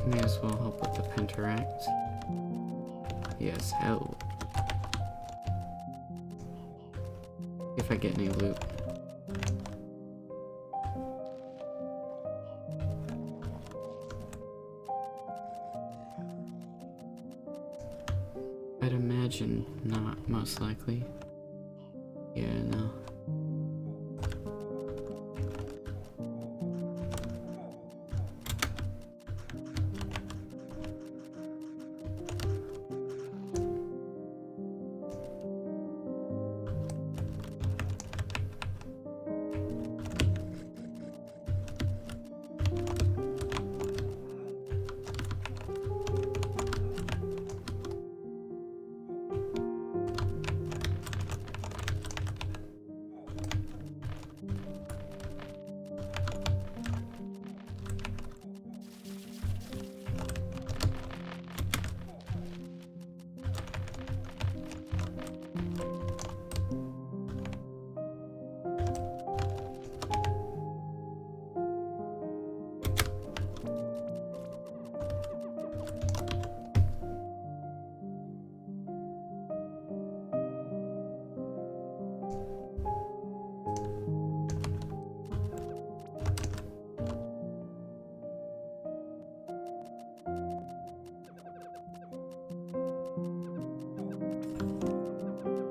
May as well help with the pentaract. Yes, hell. If I get any loot. I'd imagine not, most likely. Yeah, no.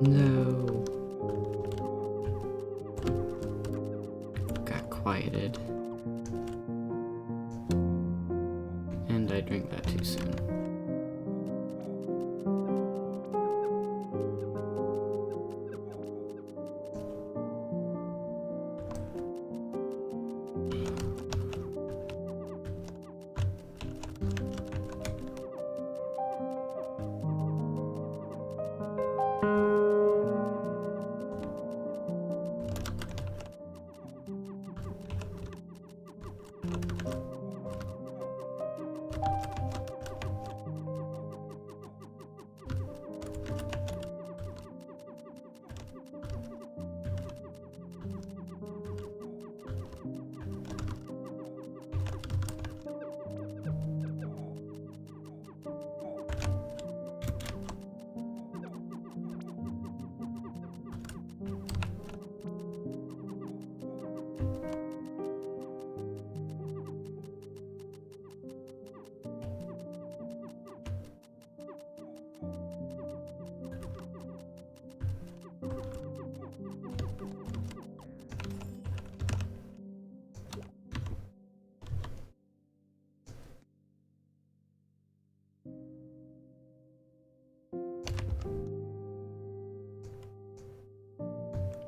No. Got quieted. And I drank that too soon.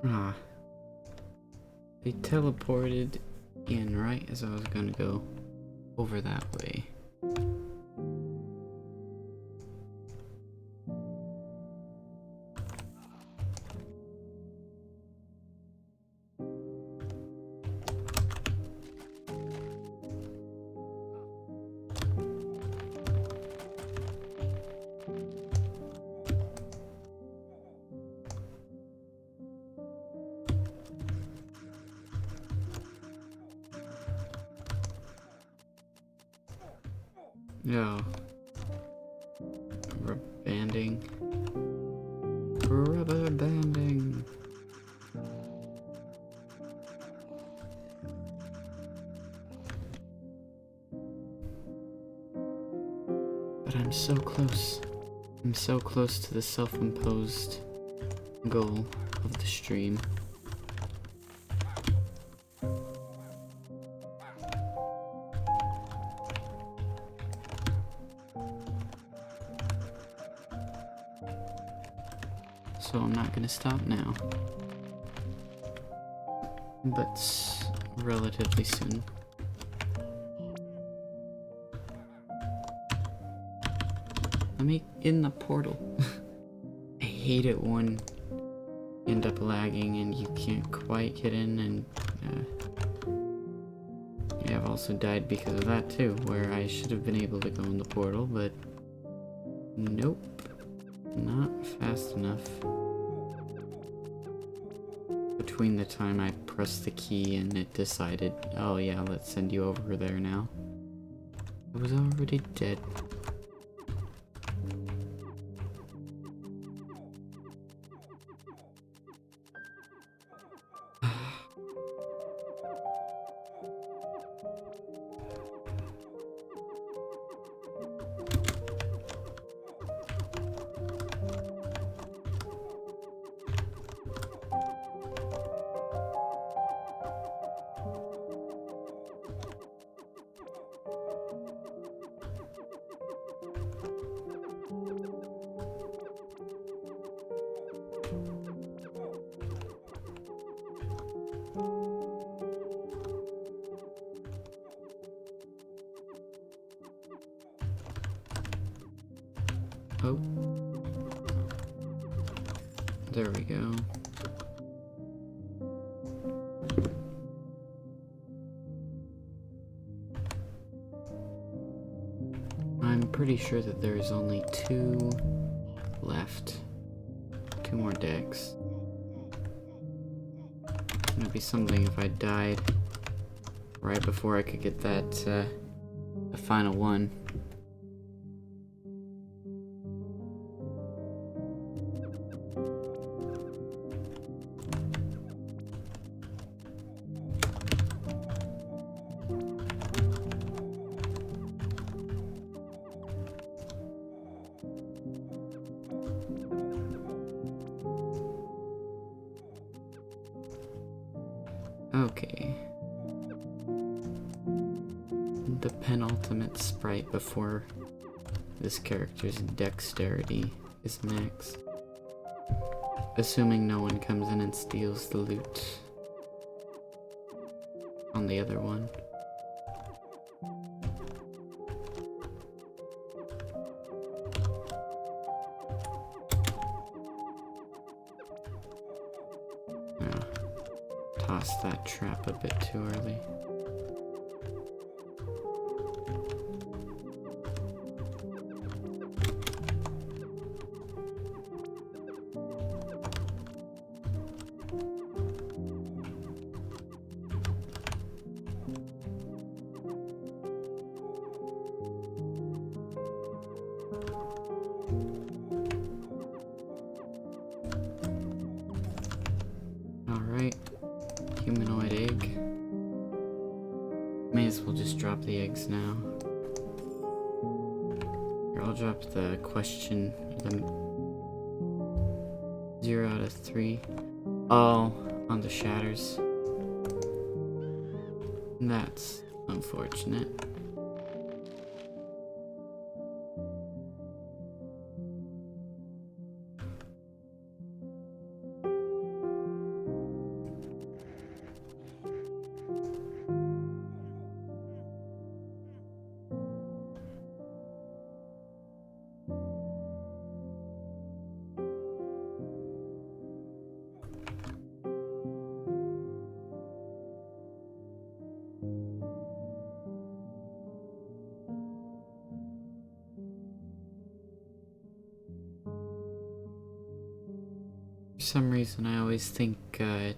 Ah. They teleported in right as I was gonna go over that way. No. Rubber banding. Rubber banding. But I'm so close. I'm so close to the self-imposed goal of the stream. So I'm not gonna stop now. But relatively soon. Let me in the portal. I hate it when you end up lagging and you can't quite get in, and yeah, I've also died because of that too, where I should have been able to go in the portal, but nope, not fast enough. Between the time I pressed the key and it decided, oh yeah, let's send you over there now, I was already dead. Oh. There we go. I'm pretty sure that there's only 2 left. 2 more decks. It'd be something if I died right before I could get that, the final one. Okay. The penultimate sprite before this character's dexterity is maxed. Assuming no one comes in and steals the loot on the other one. Tossed that trap a bit too early. Alright. Humanoid egg. May as well just drop the eggs now. Here, I'll drop the question, the 0 out of 3. Oh, on the shatters. That's unfortunate. For some reason, I always think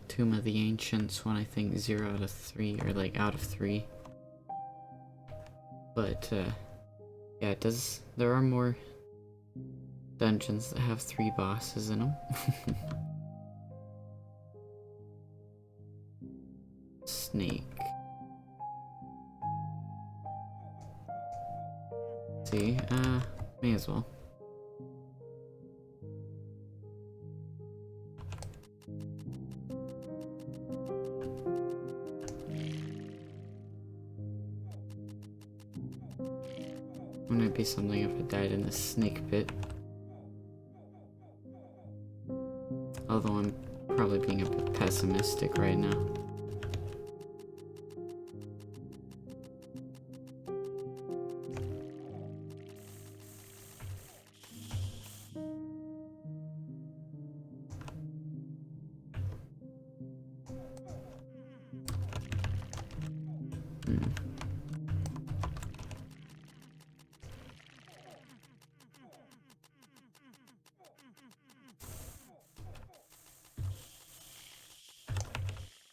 Tomb of the Ancients when I think 0 out of 3, or like out of 3. But yeah, it does. There are more dungeons that have 3 bosses in them. Snake. See, may as well. Wouldn't it be something if I died in the snake pit? Although I'm probably being a bit pessimistic right now.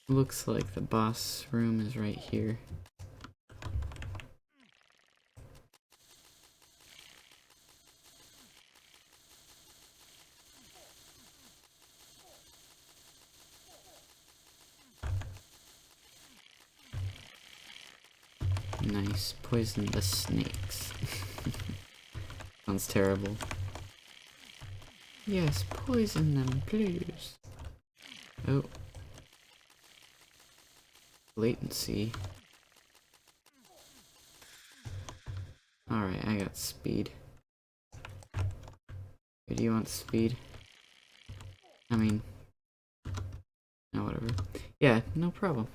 Looks like the boss room is right here. Nice. Poison the snakes. Sounds terrible. Yes, poison them, please. Oh. Latency. Alright, I got speed. Do you want speed? I mean... no, whatever. Yeah, no problem.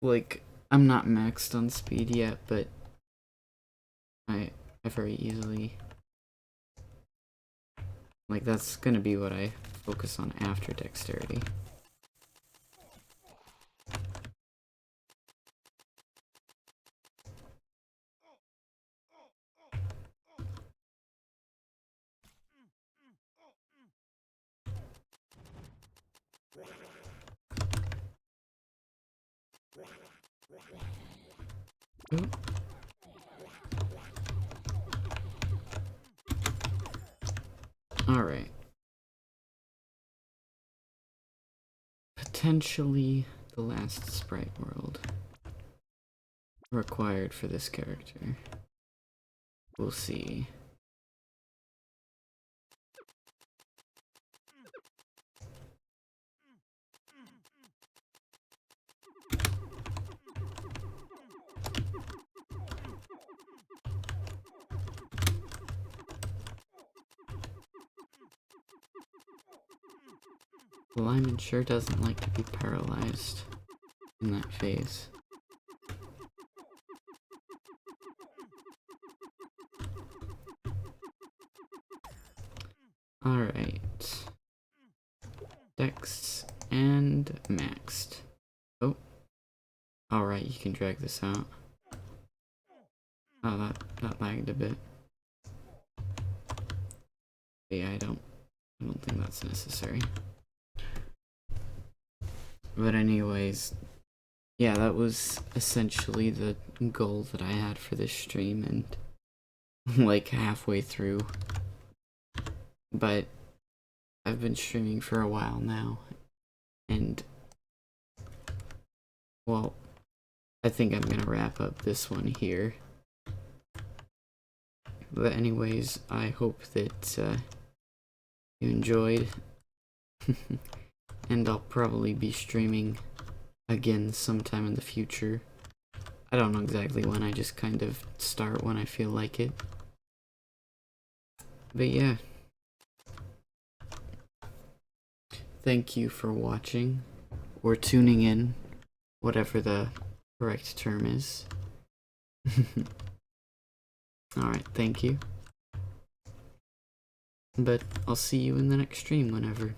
Like, I'm not maxed on speed yet, but... I very easily... like, that's gonna be what I focus on after dexterity. Ooh. Alright. Potentially the last sprite world required for this character. We'll see. Lyman sure doesn't like to be paralyzed in that phase. Alright. Dex and maxed. Oh. Alright, you can drag this out. Oh, that lagged a bit. Yeah, I don't think that's necessary. But anyways, yeah, that was essentially the goal that I had for this stream, and like halfway through. But I've been streaming for a while now, and well, I think I'm gonna wrap up this one here. But anyways, I hope that you enjoyed, and I'll probably be streaming again sometime in the future. I don't know exactly when, I just kind of start when I feel like it. But yeah. Thank you for watching, or tuning in, whatever the correct term is. Alright, thank you. But I'll see you in the next stream whenever.